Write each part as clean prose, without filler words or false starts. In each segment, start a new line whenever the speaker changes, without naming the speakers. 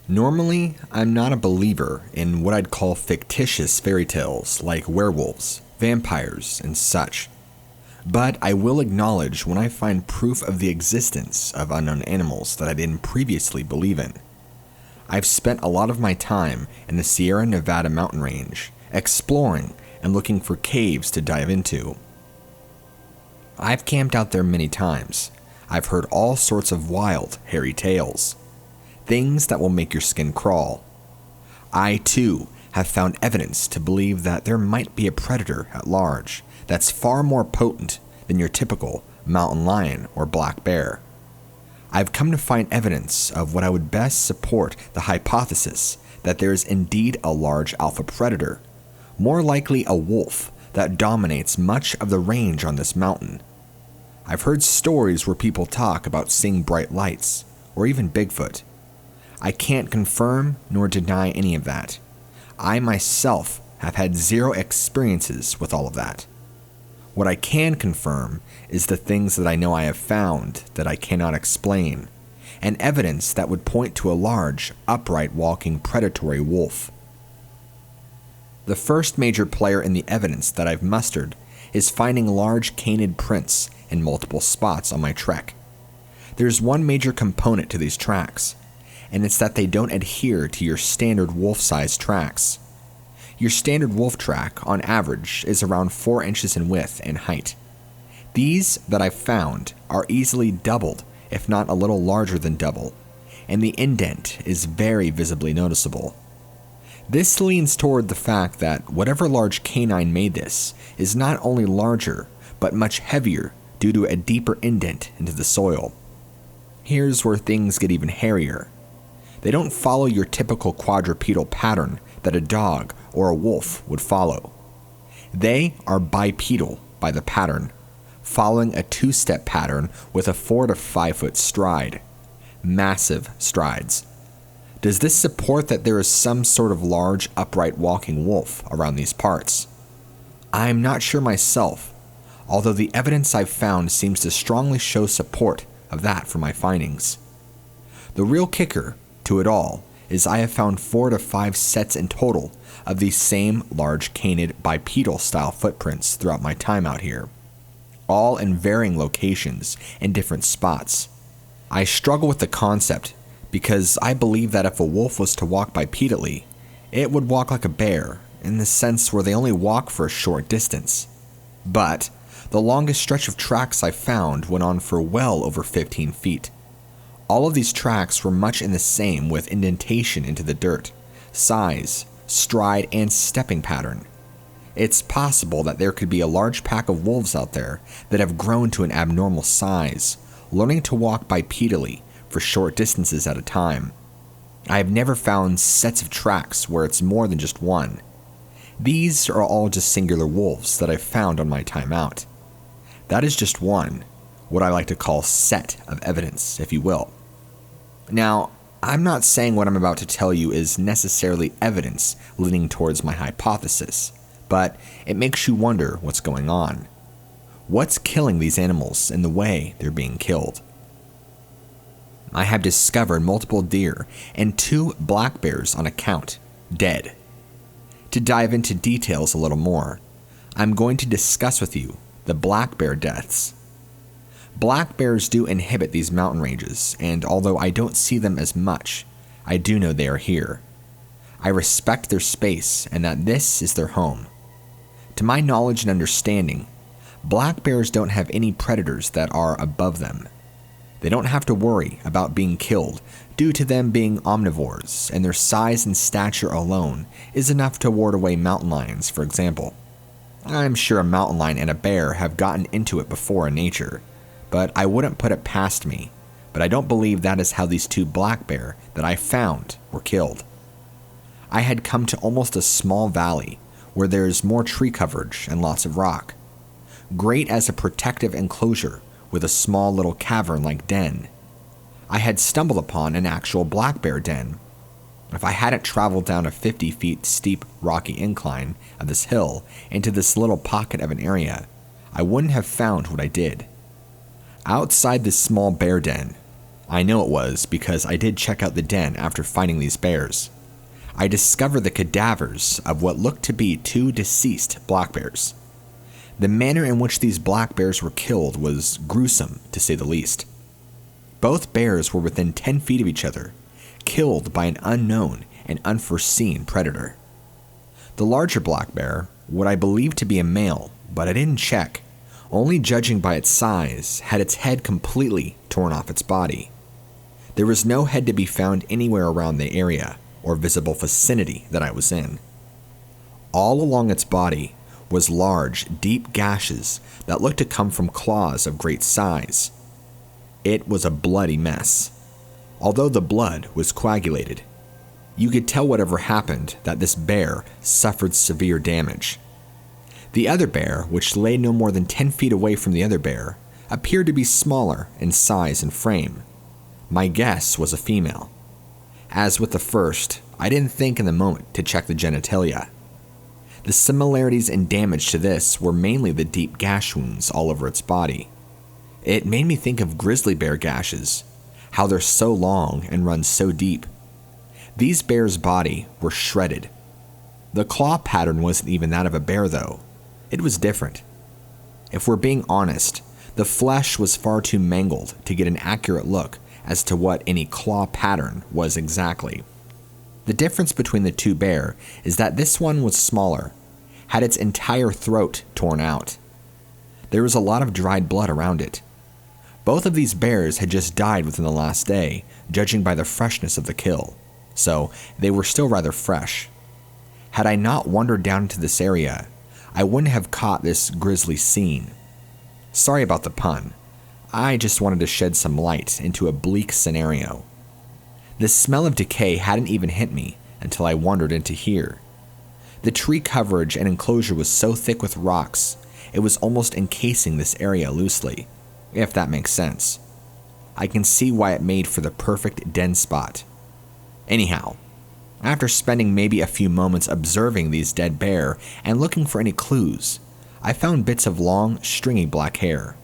Normally, I'm not a believer in what I'd call fictitious fairy tales like werewolves, vampires, and such. But I will acknowledge when I find proof of the existence of unknown animals that I didn't previously believe in. I've spent a lot of my time in the Sierra Nevada mountain range, exploring and looking for caves to dive into. I've camped out there many times. I've heard all sorts of wild, hairy tales. Things that will make your skin crawl. I, too, have found evidence to believe that there might be a predator at large that's far more potent than your typical mountain lion or black bear. I've come to find evidence of what I would best support the hypothesis that there is indeed a large alpha predator, more likely a wolf, that dominates much of the range on this mountain. I've heard stories where people talk about seeing bright lights, or even Bigfoot. I can't confirm nor deny any of that. I myself have had zero experiences with all of that. What I can confirm is the things that I know I have found that I cannot explain, and evidence that would point to a large, upright walking predatory wolf. The first major player in the evidence that I've mustered is finding large canid prints in multiple spots on my trek. There's one major component to these tracks, and it's that they don't adhere to your standard wolf-sized tracks. Your standard wolf track, on average, is around 4 inches in width and height. These that I've found are easily doubled, if not a little larger than double, and the indent is very visibly noticeable. This leans toward the fact that whatever large canine made this is not only larger, but much heavier due to a deeper indent into the soil. Here's where things get even hairier. They don't follow your typical quadrupedal pattern that a dog or a wolf would follow. They are bipedal by the pattern, following a 2-step pattern with a 4 to 5 foot stride. Massive strides. Does this support that there is some sort of large upright walking wolf around these parts? I'm not sure myself, although the evidence I've found seems to strongly show support of that for my findings. The real kicker to it all is I have found 4 to 5 sets in total of these same large canid bipedal style footprints throughout my time out here, all in varying locations and different spots. I struggle with the concept because I believe that if a wolf was to walk bipedally, it would walk like a bear in the sense where they only walk for a short distance. But the longest stretch of tracks I found went on for well over 15 feet. All of these tracks were much in the same with indentation into the dirt, size, stride, and stepping pattern. It's possible that there could be a large pack of wolves out there that have grown to an abnormal size, learning to walk bipedally for short distances at a time. I have never found sets of tracks where it's more than just one. These are all just singular wolves that I've found on my time out. That is just one, what I like to call set of evidence, if you will. Now, I'm not saying what I'm about to tell you is necessarily evidence leaning towards my hypothesis, but it makes you wonder what's going on. What's killing these animals in the way they're being killed? I have discovered multiple deer and 2 black bears on account, dead. To dive into details a little more, I'm going to discuss with you the black bear deaths. Black bears do inhabit these mountain ranges, and although I don't see them as much, I do know they are here. I respect their space and that this is their home. To my knowledge and understanding, black bears don't have any predators that are above them. They don't have to worry about being killed due to them being omnivores, and their size and stature alone is enough to ward away mountain lions, for example. I'm sure a mountain lion and a bear have gotten into it before in nature, but I wouldn't put it past me, but I don't believe that is how these 2 black bear that I found were killed. I had come to almost a small valley where there is more tree coverage and lots of rock. Great as a protective enclosure with a small little cavern-like den. I had stumbled upon an actual black bear den. If I hadn't traveled down a 50 feet steep rocky incline of this hill into this little pocket of an area, I wouldn't have found what I did. Outside this small bear den, I know it was because I did check out the den after finding these bears. I discovered the cadavers of what looked to be 2 deceased black bears. The manner in which these black bears were killed was gruesome, to say the least. Both bears were within 10 feet of each other, killed by an unknown and unforeseen predator. The larger black bear, what I believed to be a male, but I didn't check, only judging by its size, had its head completely torn off its body. There was no head to be found anywhere around the area or visible vicinity that I was in. All along its body was large, deep gashes that looked to come from claws of great size. It was a bloody mess. Although the blood was coagulated, you could tell whatever happened that this bear suffered severe damage. The other bear, which lay no more than 10 feet away from the other bear, appeared to be smaller in size and frame. My guess was a female. As with the first, I didn't think in the moment to check the genitalia. The similarities and damage to this were mainly the deep gash wounds all over its body. It made me think of grizzly bear gashes, how they're so long and run so deep. These bears' body were shredded. The claw pattern wasn't even that of a bear though. It was different. If we're being honest, the flesh was far too mangled to get an accurate look as to what any claw pattern was exactly. The difference between the two bear is that this one was smaller, had its entire throat torn out. There was a lot of dried blood around it. Both of these bears had just died within the last day, judging by the freshness of the kill, so they were still rather fresh. Had I not wandered down into this area, I wouldn't have caught this grisly scene. Sorry about the pun. I just wanted to shed some light into a bleak scenario. The smell of decay hadn't even hit me until I wandered into here. The tree coverage and enclosure was so thick with rocks, it was almost encasing this area loosely, if that makes sense. I can see why it made for the perfect den spot. Anyhow, after spending maybe a few moments observing these dead bear and looking for any clues, I found bits of long, stringy black hair.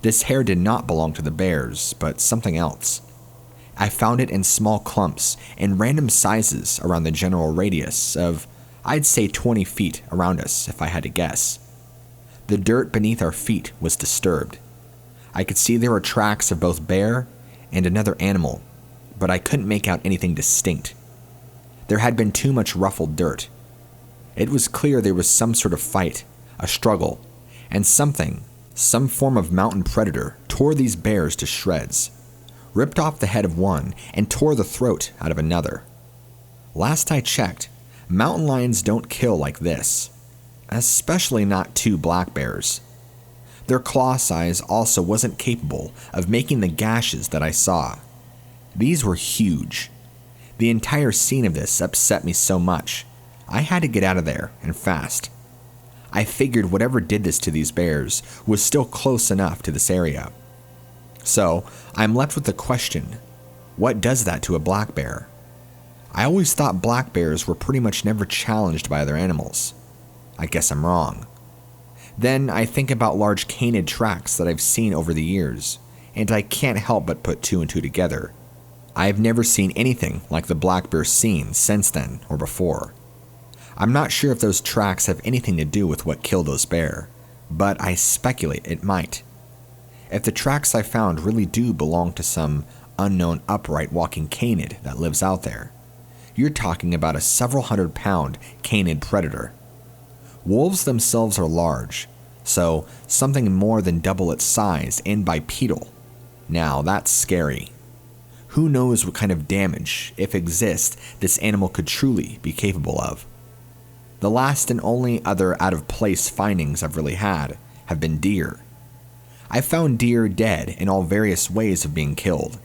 This hair did not belong to the bears, but something else. I found it in small clumps in random sizes around the general radius of, I'd say 20 feet around us if I had to guess. The dirt beneath our feet was disturbed. I could see there were tracks of both bear and another animal, but I couldn't make out anything distinct. There had been too much ruffled dirt. It was clear there was some sort of fight, a struggle, and some form of mountain predator tore these bears to shreds, ripped off the head of one, and tore the throat out of another. Last I checked, mountain lions don't kill like this, especially not 2 black bears. Their claw size also wasn't capable of making the gashes that I saw. These were huge. The entire scene of this upset me so much, I had to get out of there, and fast. I figured whatever did this to these bears was still close enough to this area. So, I'm left with the question, what does that to a black bear? I always thought black bears were pretty much never challenged by other animals. I guess I'm wrong. Then I think about large canid tracks that I've seen over the years, and I can't help but put 2 and 2 together. I've never seen anything like the black bear seen since then or before. I'm not sure if those tracks have anything to do with what killed those bear, but I speculate it might. If the tracks I found really do belong to some unknown upright walking canid that lives out there, you're talking about a several 100-pound canid predator. Wolves themselves are large, so something more than double its size and bipedal. Now that's scary. Who knows what kind of damage, if exist, this animal could truly be capable of. The last and only other out-of-place findings I've really had have been deer. I found deer dead in all various ways of being killed.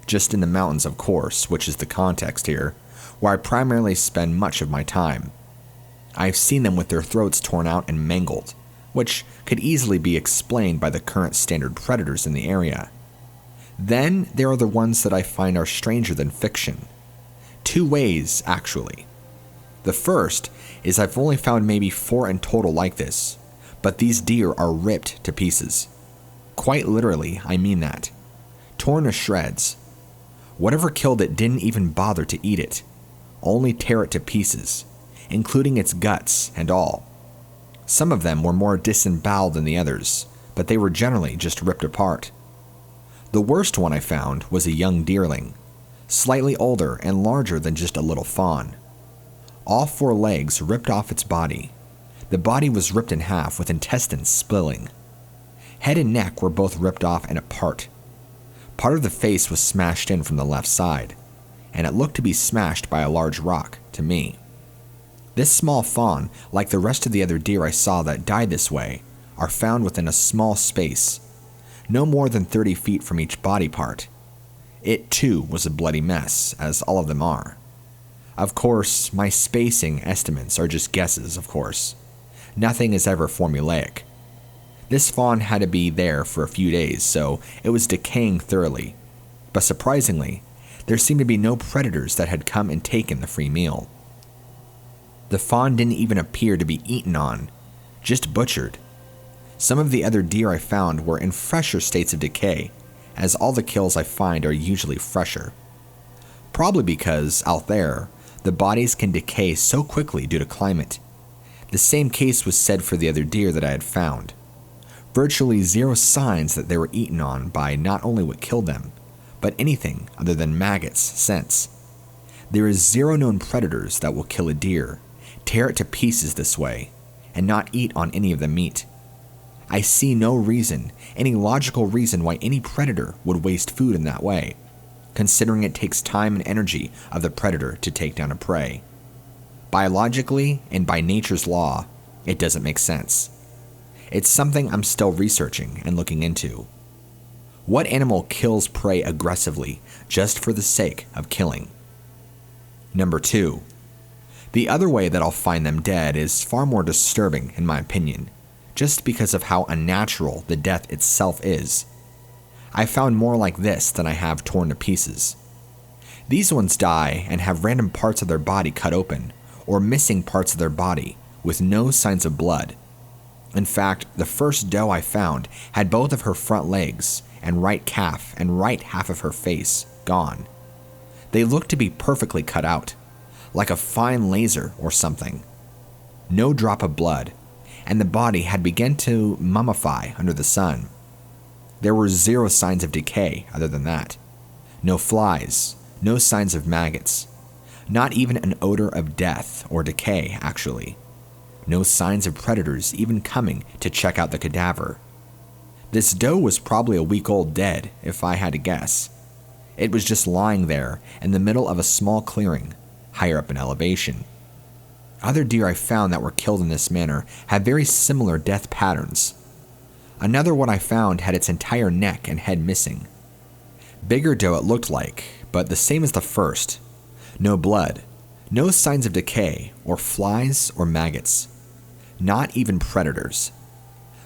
Just in the mountains, of course, which is the context here, where I primarily spend much of my time. I've seen them with their throats torn out and mangled, which could easily be explained by the current standard predators in the area. Then there are the ones that I find are stranger than fiction. 2 ways, actually. The first is I've only found maybe 4 in total like this, but these deer are ripped to pieces. Quite literally, I mean that. torn to shreds. Whatever killed it didn't even bother to eat it, only tear it to pieces, including its guts and all. Some of them were more disemboweled than the others, but they were generally just ripped apart. The worst one I found was a young deerling, slightly older and larger than just a little fawn. All 4 legs ripped off its body. The body was ripped in half with intestines spilling. Head and neck were both ripped off and apart. Part of the face was smashed in from the left side, and it looked to be smashed by a large rock to me. This small fawn, like the rest of the other deer I saw that died this way, are found within a small space, no more than 30 feet from each body part. It too was a bloody mess, as all of them are. Of course, my spacing estimates are just guesses, of course. Nothing is ever formulaic. This fawn had to be there for a few days, so it was decaying thoroughly. But surprisingly, there seemed to be no predators that had come and taken the free meal. The fawn didn't even appear to be eaten on, just butchered. Some of the other deer I found were in fresher states of decay, as all the kills I find are usually fresher. Probably because, out there, the bodies can decay so quickly due to climate. The same case was said for the other deer that I had found. Virtually 0 signs that they were eaten on by not only what killed them, but anything other than maggots since. There is 0 known predators that will kill a deer, tear it to pieces this way, and not eat on any of the meat. I see no reason, any logical reason why any predator would waste food in that way, considering it takes time and energy of the predator to take down a prey. Biologically and by nature's law, it doesn't make sense. It's something I'm still researching and looking into. What animal kills prey aggressively just for the sake of killing? Number 2. The other way that I'll find them dead is far more disturbing in my opinion, just because of how unnatural the death itself is. I found more like this than I have torn to pieces. These ones die and have random parts of their body cut open, or missing parts of their body, with no signs of blood. In fact, the first doe I found had both of her front legs and right calf and right half of her face gone. They looked to be perfectly cut out, like a fine laser or something. No drop of blood, and the body had begun to mummify under the sun. There were 0 signs of decay other than that. No flies, no signs of maggots. Not even an odor of death or decay, actually. No signs of predators even coming to check out the cadaver. This doe was probably a week old dead, if I had to guess. It was just lying there in the middle of a small clearing, higher up in elevation. Other deer I found that were killed in this manner had very similar death patterns. Another one I found had its entire neck and head missing. Bigger doe it looked like, but the same as the first. No blood, no signs of decay, or flies or maggots. Not even predators.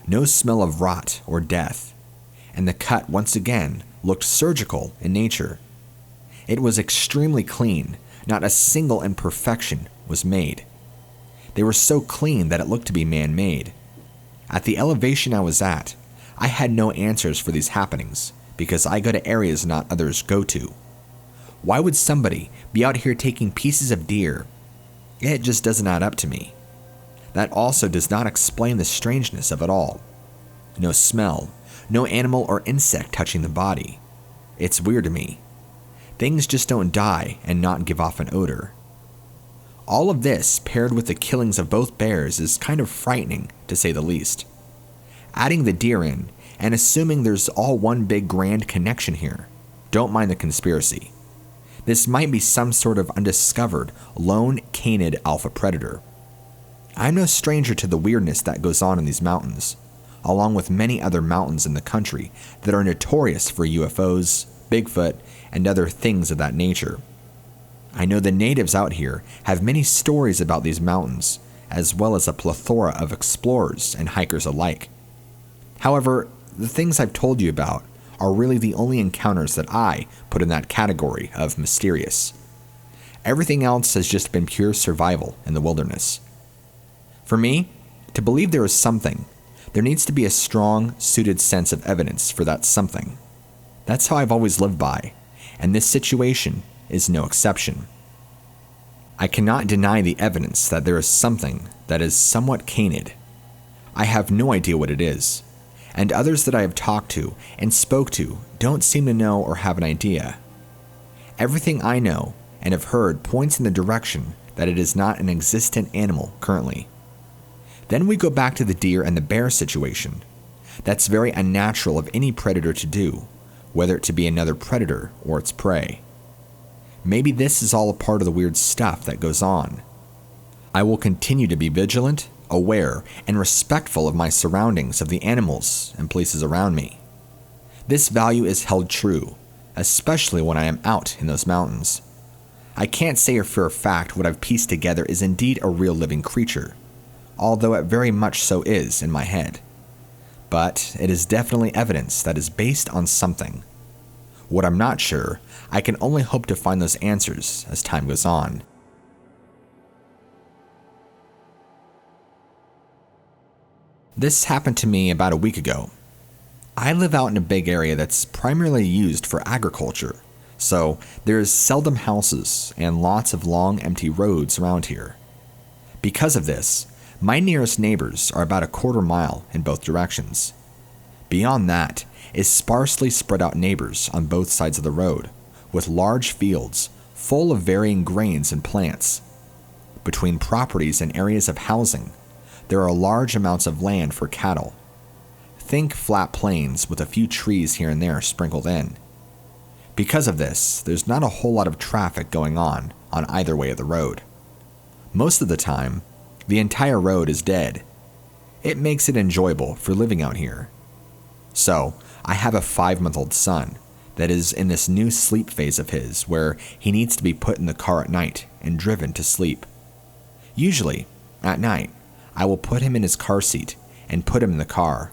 No smell of rot or death, and the cut once again looked surgical in nature. It was extremely clean, not a single imperfection was made. They were so clean that it looked to be man-made. At the elevation I was at, I had no answers for these happenings, because I go to areas not others go to. Why would somebody be out here taking pieces of deer? It just doesn't add up to me. That also does not explain the strangeness of it all. No smell, no animal or insect touching the body. It's weird to me. Things just don't die and not give off an odor. All of this paired with the killings of both bears is kind of frightening, to say the least. Adding the deer in, and assuming there's all one big grand connection here, don't mind the conspiracy. This might be some sort of undiscovered, lone canid alpha predator. I'm no stranger to the weirdness that goes on in these mountains, along with many other mountains in the country that are notorious for UFOs, Bigfoot, and other things of that nature. I know the natives out here have many stories about these mountains, as well as a plethora of explorers and hikers alike. However, the things I've told you about are really the only encounters that I put in that category of mysterious. Everything else has just been pure survival in the wilderness. For me, to believe there is something, there needs to be a strong, suited sense of evidence for that something. That's how I've always lived by, and this situation is no exception. I cannot deny the evidence that there is something that is somewhat canid. I have no idea what it is, and others that I have talked to and spoke to don't seem to know or have an idea. Everything I know and have heard points in the direction that it is not an existent animal currently. Then we go back to the deer and the bear situation. That's very unnatural of any predator to do, whether it to be another predator or its prey. Maybe this is all a part of the weird stuff that goes on. I will continue to be vigilant, aware, and respectful of my surroundings, of the animals and places around me. This value is held true, especially when I am out in those mountains. I can't say for a fact what I've pieced together is indeed a real living creature, although it very much so is in my head. But it is definitely evidence that is based on something. What I'm not sure, I can only hope to find those answers as time goes on. This happened to me about a week ago. I live out in a big area that's primarily used for agriculture, so there's seldom houses and lots of long empty roads around here. Because of this, my nearest neighbors are about a quarter mile in both directions. Beyond that is sparsely spread out neighbors on both sides of the road, with large fields full of varying grains and plants. Between properties and areas of housing, there are large amounts of land for cattle. Think flat plains with a few trees here and there sprinkled in. Because of this, there's not a whole lot of traffic going on either way of the road. Most of the time, the entire road is dead. It makes it enjoyable for living out here. So, I have a 5-month-old son that is in this new sleep phase of his where he needs to be put in the car at night and driven to sleep. Usually, at night, I will put him in his car seat and put him in the car,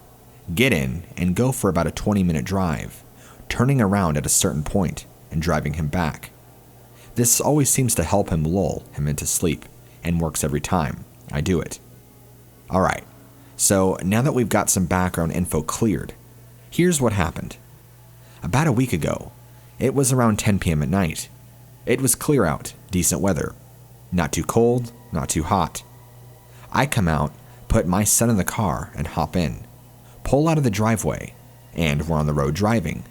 get in and go for about a 20-minute drive, turning around at a certain point and driving him back. This always seems to help him lull him into sleep and works every time I do it. Alright, so now that we've got some background info cleared, here's what happened. About a week ago, it was around 10 p.m. at night. It was clear out, decent weather. Not too cold, not too hot. I come out, put my son in the car and hop in, pull out of the driveway, and we're on the road driving.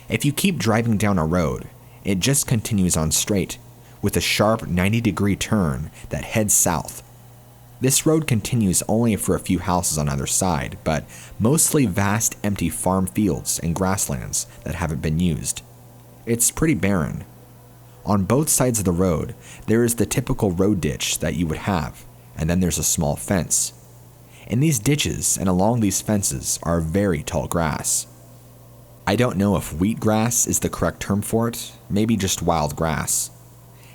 If you keep driving down a road, it just continues on straight, with a sharp 90-degree turn that heads south. This road continues only for a few houses on either side, but mostly vast empty farm fields and grasslands that haven't been used. It's pretty barren. On both sides of the road, there is the typical road ditch that you would have, and then there's a small fence. In these ditches and along these fences are very tall grass. I don't know if wheatgrass is the correct term for it, maybe just wild grass.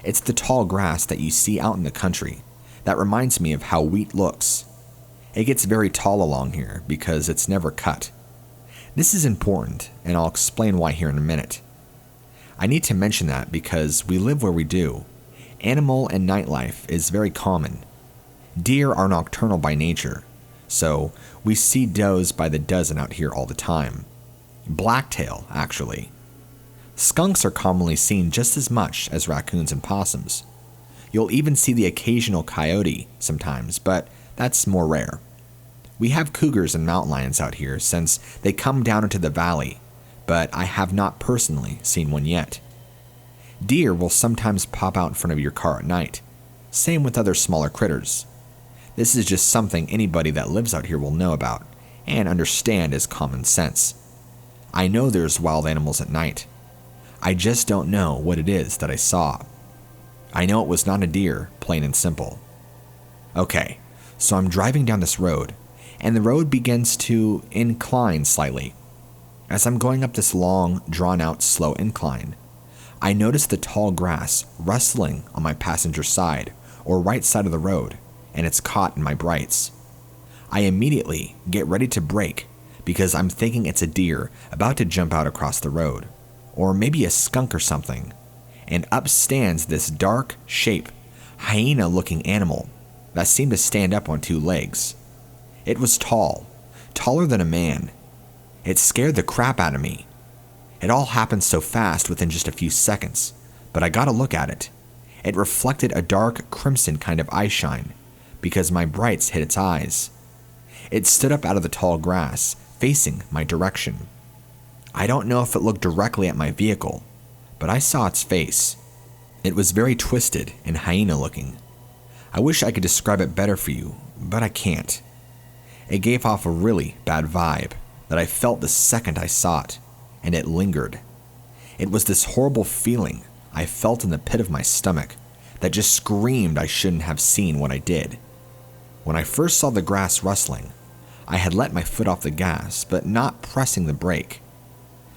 It's the tall grass that you see out in the country that reminds me of how wheat looks. It gets very tall along here because it's never cut. This is important, and I'll explain why here in a minute. I need to mention that because we live where we do. Animal and nightlife is very common. Deer are nocturnal by nature, so we see does by the dozen out here all the time. Blacktail, actually. Skunks are commonly seen just as much as raccoons and possums. You'll even see the occasional coyote sometimes, but that's more rare. We have cougars and mountain lions out here since they come down into the valley, but I have not personally seen one yet. Deer will sometimes pop out in front of your car at night. Same with other smaller critters. This is just something anybody that lives out here will know about and understand as common sense. I know there's wild animals at night. I just don't know what it is that I saw. I know it was not a deer, plain and simple. Okay, so I'm driving down this road, and the road begins to incline slightly. As I'm going up this long, drawn-out, slow incline, I notice the tall grass rustling on my passenger side, or right side of the road, and it's caught in my brights. I immediately get ready to brake because I'm thinking it's a deer about to jump out across the road, or maybe a skunk or something, and up stands this dark shape, hyena-looking animal that seemed to stand up on 2 legs. It was tall, taller than a man. It scared the crap out of me. It all happened so fast within just a few seconds, but I got a look at it. It reflected a dark crimson kind of eye shine, because my brights hit its eyes. It stood up out of the tall grass, facing my direction. I don't know if it looked directly at my vehicle, but I saw its face. It was very twisted and hyena looking. I wish I could describe it better for you, but I can't. It gave off a really bad vibe that I felt the second I saw it, and it lingered. It was this horrible feeling I felt in the pit of my stomach that just screamed I shouldn't have seen what I did. When I first saw the grass rustling, I had let my foot off the gas, but not pressing the brake.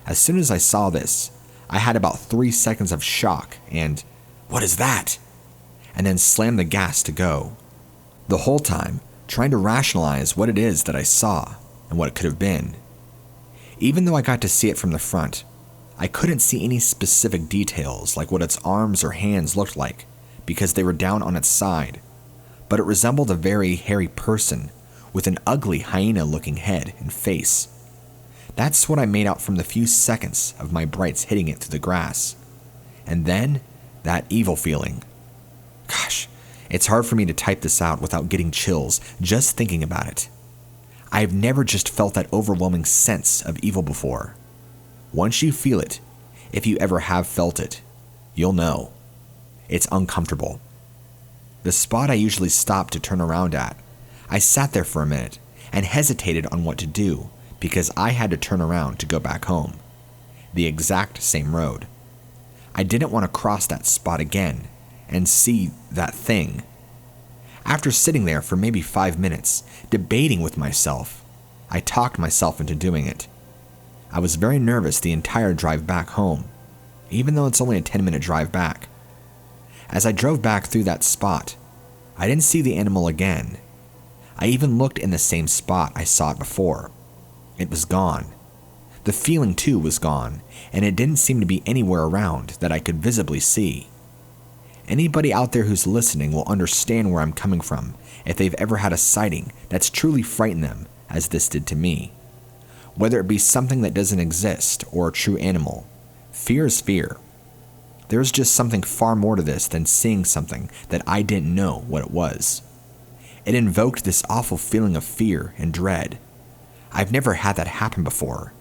As soon as I saw this, I had about 3 seconds of shock and, "What is that?" and then slammed the gas to go. The whole time, trying to rationalize what it is that I saw and what it could have been. Even though I got to see it from the front, I couldn't see any specific details like what its arms or hands looked like because they were down on its side, but it resembled a very hairy person with an ugly hyena-looking head and face. That's what I made out from the few seconds of my brights hitting it through the grass. And then, that evil feeling. Gosh, it's hard for me to type this out without getting chills just thinking about it. I have never just felt that overwhelming sense of evil before. Once you feel it, if you ever have felt it, you'll know. It's uncomfortable. The spot I usually stop to turn around at, I sat there for a minute and hesitated on what to do because I had to turn around to go back home. The exact same road. I didn't want to cross that spot again and see that thing. After sitting there for maybe 5 minutes, debating with myself, I talked myself into doing it. I was very nervous the entire drive back home, even though it's only a 10-minute drive back. As I drove back through that spot, I didn't see the animal again. I even looked in the same spot I saw it before. It was gone. The feeling too was gone, and it didn't seem to be anywhere around that I could visibly see. Anybody out there who's listening will understand where I'm coming from if they've ever had a sighting that's truly frightened them as this did to me. Whether it be something that doesn't exist or a true animal, fear is fear. There's just something far more to this than seeing something that I didn't know what it was. It invoked this awful feeling of fear and dread. I've never had that happen before.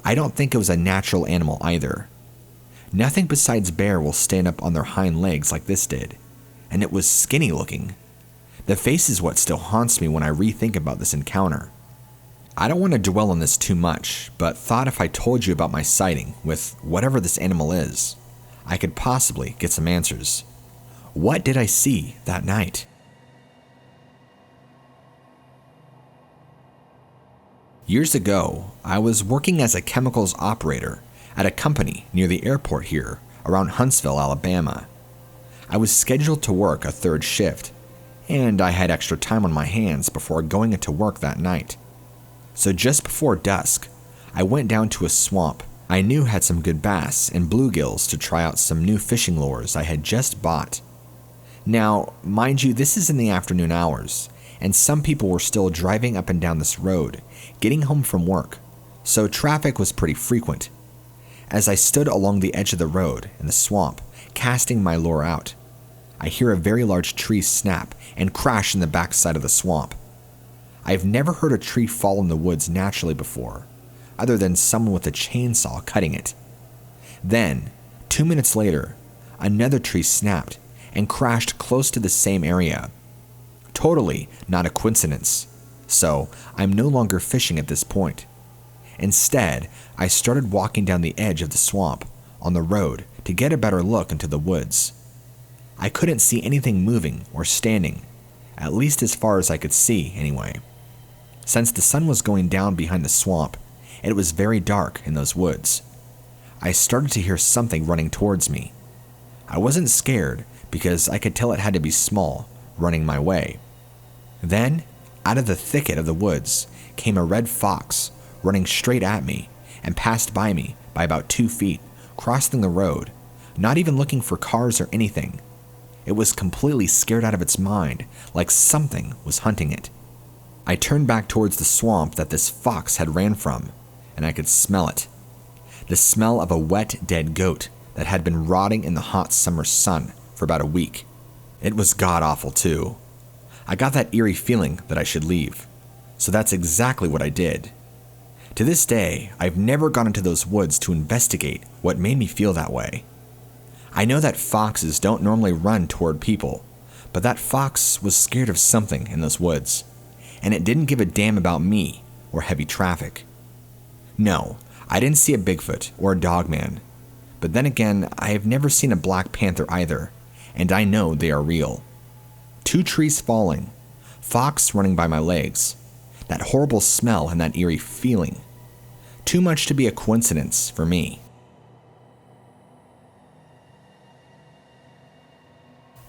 I don't think it was a natural animal either. Nothing besides bear will stand up on their hind legs like this did, and it was skinny looking. The face is what still haunts me when I rethink about this encounter. I don't want to dwell on this too much, but thought if I told you about my sighting with whatever this animal is, I could possibly get some answers. What did I see that night? Years ago, I was working as a chemicals operator at a company near the airport here around Huntsville, Alabama. I was scheduled to work a third shift, and I had extra time on my hands before going into work that night. So just before dusk, I went down to a swamp I knew had some good bass and bluegills to try out some new fishing lures I had just bought. Now, mind you, this is in the afternoon hours, and some people were still driving up and down this road, getting home from work, so traffic was pretty frequent. As I stood along the edge of the road in the swamp, casting my lure out, I hear a very large tree snap and crash in the backside of the swamp. I've never heard a tree fall in the woods naturally before, other than someone with a chainsaw cutting it. Then, 2 minutes later, another tree snapped and crashed close to the same area. Totally not a coincidence, so I'm no longer fishing at this point. Instead, I started walking down the edge of the swamp on the road to get a better look into the woods. I couldn't see anything moving or standing, at least as far as I could see anyway. Since the sun was going down behind the swamp, it was very dark in those woods. I started to hear something running towards me. I wasn't scared because I could tell it had to be small, running my way. Then, out of the thicket of the woods, came a red fox running straight at me and passed by me by about 2 feet, crossing the road, not even looking for cars or anything. It was completely scared out of its mind, like something was hunting it. I turned back towards the swamp that this fox had ran from, and I could smell it. the smell of a wet, dead goat that had been rotting in the hot summer sun for about a week. It was god-awful too. I got that eerie feeling that I should leave, so that's exactly what I did. To this day, I've never gone into those woods to investigate what made me feel that way. I know that foxes don't normally run toward people, but that fox was scared of something in those woods, and it didn't give a damn about me or heavy traffic. No, I didn't see a Bigfoot or a Dogman, but then again, I have never seen a Black Panther either, and I know they are real. 2 trees falling, fox running by my legs, that horrible smell and that eerie feeling. Too much to be a coincidence for me.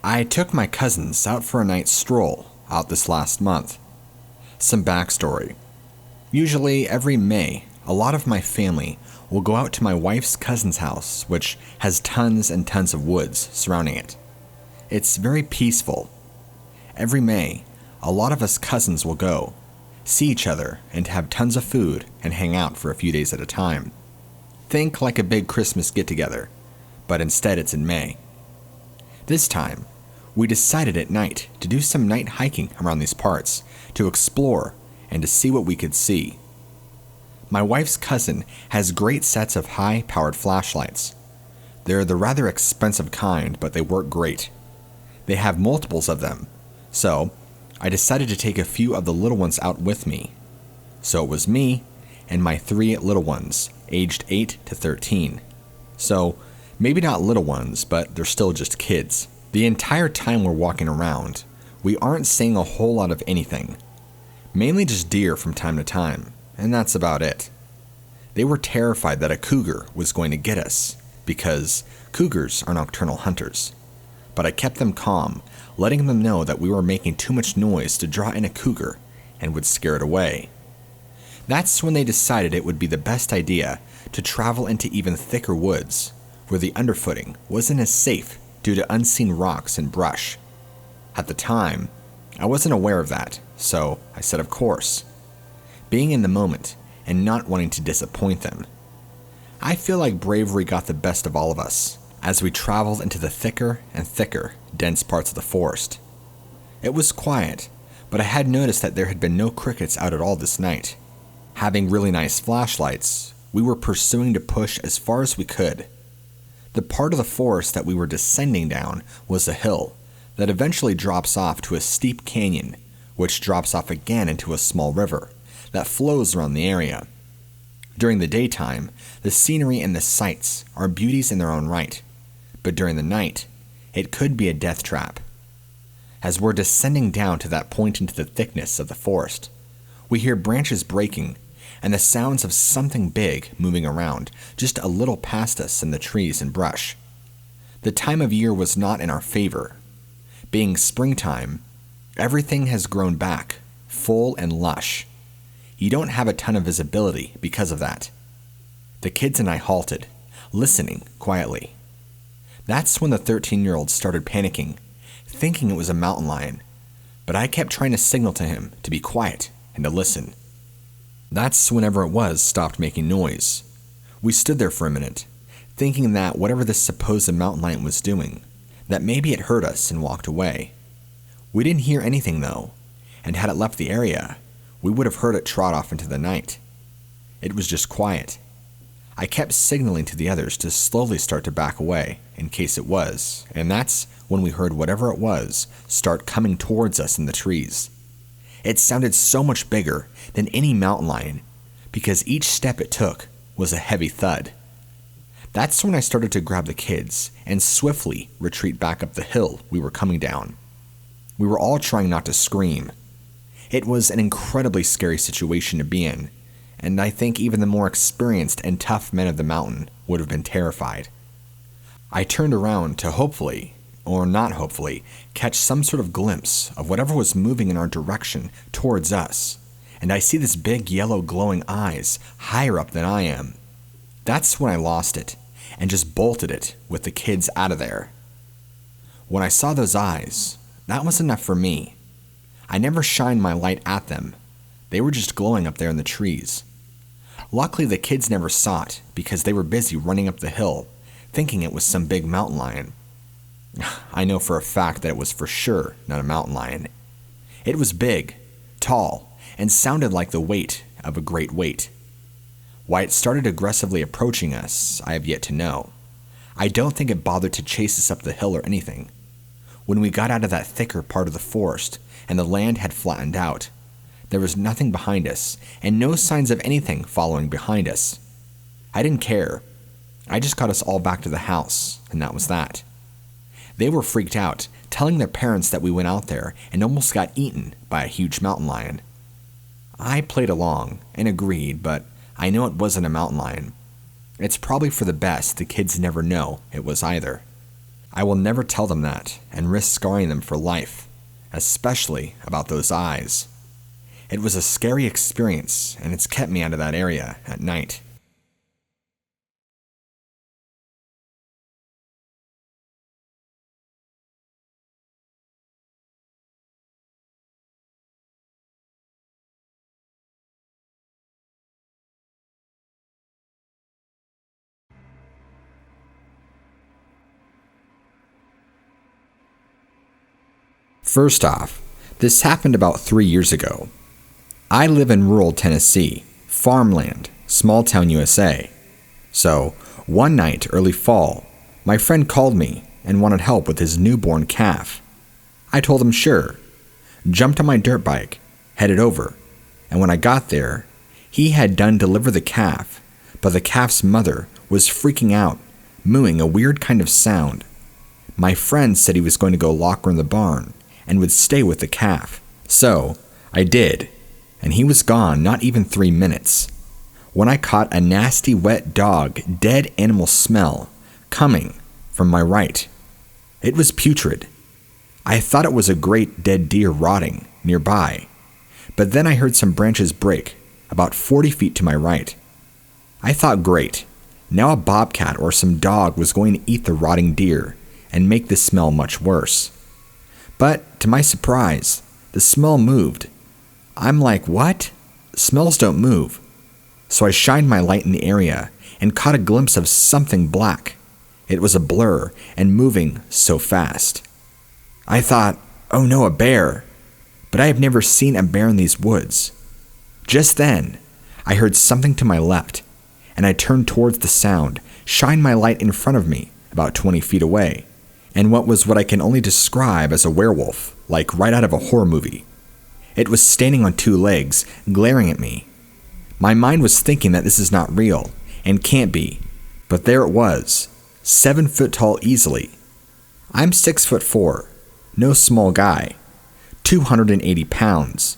I took my cousins out for a night stroll out this last month. Some backstory. Usually every May, a lot of my family will go out to my wife's cousin's house, which has tons and tons of woods surrounding it. It's very peaceful. Every May, a lot of us cousins will go, see each other, and have tons of food and hang out for a few days at a time. Think like a big Christmas get-together, but instead it's in May. This time, we decided at night to do some night hiking around these parts, to explore and to see what we could see. My wife's cousin has great sets of high-powered flashlights. They're the rather expensive kind, but they work great. They have multiples of them, so I decided to take a few of the little ones out with me. So it was me and my 3 little ones, aged 8 to 13. So maybe not little ones, but they're still just kids. The entire time we're walking around, we aren't seeing a whole lot of anything. Mainly just deer from time to time, and that's about it. They were terrified that a cougar was going to get us, because cougars are nocturnal hunters. But I kept them calm, letting them know that we were making too much noise to draw in a cougar and would scare it away. That's when they decided it would be the best idea to travel into even thicker woods, where the underfooting wasn't as safe due to unseen rocks and brush. At the time, I wasn't aware of that, so I said of course, being in the moment and not wanting to disappoint them. I feel like bravery got the best of all of us as we traveled into the thicker and thicker, dense parts of the forest. It was quiet, but I had noticed that there had been no crickets out at all this night. Having really nice flashlights, we were pursuing to push as far as we could. The part of the forest that we were descending down was a hill that eventually drops off to a steep canyon, which drops off again into a small river that flows around the area. During the daytime, the scenery and the sights are beauties in their own right, but during the night, it could be a death trap. As we're descending down to that point into the thickness of the forest, we hear branches breaking and the sounds of something big moving around just a little past us in the trees and brush. The time of year was not in our favor. Being springtime, everything has grown back, full and lush. You don't have a ton of visibility because of that. The kids and I halted, listening quietly. That's when the 13-year-old started panicking, thinking it was a mountain lion, but I kept trying to signal to him to be quiet and to listen. That's whenever it was stopped making noise. We stood there for a minute, thinking that whatever this supposed mountain lion was doing, that maybe it heard us and walked away. We didn't hear anything though, and had it left the area, we would have heard it trot off into the night. It was just quiet. I kept signaling to the others to slowly start to back away in case it was, and that's when we heard whatever it was start coming towards us in the trees. It sounded so much bigger than any mountain lion because each step it took was a heavy thud. That's when I started to grab the kids and swiftly retreat back up the hill we were coming down. We were all trying not to scream. It was an incredibly scary situation to be in, and I think even the more experienced and tough men of the mountain would have been terrified. I turned around to hopefully, or not hopefully, catch some sort of glimpse of whatever was moving in our direction towards us, and I see this big yellow glowing eyes higher up than I am. That's when I lost it, and just bolted it with the kids out of there. When I saw those eyes, that was enough for me. I never shined my light at them. They were just glowing up there in the trees. Luckily, the kids never saw it because they were busy running up the hill, thinking it was some big mountain lion. I know for a fact that it was for sure not a mountain lion. It was big, tall, and sounded like the weight of a great weight. Why it started aggressively approaching us, I have yet to know. I don't think it bothered to chase us up the hill or anything. When we got out of that thicker part of the forest and the land had flattened out, there was nothing behind us and no signs of anything following behind us. I didn't care. I just got us all back to the house, and that was that. They were freaked out, telling their parents that we went out there and almost got eaten by a huge mountain lion. I played along and agreed, but I know it wasn't a mountain lion. It's probably for the best the kids never know it was either. I will never tell them that and risk scarring them for life, especially about those eyes. It was a scary experience, and it's kept me out of that area at night. First off, this happened about 3 years ago. I live in rural Tennessee, farmland, small town USA. So, one night early fall, my friend called me and wanted help with his newborn calf. I told him sure, jumped on my dirt bike, headed over, and when I got there, he had done deliver the calf, but the calf's mother was freaking out, mooing a weird kind of sound. My friend said he was going to go lock her in the barn and would stay with the calf. So, I did, and he was gone not even 3 minutes, when I caught a nasty wet dog, dead animal smell coming from my right. It was putrid. I thought it was a great dead deer rotting nearby, but then I heard some branches break about 40 feet to my right. I thought great, now a bobcat or some dog was going to eat the rotting deer and make the smell much worse. But, to my surprise, the smell moved. I'm like, what? Smells don't move. So I shined my light in the area and caught a glimpse of something black. It was a blur and moving so fast. I thought, oh no, a bear. But I have never seen a bear in these woods. Just then, I heard something to my left, and I turned towards the sound, shined my light in front of me, about 20 feet away, and what I can only describe as a werewolf, like right out of a horror movie. It was standing on 2 legs, glaring at me. My mind was thinking that this is not real, and can't be, but there it was, 7 foot tall easily. I'm 6'4", no small guy, 280 pounds,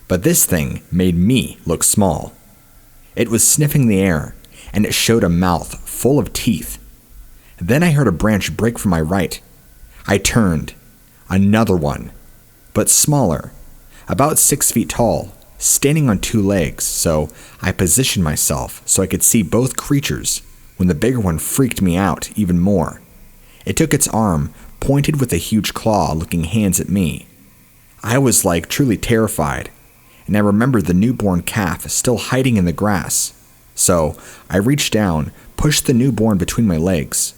but this thing made me look small. It was sniffing the air, and it showed a mouth full of teeth. Then I heard a branch break from my right. I turned. Another one, but smaller, about 6 feet tall, standing on 2 legs, so I positioned myself so I could see both creatures when the bigger one freaked me out even more. It took its arm, pointed with a huge claw looking hands at me. I was like truly terrified, and I remembered the newborn calf still hiding in the grass. So I reached down, pushed the newborn between my legs.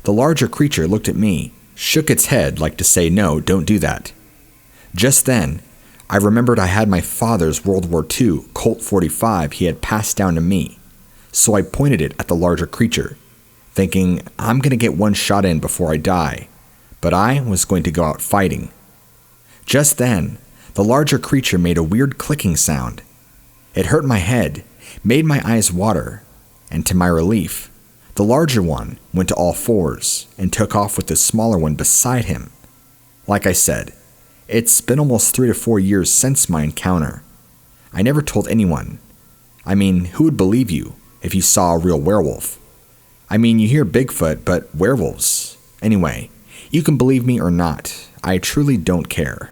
The larger creature looked at me, shook its head like to say no, don't do that. Just then, I remembered I had my father's World War II Colt 45 he had passed down to me, so I pointed it at the larger creature, thinking I'm going to get one shot in before I die, but I was going to go out fighting. Just then, the larger creature made a weird clicking sound. It hurt my head, made my eyes water, and to my relief, the larger one went to all fours and took off with the smaller one beside him. Like I said, it's been almost 3 to 4 years since my encounter. I never told anyone. I mean, who would believe you if you saw a real werewolf? I mean, you hear Bigfoot, but werewolves. Anyway, you can believe me or not. I truly don't care.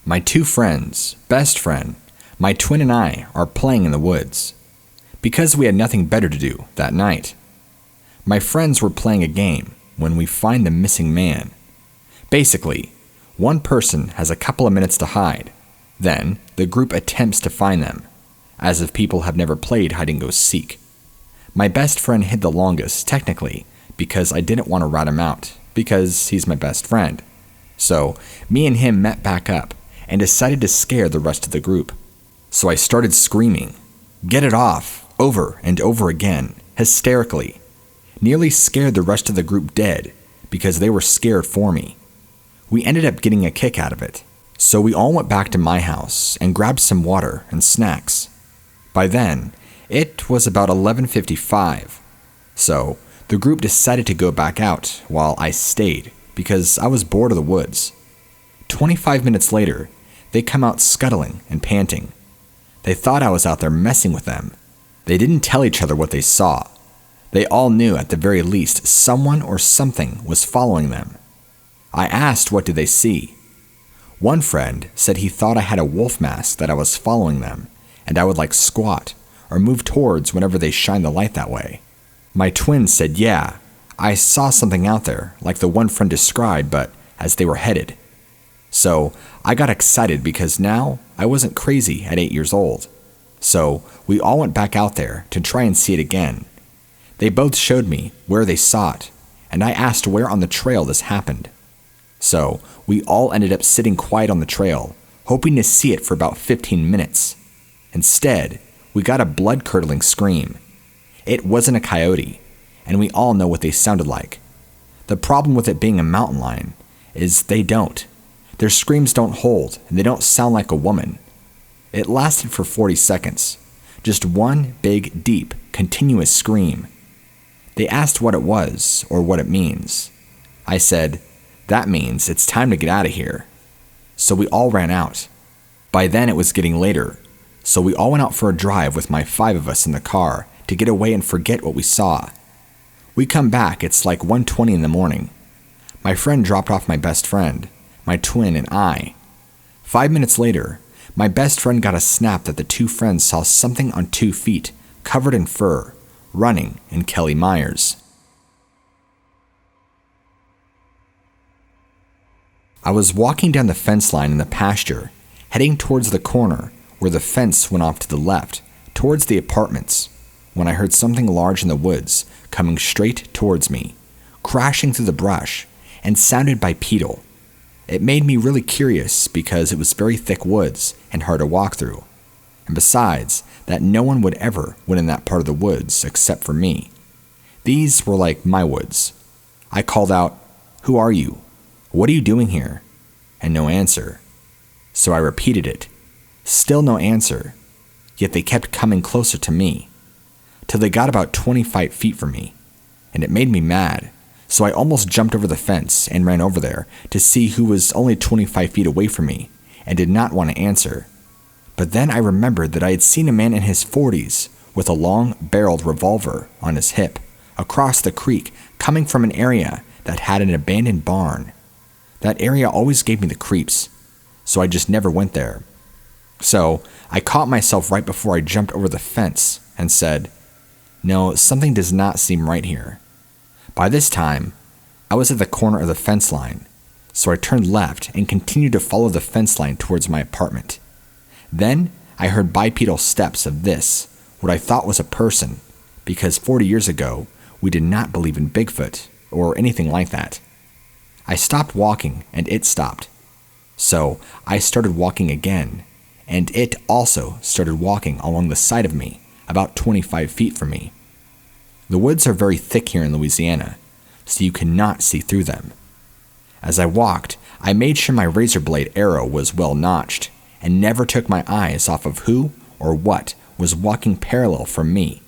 My 2 friends, best friend, my twin and I are playing in the woods, because we had nothing better to do that night. My friends were playing a game when we find the missing man. Basically, one person has a couple of minutes to hide, Then, the group attempts to find them, as if people have never played hide-and-go-seek. My best friend hid the longest, technically, because I didn't want to rat him out, because he's my best friend. So, me and him met back up, and decided to scare the rest of the group. So I started screaming, "Get it off," over and over again, hysterically. Nearly scared the rest of the group dead, because they were scared for me. We ended up getting a kick out of it. So we all went back to my house and grabbed some water and snacks. By then, it was about 11:55. So the group decided to go back out while I stayed because I was bored of the woods. 25 minutes later, they come out scuttling and panting. They thought I was out there messing with them. They didn't tell each other what they saw. They all knew at the very least someone or something was following them. I asked what did they see. One friend said he thought I had a wolf mask that I was following them, and I would like squat or move towards whenever they shine the light that way. My twin said, yeah, I saw something out there, like the one friend described, but as they were headed. So I got excited because now I wasn't crazy at 8 years old. So we all went back out there to try and see it again. They both showed me where they saw it, and I asked where on the trail this happened. So we all ended up sitting quiet on the trail, hoping to see it for about 15 minutes. Instead, we got a blood-curdling scream. It wasn't a coyote, and we all know what they sounded like. The problem with it being a mountain lion is they don't. Their screams don't hold, and they don't sound like a woman. It lasted for 40 seconds. Just one big, deep, continuous scream. They asked what it was, or what it means. I said, that means it's time to get out of here. So we all ran out. By then it was getting later, so we all went out for a drive with my 5 of us in the car to get away and forget what we saw. We come back, it's like 1:20 in the morning. My friend dropped off my best friend, my twin, and I. 5 minutes later, my best friend got a snap that the two friends saw something on 2 feet, covered in fur, running in Kelly Myers. I was walking down the fence line in the pasture, heading towards the corner where the fence went off to the left, towards the apartments, when I heard something large in the woods coming straight towards me, crashing through the brush, and sounded bipedal. It made me really curious because it was very thick woods and hard to walk through. And besides, that no one would ever went in that part of the woods except for me. These were like my woods. I called out, "Who are you? What are you doing here?" And no answer. So I repeated it. Still no answer. Yet they kept coming closer to me, till they got about 25 feet from me. And it made me mad. So I almost jumped over the fence and ran over there to see who was only 25 feet away from me and did not want to answer. But then I remembered that I had seen a man in his 40s with a long-barreled revolver on his hip across the creek coming from an area that had an abandoned barn. That area always gave me the creeps, so I just never went there. So I caught myself right before I jumped over the fence and said, no, something does not seem right here. By this time, I was at the corner of the fence line, so I turned left and continued to follow the fence line towards my apartment. Then I heard bipedal steps of this, what I thought was a person, because 40 years ago, we did not believe in Bigfoot or anything like that. I stopped walking and it stopped. So I started walking again, and it also started walking along the side of me, about 25 feet from me. The woods are very thick here in Louisiana, so you cannot see through them. As I walked, I made sure my razor blade arrow was well notched, and never took my eyes off of who or what was walking parallel from me.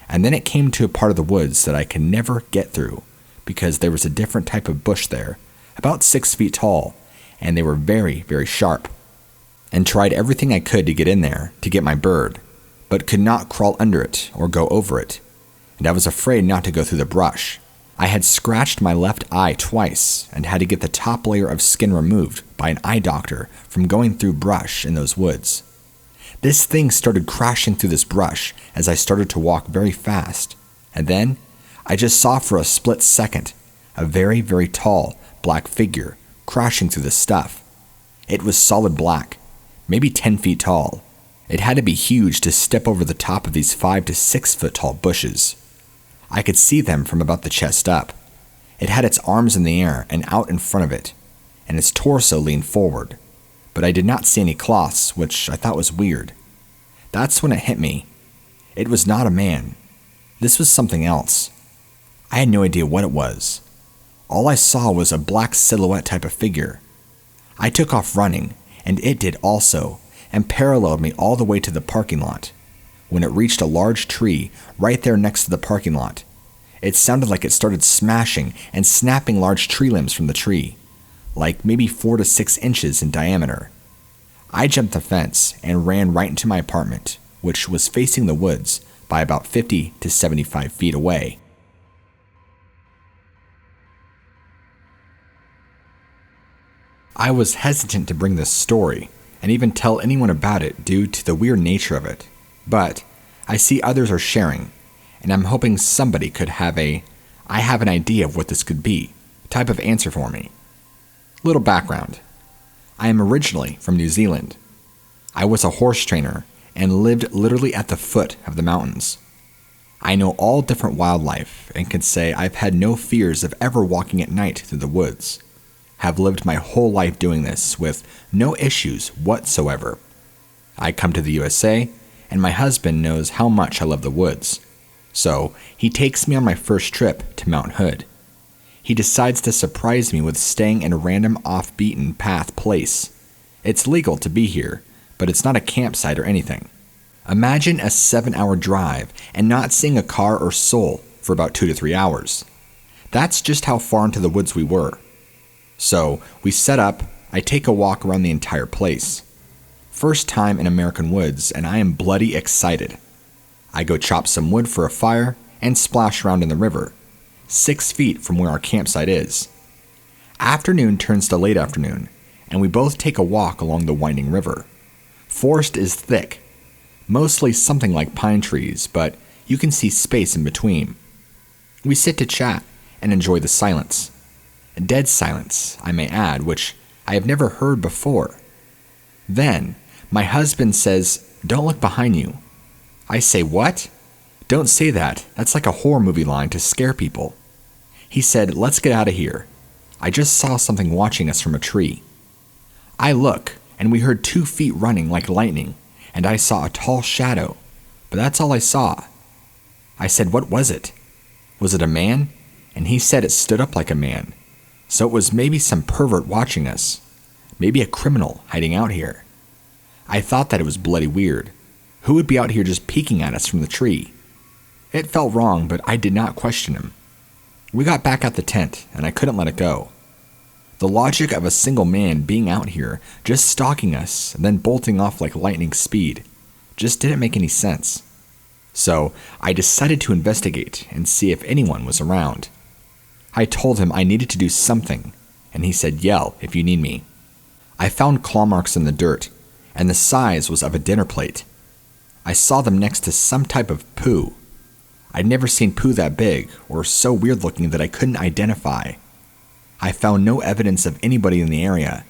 And then it came to a part of the woods that I could never get through, because there was a different type of bush there, about 6 feet tall, and they were very, very sharp. And tried everything I could to get in there to get my bird, but could not crawl under it or go over it. And I was afraid not to go through the brush. I had scratched my left eye twice and had to get the top layer of skin removed by an eye doctor from going through brush in those woods. This thing started crashing through this brush as I started to walk very fast, and then I just saw for a split second a very, very tall black figure crashing through the stuff. It was solid black, maybe 10 feet tall. It had to be huge to step over the top of these 5 to 6 foot tall bushes. I could see them from about the chest up. It had its arms in the air and out in front of it, and its torso leaned forward, but I did not see any cloths, which I thought was weird. That's when it hit me. It was not a man. This was something else. I had no idea what it was. All I saw was a black silhouette type of figure. I took off running, and it did also, and paralleled me all the way to the parking lot. When it reached a large tree right there next to the parking lot, it sounded like it started smashing and snapping large tree limbs from the tree, like maybe 4 to 6 inches in diameter. I jumped the fence and ran right into my apartment, which was facing the woods by about 50 to 75 feet away. I was hesitant to bring this story and even tell anyone about it due to the weird nature of it, but I see others are sharing, and I'm hoping somebody could have I have an idea of what this could be type of answer for me. Little background. I am originally from New Zealand. I was a horse trainer and lived literally at the foot of the mountains. I know all different wildlife and can say I've had no fears of ever walking at night through the woods. Have lived my whole life doing this with no issues whatsoever. I come to the USA, and my husband knows how much I love the woods, so he takes me on my first trip to Mount Hood. He decides to surprise me with staying in a random off-beaten path place. It's legal to be here, but it's not a campsite or anything. Imagine a 7-hour drive and not seeing a car or soul for about 2 to 3 hours. That's just how far into the woods we were. So we set up, I take a walk around the entire place. First time in American woods, and I am bloody excited. I go chop some wood for a fire and splash around in the river, 6 feet from where our campsite is. Afternoon turns to late afternoon, and we both take a walk along the winding river. Forest is thick, mostly something like pine trees, but you can see space in between. We sit to chat and enjoy the silence. Dead silence, I may add, which I have never heard before. Then, my husband says, "Don't look behind you." I say, "What?" "Don't say that. That's like a horror movie line to scare people." He said, "Let's get out of here. I just saw something watching us from a tree." I look, and we heard 2 feet running like lightning, and I saw a tall shadow, but that's all I saw. I said, "What was it? Was it a man?" And he said it stood up like a man. So it was maybe some pervert watching us. Maybe a criminal hiding out here. I thought that it was bloody weird. Who would be out here just peeking at us from the tree? It felt wrong, but I did not question him. We got back at the tent, and I couldn't let it go. The logic of a single man being out here, just stalking us, and then bolting off like lightning speed, just didn't make any sense. So I decided to investigate and see if anyone was around. I told him I needed to do something, and he said, "Yell if you need me." I found claw marks in the dirt, and the size was of a dinner plate. I saw them next to some type of poo. I'd never seen poo that big, or so weird looking that I couldn't identify. I found no evidence of anybody in the area,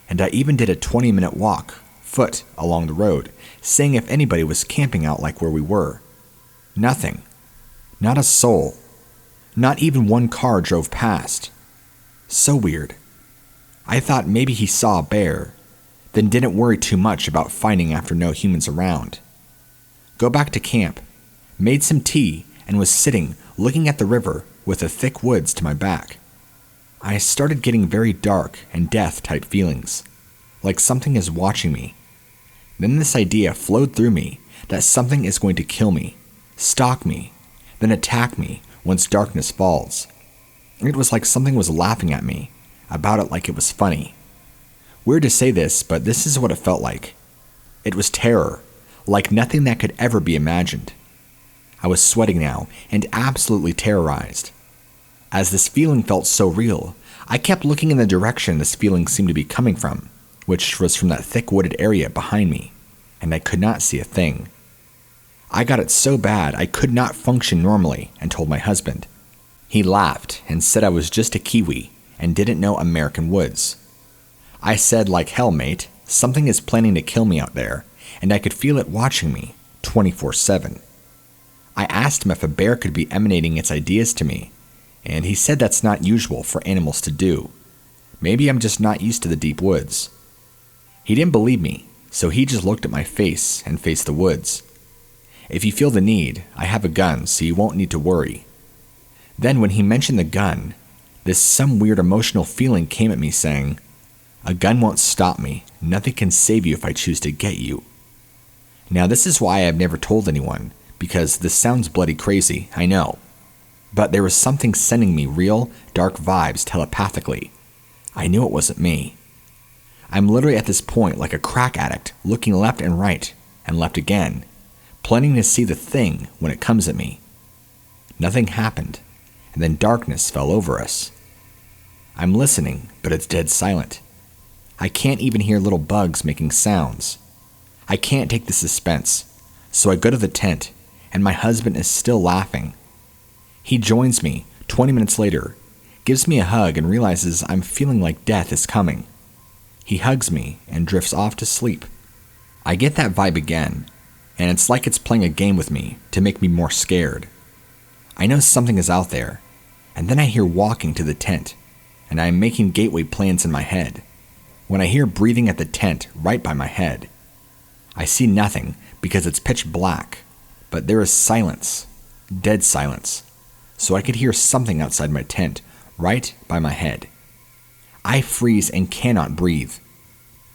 and I even did a 20-minute walk, foot, along the road, seeing if anybody was camping out like where we were. Nothing. Not a soul. Not even one car drove past. So weird. I thought maybe he saw a bear, then didn't worry too much about finding after no humans around. Go back to camp, made some tea, and was sitting, looking at the river with the thick woods to my back. I started getting very dark and death-type feelings, like something is watching me. Then this idea flowed through me that something is going to kill me, stalk me, then attack me once darkness falls. It was like something was laughing at me, about it like it was funny. Weird to say this, but this is what it felt like. It was terror, like nothing that could ever be imagined. I was sweating now, and absolutely terrorized. As this feeling felt so real, I kept looking in the direction this feeling seemed to be coming from, which was from that thick wooded area behind me, and I could not see a thing. I got it so bad I could not function normally and told my husband. He laughed and said I was just a Kiwi and didn't know American woods. I said, like hell, mate, Something is planning to kill me out there, and I could feel it watching me 24/7. I asked him if a bear could be emanating its ideas to me, and he said that's not usual for animals to do. Maybe I'm just not used to the deep woods. He didn't believe me, so he just looked at my face and faced the woods. If you feel the need, I have a gun, so you won't need to worry. Then when he mentioned the gun, some weird emotional feeling came at me saying, a gun won't stop me. Nothing can save you if I choose to get you. Now this is why I've never told anyone, because this sounds bloody crazy, I know. But there was something sending me real, dark vibes telepathically. I knew it wasn't me. I'm literally at this point like a crack addict, looking left and right, and left again, planning to see the thing when it comes at me. Nothing happened, and then darkness fell over us. I'm listening, but it's dead silent. I can't even hear little bugs making sounds. I can't take the suspense, so I go to the tent, and my husband is still laughing. He joins me 20 minutes later, gives me a hug, and realizes I'm feeling like death is coming. He hugs me and drifts off to sleep. I get that vibe again, and it's like it's playing a game with me to make me more scared. I know something is out there, and then I hear walking to the tent, and I am making gateway plans in my head, when I hear breathing at the tent right by my head. I see nothing because it's pitch black, but there is silence, dead silence, so I could hear something outside my tent right by my head. I freeze and cannot breathe.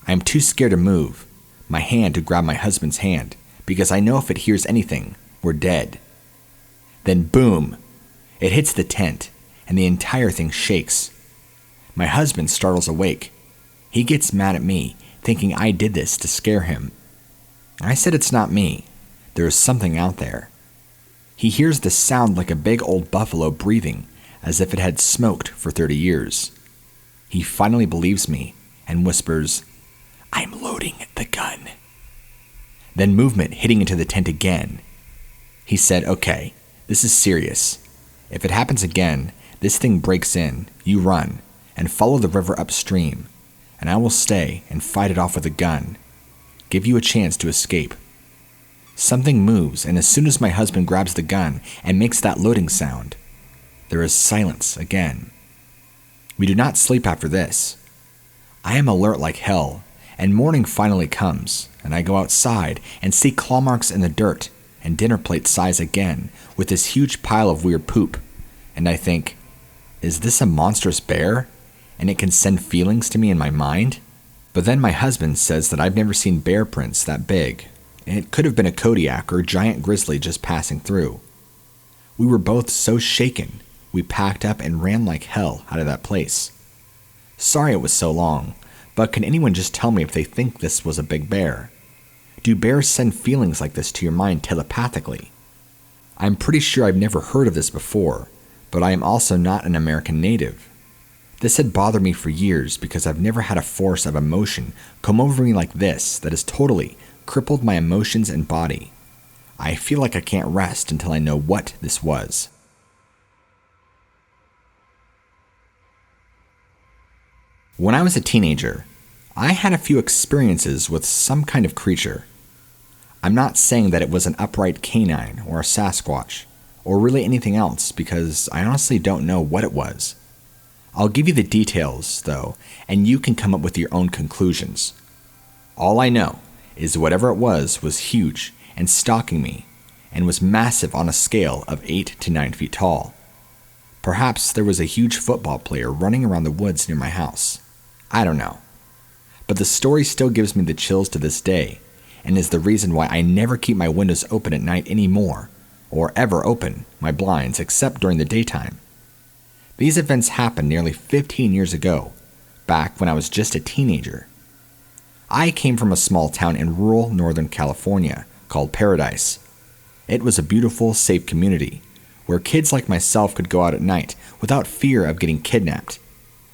I am too scared to move my hand to grab my husband's hand, because I know if it hears anything, we're dead. Then boom, it hits the tent, and the entire thing shakes. My husband startles awake. He gets mad at me, thinking I did this to scare him. I said it's not me. There is something out there. He hears the sound like a big old buffalo breathing, as if it had smoked for 30 years. He finally believes me and whispers, I'm loading the gun. Then movement hitting into the tent again. He said, okay, this is serious. If it happens again, this thing breaks in, you run, and follow the river upstream, and I will stay and fight it off with a gun. Give you a chance to escape. Something moves, and as soon as my husband grabs the gun and makes that loading sound, there is silence again. We do not sleep after this. I am alert like hell, and morning finally comes, and I go outside and see claw marks in the dirt and dinner plate size again with this huge pile of weird poop, and I think, is this a monstrous bear? And it can send feelings to me in my mind? But then my husband says that I've never seen bear prints that big, and it could have been a Kodiak or a giant grizzly just passing through. We were both so shaken, we packed up and ran like hell out of that place. Sorry it was so long, but can anyone just tell me if they think this was a big bear? Do bears send feelings like this to your mind telepathically? I'm pretty sure I've never heard of this before, but I am also not an American native. This had bothered me for years because I've never had a force of emotion come over me like this that has totally crippled my emotions and body. I feel like I can't rest until I know what this was. When I was a teenager, I had a few experiences with some kind of creature. I'm not saying that it was an upright canine or a Sasquatch, or really anything else, because I honestly don't know what it was. I'll give you the details, though, and you can come up with your own conclusions. All I know is whatever it was huge and stalking me, and was massive on a scale of 8 to 9 feet tall. Perhaps there was a huge football player running around the woods near my house. I don't know. But the story still gives me the chills to this day, and is the reason why I never keep my windows open at night anymore, or ever open my blinds except during the daytime. These events happened nearly 15 years ago, back when I was just a teenager. I came from a small town in rural Northern California called Paradise. It was a beautiful, safe community, where kids like myself could go out at night without fear of getting kidnapped.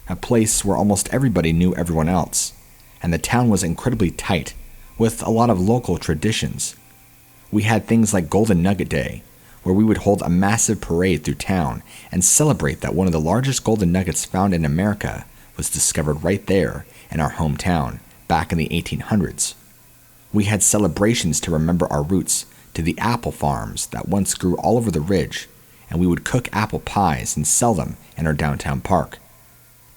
A place where almost everybody knew everyone else, and the town was incredibly tight, with a lot of local traditions. We had things like Golden Nugget Day, where we would hold a massive parade through town and celebrate that one of the largest golden nuggets found in America was discovered right there in our hometown back in the 1800s. We had celebrations to remember our roots to the apple farms that once grew all over the ridge, and we would cook apple pies and sell them in our downtown park.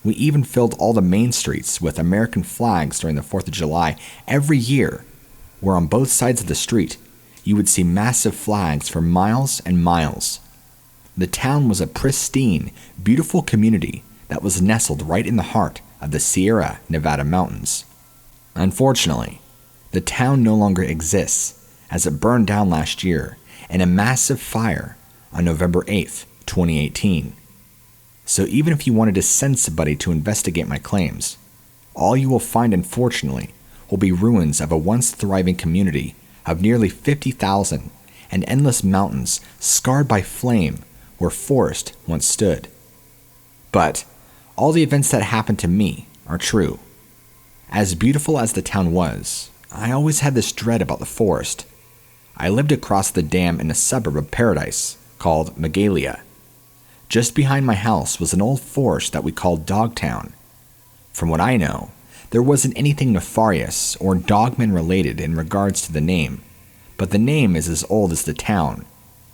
We even filled all the main streets with American flags during the 4th of July every year, where on both sides of the street you would see massive flags for miles and miles. The town was a pristine, beautiful community that was nestled right in the heart of the Sierra Nevada mountains. Unfortunately, the town no longer exists as it burned down last year in a massive fire on November 8th, 2018. So even if you wanted to send somebody to investigate my claims, all you will find, unfortunately, will be ruins of a once thriving community of nearly 50,000 and endless mountains scarred by flame where forest once stood. But all the events that happened to me are true. As beautiful as the town was, I always had this dread about the forest. I lived across the dam in a suburb of Paradise called Magalia. Just behind my house was an old forest that we called Dogtown. From what I know, there wasn't anything nefarious or dogman related in regards to the name, but the name is as old as the town,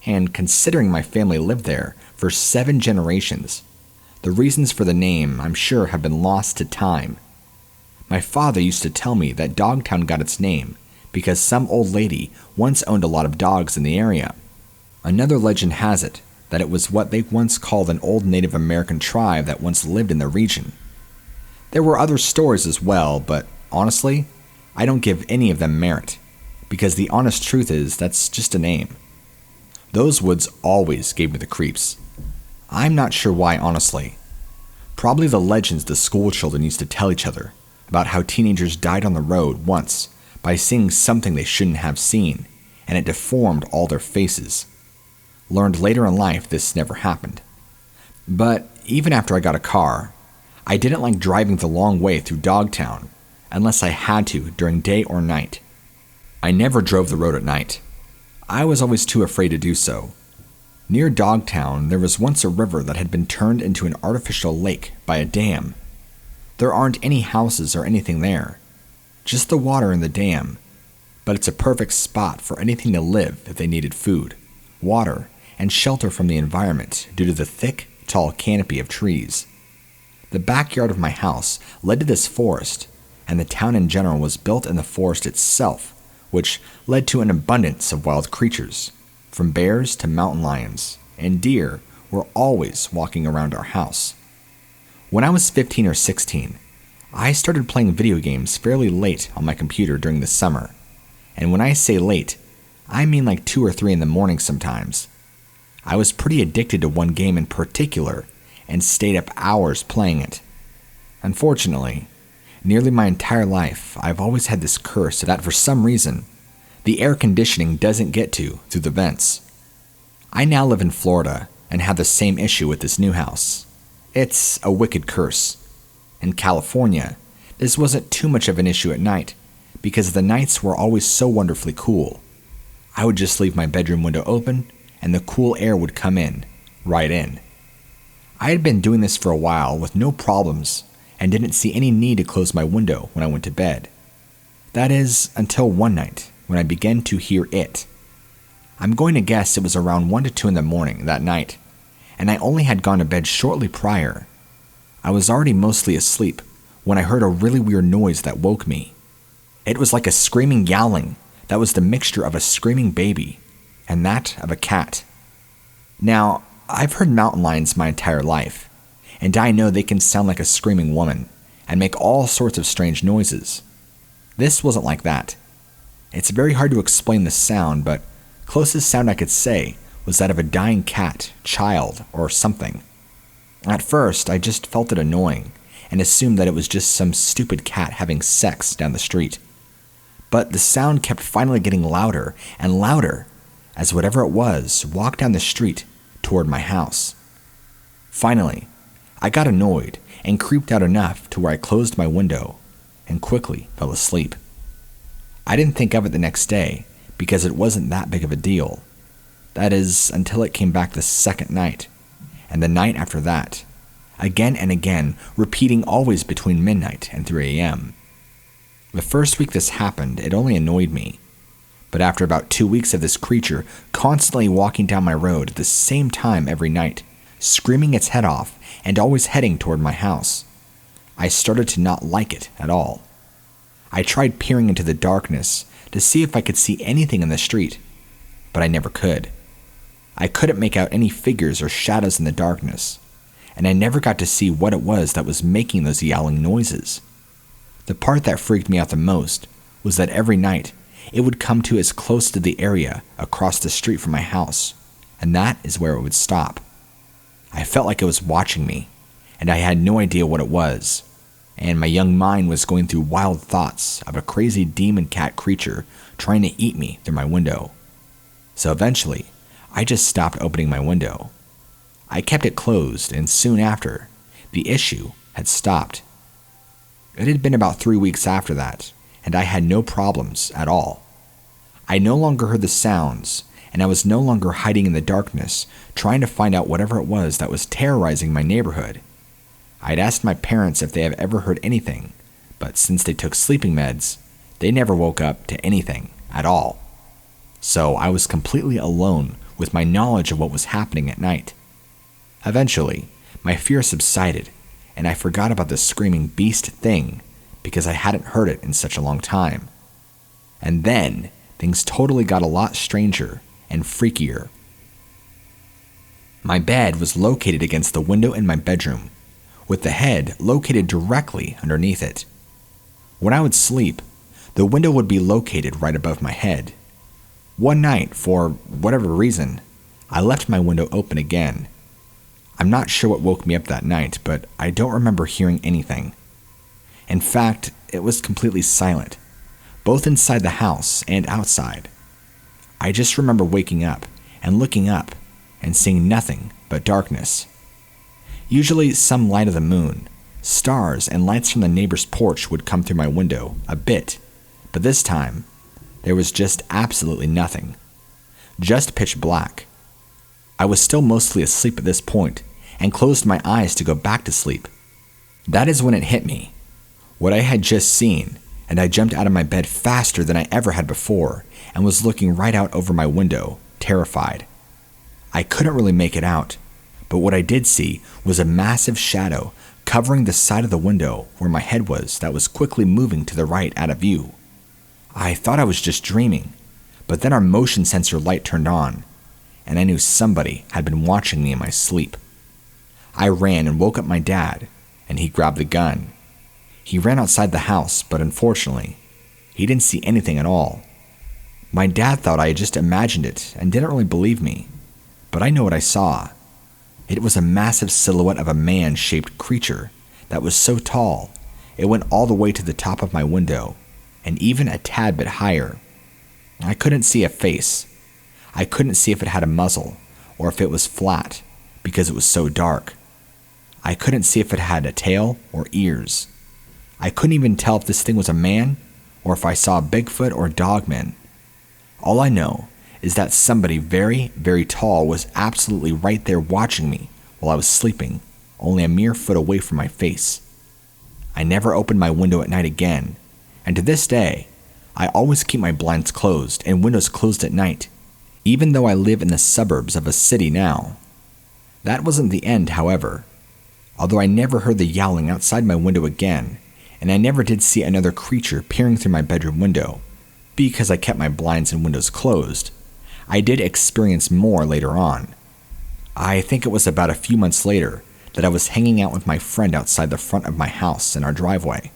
and considering my family lived there for 7 generations, the reasons for the name I'm sure have been lost to time. My father used to tell me that Dogtown got its name because some old lady once owned a lot of dogs in the area. Another legend has it that it was what they once called an old Native American tribe that once lived in the region. There were other stories as well, but honestly, I don't give any of them merit, because the honest truth is that's just a name. Those woods always gave me the creeps. I'm not sure why, honestly. Probably the legends the school children used to tell each other about how teenagers died on the road once by seeing something they shouldn't have seen, and it deformed all their faces. Learned later in life this never happened. But even after I got a car, I didn't like driving the long way through Dogtown unless I had to during day or night. I never drove the road at night. I was always too afraid to do so. Near Dogtown, there was once a river that had been turned into an artificial lake by a dam. There aren't any houses or anything there, just the water in the dam, but it's a perfect spot for anything to live if they needed food, water, and shelter from the environment due to the thick, tall canopy of trees. The backyard of my house led to this forest, and the town in general was built in the forest itself, which led to an abundance of wild creatures, from bears to mountain lions, and deer were always walking around our house. When I was 15 or 16, I started playing video games fairly late on my computer during the summer, and when I say late, I mean like 2 or 3 in the morning sometimes. I was pretty addicted to one game in particular, and stayed up hours playing it. Unfortunately, nearly my entire life, I've always had this curse that for some reason, the air conditioning doesn't get to through the vents. I now live in Florida and have the same issue with this new house. It's a wicked curse. In California, this wasn't too much of an issue at night because the nights were always so wonderfully cool. I would just leave my bedroom window open and the cool air would come in, right in. I had been doing this for a while with no problems and didn't see any need to close my window when I went to bed. That is, until one night when I began to hear it. I'm going to guess it was around 1 to 2 in the morning that night, and I only had gone to bed shortly prior. I was already mostly asleep when I heard a really weird noise that woke me. It was like a screaming yowling that was the mixture of a screaming baby and that of a cat. Now, I've heard mountain lions my entire life, and I know they can sound like a screaming woman and make all sorts of strange noises. This wasn't like that. It's very hard to explain the sound, but closest sound I could say was that of a dying cat, child, or something. At first, I just felt it annoying and assumed that it was just some stupid cat having sex down the street. But the sound kept finally getting louder and louder as whatever it was walked down the street toward my house. Finally, I got annoyed and creeped out enough to where I closed my window and quickly fell asleep. I didn't think of it the next day because it wasn't that big of a deal. That is, until it came back the second night, and the night after that, again and again, repeating always between midnight and 3 a.m. The first week this happened, it only annoyed me. But after about 2 weeks of this creature constantly walking down my road at the same time every night, screaming its head off and always heading toward my house, I started to not like it at all. I tried peering into the darkness to see if I could see anything in the street, but I never could. I couldn't make out any figures or shadows in the darkness, and I never got to see what it was that was making those yowling noises. The part that freaked me out the most was that every night it would come to as close to the area across the street from my house, and that is where it would stop. I felt like it was watching me, and I had no idea what it was, and my young mind was going through wild thoughts of a crazy demon cat creature trying to eat me through my window. So eventually, I just stopped opening my window. I kept it closed, and soon after, the issue had stopped. It had been about 3 weeks after that, and I had no problems at all. I no longer heard the sounds, and I was no longer hiding in the darkness, trying to find out whatever it was that was terrorizing my neighborhood. I'd asked my parents if they have ever heard anything, but since they took sleeping meds, they never woke up to anything at all. So I was completely alone with my knowledge of what was happening at night. Eventually, my fear subsided, and I forgot about the screaming beast thing because I hadn't heard it in such a long time. And then, things totally got a lot stranger and freakier. My bed was located against the window in my bedroom, with the head located directly underneath it. When I would sleep, the window would be located right above my head. One night, for whatever reason, I left my window open again. I'm not sure what woke me up that night, but I don't remember hearing anything. In fact, it was completely silent, both inside the house and outside. I just remember waking up and looking up and seeing nothing but darkness. Usually some light of the moon, stars, and lights from the neighbor's porch would come through my window a bit, but this time, there was just absolutely nothing. Just pitch black. I was still mostly asleep at this point and closed my eyes to go back to sleep. That is when it hit me, what I had just seen, and I jumped out of my bed faster than I ever had before and was looking right out over my window, terrified. I couldn't really make it out, but what I did see was a massive shadow covering the side of the window where my head was that was quickly moving to the right out of view. I thought I was just dreaming, but then our motion sensor light turned on, and I knew somebody had been watching me in my sleep. I ran and woke up my dad, and he grabbed the gun. He ran outside the house, but unfortunately, he didn't see anything at all. My dad thought I had just imagined it and didn't really believe me, but I know what I saw. It was a massive silhouette of a man-shaped creature that was so tall, it went all the way to the top of my window, and even a tad bit higher. I couldn't see a face. I couldn't see if it had a muzzle or if it was flat because it was so dark. I couldn't see if it had a tail or ears. I couldn't even tell if this thing was a man or if I saw Bigfoot or Dogman. All I know is that somebody very, very tall was absolutely right there watching me while I was sleeping, only a mere foot away from my face. I never opened my window at night again, and to this day, I always keep my blinds closed and windows closed at night, even though I live in the suburbs of a city now. That wasn't the end, however. Although I never heard the yowling outside my window again, and I never did see another creature peering through my bedroom window, because I kept my blinds and windows closed, I did experience more later on. I think it was about a few months later that I was hanging out with my friend outside the front of my house in our driveway.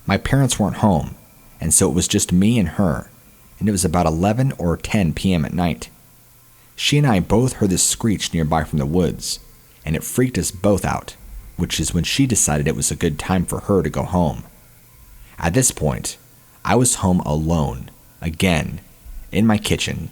My parents weren't home, and so it was just me and her, and it was about 11 or 10 p.m. at night. She and I both heard this screech nearby from the woods, and it freaked us both out, which is when she decided it was a good time for her to go home. At this point, I was home alone, again, in my kitchen.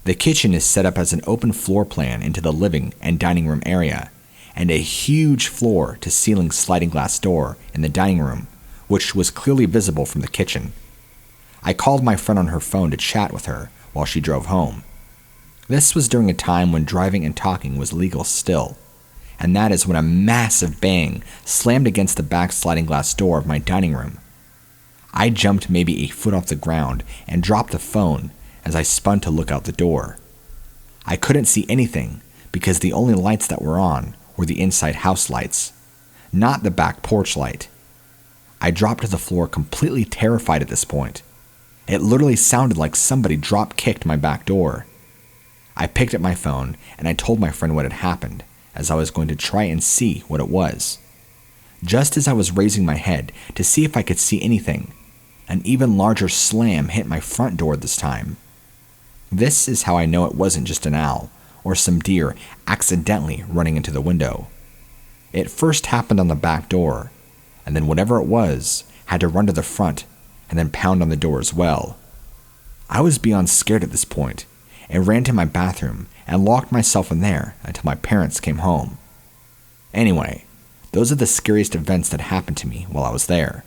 The kitchen is set up as an open floor plan into the living and dining room area, and a huge floor-to-ceiling sliding glass door in the dining room, which was clearly visible from the kitchen. I called my friend on her phone to chat with her while she drove home. This was during a time when driving and talking was legal still, and that is when a massive bang slammed against the back sliding glass door of my dining room. I jumped maybe a foot off the ground and dropped the phone as I spun to look out the door. I couldn't see anything because the only lights that were on were the inside house lights, not the back porch light. I dropped to the floor completely terrified at this point. It literally sounded like somebody drop-kicked my back door. I picked up my phone and I told my friend what had happened, as I was going to try and see what it was. Just as I was raising my head to see if I could see anything, an even larger slam hit my front door this time. This is how I know it wasn't just an owl or some deer accidentally running into the window. It first happened on the back door, and then whatever it was had to run to the front and then pound on the door as well. I was beyond scared at this point and ran to my bathroom and locked myself in there until my parents came home. Anyway, those are the scariest events that happened to me while I was there.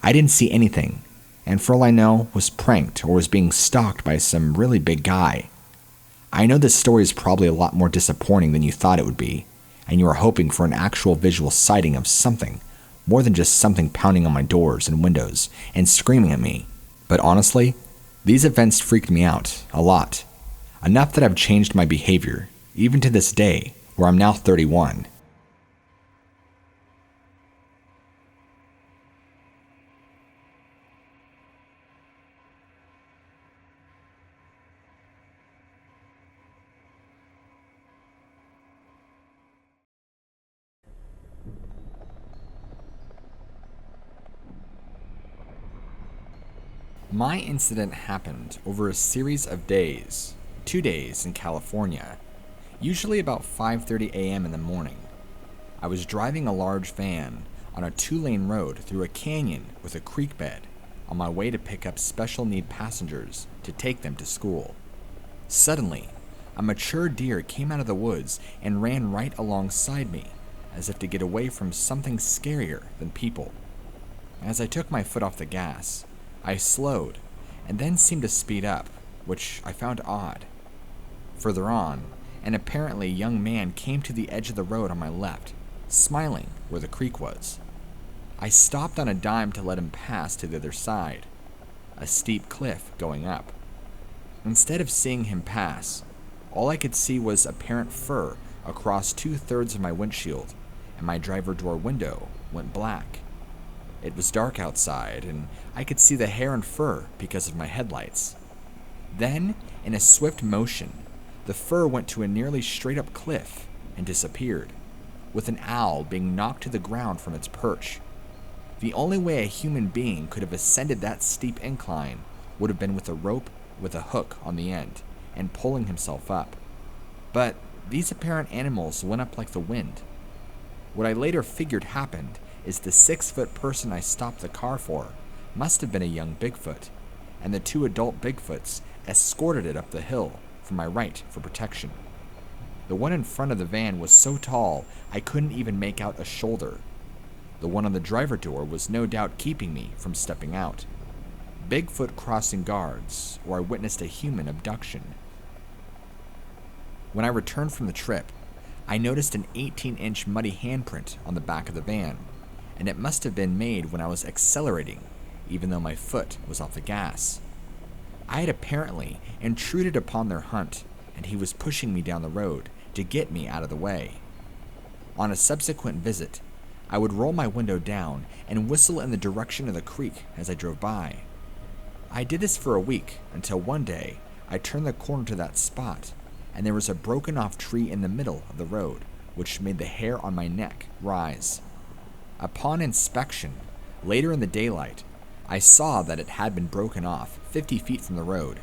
I didn't see anything, and for all I know, was pranked or was being stalked by some really big guy. I know this story is probably a lot more disappointing than you thought it would be, and you are hoping for an actual visual sighting of something, more than just something pounding on my doors and windows and screaming at me. But honestly, these events freaked me out a lot. Enough that I've changed my behavior, even to this day, where I'm now 31. My incident happened over a series of days, 2 days in California, usually about 5:30 a.m. in the morning. I was driving a large van on a 2-lane road through a canyon with a creek bed on my way to pick up special need passengers to take them to school. Suddenly, a mature deer came out of the woods and ran right alongside me, as if to get away from something scarier than people. As I took my foot off the gas, I slowed, and then seemed to speed up, which I found odd. Further on, an apparently young man came to the edge of the road on my left, smiling where the creek was. I stopped on a dime to let him pass to the other side, a steep cliff going up. Instead of seeing him pass, all I could see was apparent fur across 2/3 of my windshield, and my driver door window went black. It was dark outside, and I could see the hair and fur because of my headlights. Then, in a swift motion, the fur went to a nearly straight-up cliff and disappeared, with an owl being knocked to the ground from its perch. The only way a human being could have ascended that steep incline would have been with a rope with a hook on the end and pulling himself up. But these apparent animals went up like the wind. What I later figured happened is the 6-foot person I stopped the car for must have been a young Bigfoot, and the 2 adult Bigfoots escorted it up the hill from my right for protection. The one in front of the van was so tall I couldn't even make out a shoulder. The one on the driver door was no doubt keeping me from stepping out. Bigfoot crossing guards, or I witnessed a human abduction. When I returned from the trip, I noticed an 18-inch muddy handprint on the back of the van, and it must have been made when I was accelerating, even though my foot was off the gas. I had apparently intruded upon their hunt, and he was pushing me down the road to get me out of the way. On a subsequent visit, I would roll my window down and whistle in the direction of the creek as I drove by. I did this for a week until one day I turned the corner to that spot, and there was a broken off tree in the middle of the road, which made the hair on my neck rise. Upon inspection, later in the daylight, I saw that it had been broken off 50 feet from the road,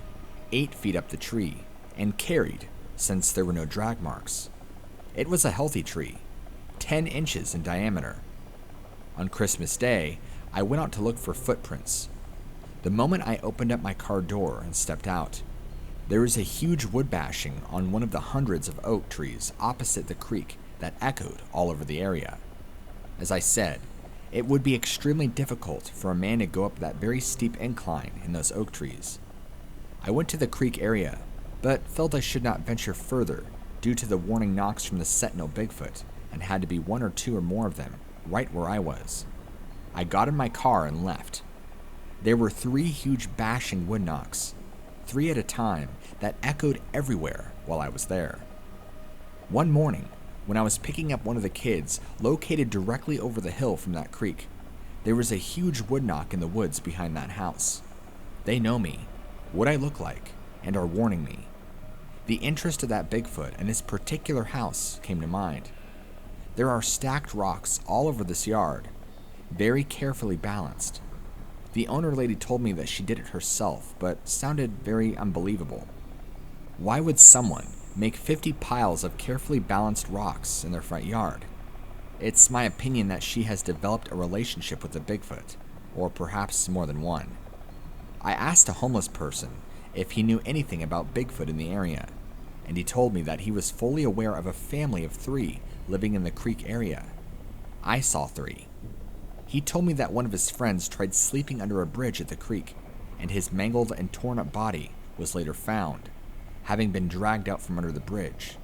8 feet up the tree, and carried, since there were no drag marks. It was a healthy tree, 10 inches in diameter. On Christmas Day, I went out to look for footprints. The moment I opened up my car door and stepped out, there was a huge wood bashing on one of the hundreds of oak trees opposite the creek that echoed all over the area. As I said, it would be extremely difficult for a man to go up that very steep incline in those oak trees. I went to the creek area, but felt I should not venture further due to the warning knocks from the sentinel Bigfoot, and had to be 1 or 2 or more of them right where I was. I got in my car and left. There were 3 huge bashing wood knocks, 3 at a time, that echoed everywhere while I was there. One morning, when I was picking up one of the kids located directly over the hill from that creek, there was a huge wood knock in the woods behind that house. They know me, what I look like, and are warning me. The interest of that Bigfoot and this particular house came to mind. There are stacked rocks all over this yard, very carefully balanced. The owner lady told me that she did it herself, but sounded very unbelievable. Why would someone make 50 piles of carefully balanced rocks in their front yard? It's my opinion that she has developed a relationship with the Bigfoot, or perhaps more than one. I asked a homeless person if he knew anything about Bigfoot in the area, and he told me that he was fully aware of a family of 3 living in the creek area. I saw 3. He told me that one of his friends tried sleeping under a bridge at the creek, and his mangled and torn up body was later found, having been dragged out from under the bridge.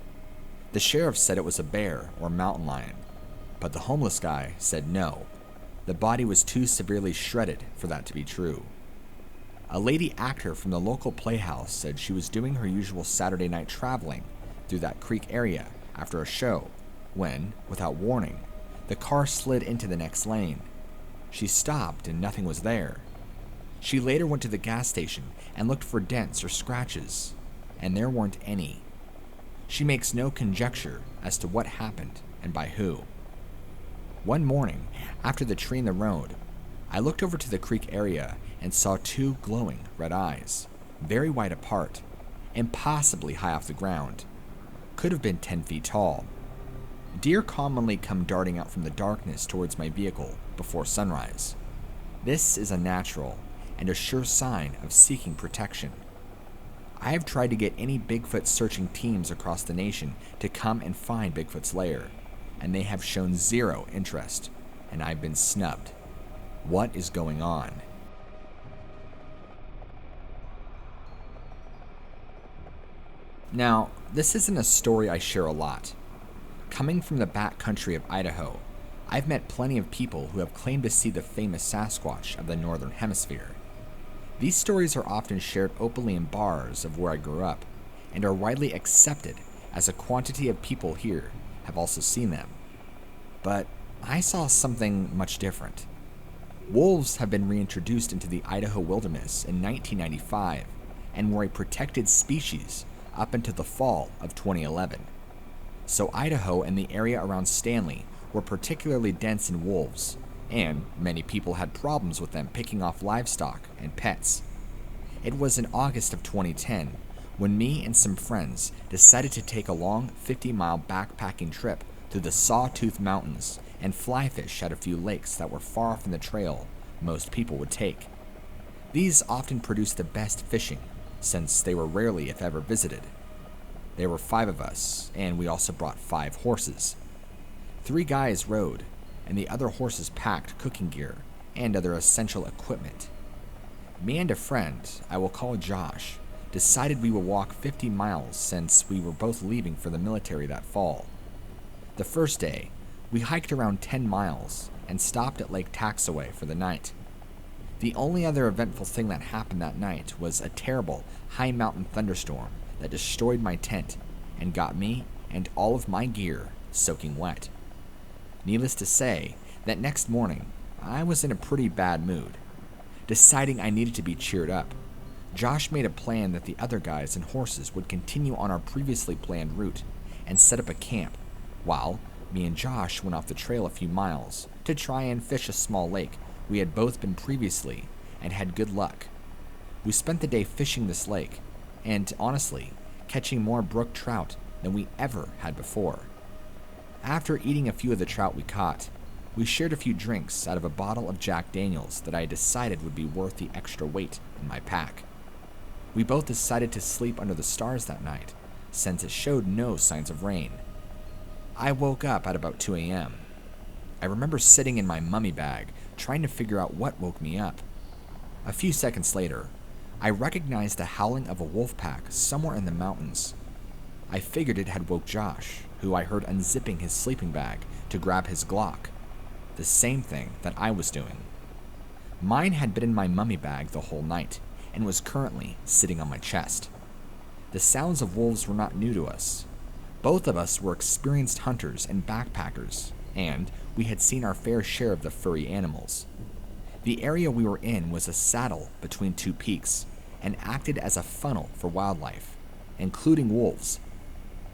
The sheriff said it was a bear or mountain lion, but the homeless guy said no. The body was too severely shredded for that to be true. A lady actor from the local playhouse said she was doing her usual Saturday night traveling through that creek area after a show when, without warning, the car slid into the next lane. She stopped and nothing was there. She later went to the gas station and looked for dents or scratches, and there weren't any. She makes no conjecture as to what happened and by who. One morning, after the tree in the road, I looked over to the creek area and saw 2 glowing red eyes, very wide apart, impossibly high off the ground. Could have been 10 feet tall. Deer commonly come darting out from the darkness towards my vehicle before sunrise. This is unnatural and a sure sign of seeking protection. I have tried to get any Bigfoot searching teams across the nation to come and find Bigfoot's lair, and they have shown 0 interest, and I've been snubbed. What is going on? Now, this isn't a story I share a lot. Coming from the back country of Idaho, I've met plenty of people who have claimed to see the famous Sasquatch of the Northern Hemisphere. These stories are often shared openly in bars of where I grew up, and are widely accepted as a quantity of people here have also seen them. But I saw something much different. Wolves have been reintroduced into the Idaho wilderness in 1995 and were a protected species up until the fall of 2011. So Idaho and the area around Stanley were particularly dense in wolves, and many people had problems with them picking off livestock and pets. It was in August of 2010 when me and some friends decided to take a long 50-mile backpacking trip through the Sawtooth Mountains and fly fish at a few lakes that were far from the trail most people would take. These often produced the best fishing, since they were rarely if ever visited. There were 5 of us, and we also brought 5 horses. 3 guys rode, and the other horses packed cooking gear and other essential equipment. Me and a friend, I will call Josh, decided we would walk 50 miles since we were both leaving for the military that fall. The first day, we hiked around 10 miles and stopped at Lake Taxaway for the night. The only other eventful thing that happened that night was a terrible high mountain thunderstorm that destroyed my tent and got me and all of my gear soaking wet. Needless to say, that next morning, I was in a pretty bad mood. Deciding I needed to be cheered up, Josh made a plan that the other guys and horses would continue on our previously planned route and set up a camp, while me and Josh went off the trail a few miles to try and fish a small lake we had both been previously and had good luck. We spent the day fishing this lake, and honestly, catching more brook trout than we ever had before. After eating a few of the trout we caught, we shared a few drinks out of a bottle of Jack Daniels that I decided would be worth the extra weight in my pack. We both decided to sleep under the stars that night, since it showed no signs of rain. I woke up at about 2 a.m. I remember sitting in my mummy bag, trying to figure out what woke me up. A few seconds later, I recognized the howling of a wolf pack somewhere in the mountains. I figured it had woke Josh, who I heard unzipping his sleeping bag to grab his Glock, the same thing that I was doing. Mine had been in my mummy bag the whole night and was currently sitting on my chest. The sounds of wolves were not new to us. Both of us were experienced hunters and backpackers, and we had seen our fair share of the furry animals. The area we were in was a saddle between two peaks and acted as a funnel for wildlife, including wolves.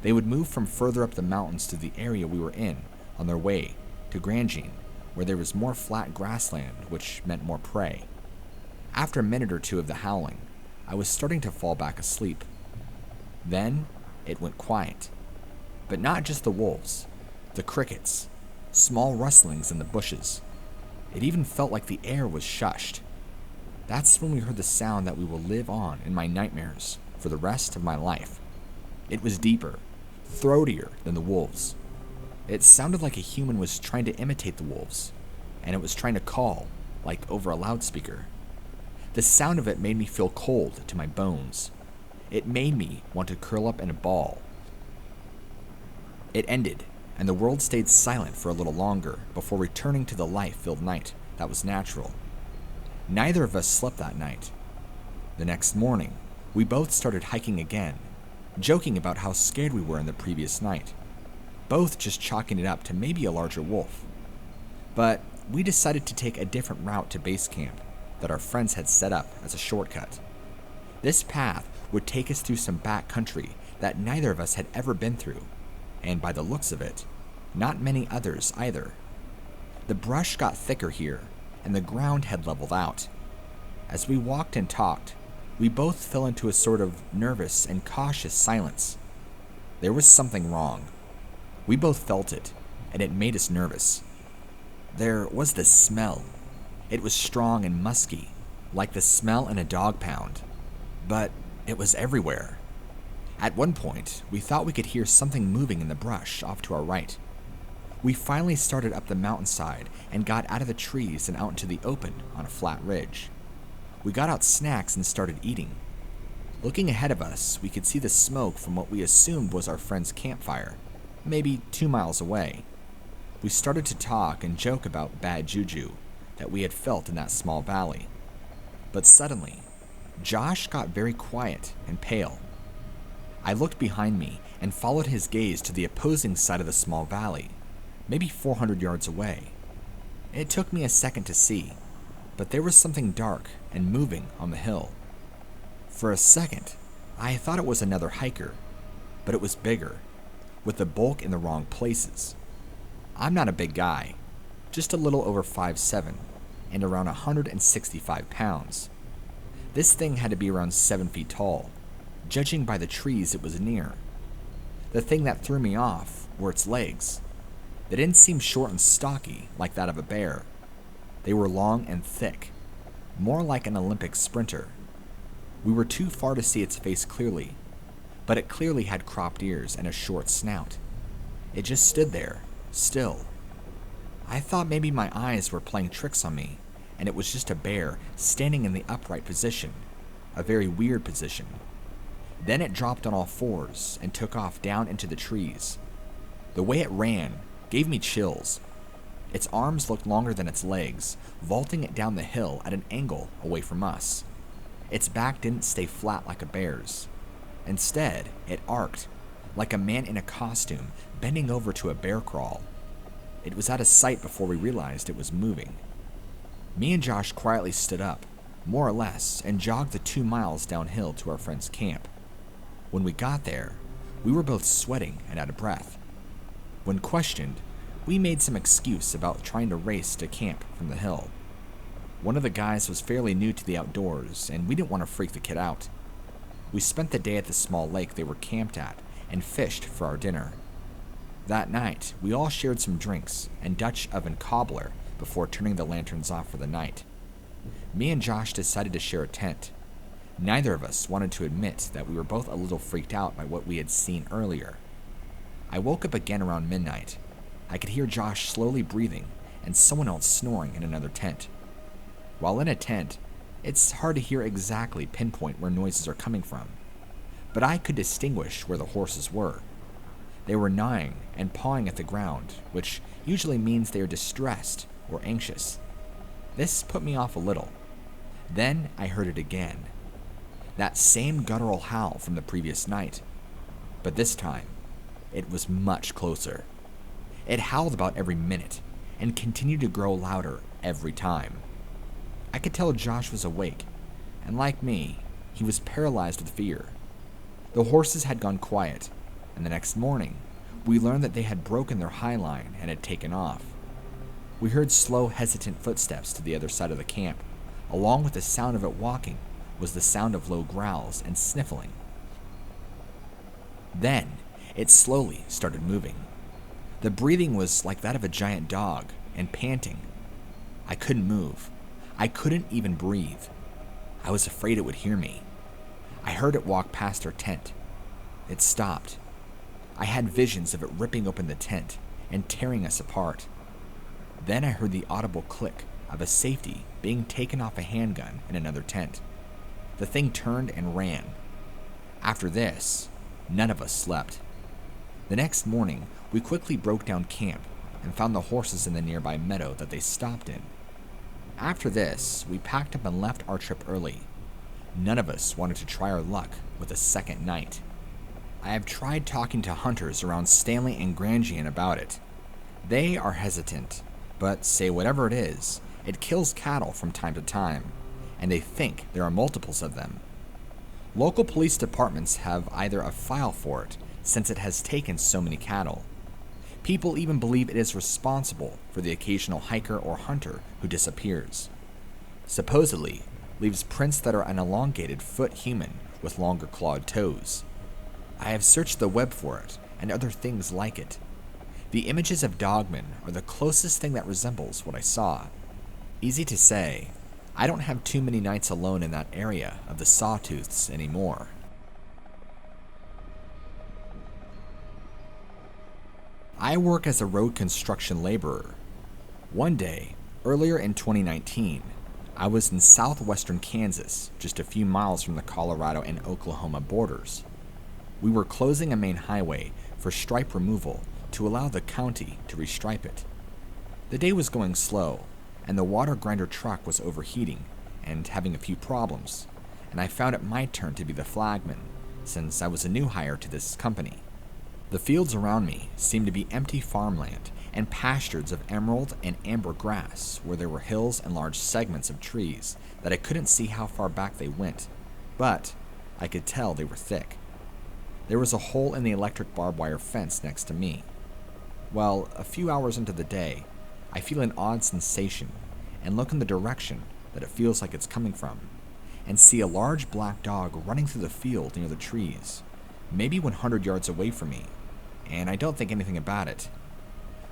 They would move from further up the mountains to the area we were in on their way to Grangine, where there was more flat grassland, which meant more prey. After a minute or two of the howling, I was starting to fall back asleep. Then it went quiet. But not just the wolves, the crickets, small rustlings in the bushes. It even felt like the air was shushed. That's when we heard the sound that we will live on in my nightmares for the rest of my life. It was deeper, throatier than the wolves. It sounded like a human was trying to imitate the wolves, and it was trying to call, like over a loudspeaker. The sound of it made me feel cold to my bones. It made me want to curl up in a ball. It ended, and the world stayed silent for a little longer before returning to the life-filled night that was natural. Neither of us slept that night. The next morning, we both started hiking again, joking about how scared we were in the previous night, both just chalking it up to maybe a larger wolf. But we decided to take a different route to base camp that our friends had set up as a shortcut. This path would take us through some back country that neither of us had ever been through, and by the looks of it, not many others either. The brush got thicker here, and the ground had leveled out. As we walked and talked, we both fell into a sort of nervous and cautious silence. There was something wrong. We both felt it, and it made us nervous. There was the smell. It was strong and musky, like the smell in a dog pound, but it was everywhere. At one point, we thought we could hear something moving in the brush off to our right. We finally started up the mountainside and got out of the trees and out into the open on a flat ridge. We got out snacks and started eating. Looking ahead of us, we could see the smoke from what we assumed was our friend's campfire, maybe 2 miles away. We started to talk and joke about bad juju that we had felt in that small valley. But suddenly, Josh got very quiet and pale. I looked behind me and followed his gaze to the opposing side of the small valley, maybe 400 yards away. It took me a second to see, but there was something dark and moving on the hill. For a second, I thought it was another hiker, but it was bigger, with the bulk in the wrong places. I'm not a big guy, just a little over 5'7", and around 165 pounds. This thing had to be around 7 feet tall, judging by the trees it was near. The thing that threw me off were its legs. They didn't seem short and stocky like that of a bear. They were long and thick, more like an Olympic sprinter. We were too far to see its face clearly, but it clearly had cropped ears and a short snout. It just stood there, still. I thought maybe my eyes were playing tricks on me, and it was just a bear standing in the upright position, a very weird position. Then it dropped on all fours and took off down into the trees. The way it ran gave me chills. Its arms looked longer than its legs, vaulting it down the hill at an angle away from us. Its back didn't stay flat like a bear's. Instead, it arced, like a man in a costume bending over to a bear crawl. It was out of sight before we realized it was moving. Me and Josh quietly stood up, more or less, and jogged the 2 miles downhill to our friend's camp. When we got there, we were both sweating and out of breath. When questioned, we made some excuse about trying to race to camp from the hill. One of the guys was fairly new to the outdoors, and we didn't want to freak the kid out. We spent the day at the small lake they were camped at and fished for our dinner. That night, we all shared some drinks and Dutch oven cobbler before turning the lanterns off for the night. Me and Josh decided to share a tent. Neither of us wanted to admit that we were both a little freaked out by what we had seen earlier. I woke up again around midnight. I could hear Josh slowly breathing and someone else snoring in another tent. While in a tent, it's hard to hear exactly pinpoint where noises are coming from, but I could distinguish where the horses were. They were gnawing and pawing at the ground, which usually means they are distressed or anxious. This put me off a little. Then I heard it again. That same guttural howl from the previous night. But this time, it was much closer. It howled about every minute and continued to grow louder every time. I could tell Josh was awake, and like me, he was paralyzed with fear. The horses had gone quiet, and the next morning, we learned that they had broken their high line and had taken off. We heard slow, hesitant footsteps to the other side of the camp. Along with the sound of it walking was the sound of low growls and sniffling. Then, it slowly started moving. The breathing was like that of a giant dog, and panting. I couldn't move. I couldn't even breathe. I was afraid it would hear me. I heard it walk past our tent. It stopped. I had visions of it ripping open the tent and tearing us apart. Then I heard the audible click of a safety being taken off a handgun in another tent. The thing turned and ran. After this, none of us slept. The next morning, we quickly broke down camp and found the horses in the nearby meadow that they stopped in. After this, we packed up and left our trip early. None of us wanted to try our luck with a second night. I have tried talking to hunters around Stanley and Grangian about it. They are hesitant, but say whatever it is, it kills cattle from time to time, and they think there are multiples of them. Local police departments have either a file for it, since it has taken so many cattle. People even believe it is responsible for the occasional hiker or hunter who disappears. Supposedly, leaves prints that are an elongated foot human with longer clawed toes. I have searched the web for it and other things like it. The images of Dogman are the closest thing that resembles what I saw. Easy to say, I don't have too many nights alone in that area of the Sawtooths anymore. I work as a road construction laborer. One day, earlier in 2019, I was in southwestern Kansas, just a few miles from the Colorado and Oklahoma borders. We were closing a main highway for stripe removal to allow the county to restripe it. The day was going slow, and the water grinder truck was overheating and having a few problems, and I found it my turn to be the flagman, since I was a new hire to this company. The fields around me seemed to be empty farmland and pastures of emerald and amber grass where there were hills and large segments of trees that I couldn't see how far back they went, but I could tell they were thick. There was a hole in the electric barbed wire fence next to me. Well, a few hours into the day, I feel an odd sensation and look in the direction that it feels like it's coming from, and see a large black dog running through the field near the trees, maybe 100 yards away from me, and I don't think anything about it.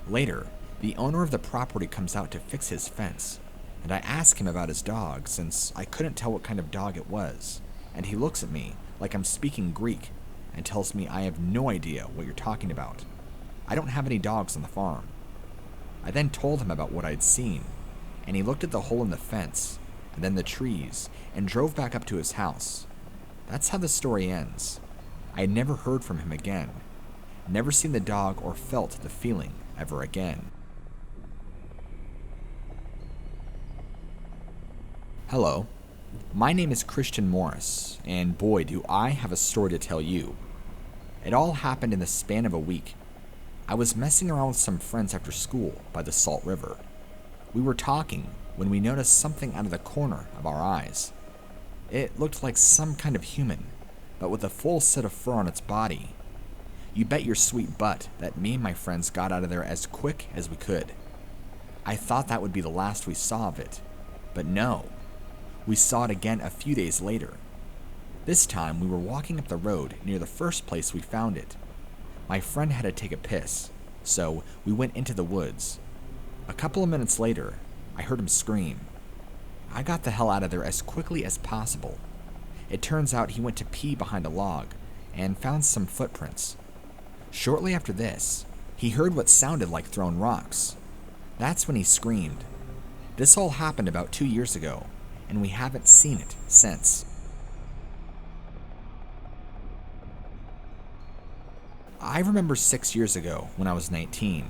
Later, the owner of the property comes out to fix his fence, and I ask him about his dog since I couldn't tell what kind of dog it was, and he looks at me like I'm speaking Greek and tells me I have no idea what you're talking about. I don't have any dogs on the farm. I then told him about what I'd seen, and he looked at the hole in the fence, and then the trees, and drove back up to his house. That's how the story ends. I had never heard from him again, never seen the dog or felt the feeling ever again. Hello, my name is Christian Morris, and boy do I have a story to tell you. It all happened in the span of a week. I was messing around with some friends after school by the Salt River. We were talking when we noticed something out of the corner of our eyes. It looked like some kind of human, but with a full set of fur on its body. You bet your sweet butt that me and my friends got out of there as quick as we could. I thought that would be the last we saw of it, but no. We saw it again a few days later. This time we were walking up the road near the first place we found it. My friend had to take a piss, so we went into the woods. A couple of minutes later, I heard him scream. I got the hell out of there as quickly as possible. It turns out he went to pee behind a log and found some footprints. Shortly after this, he heard what sounded like thrown rocks. That's when he screamed. This all happened about 2 years ago, and we haven't seen it since. I remember 6 years ago when I was 19.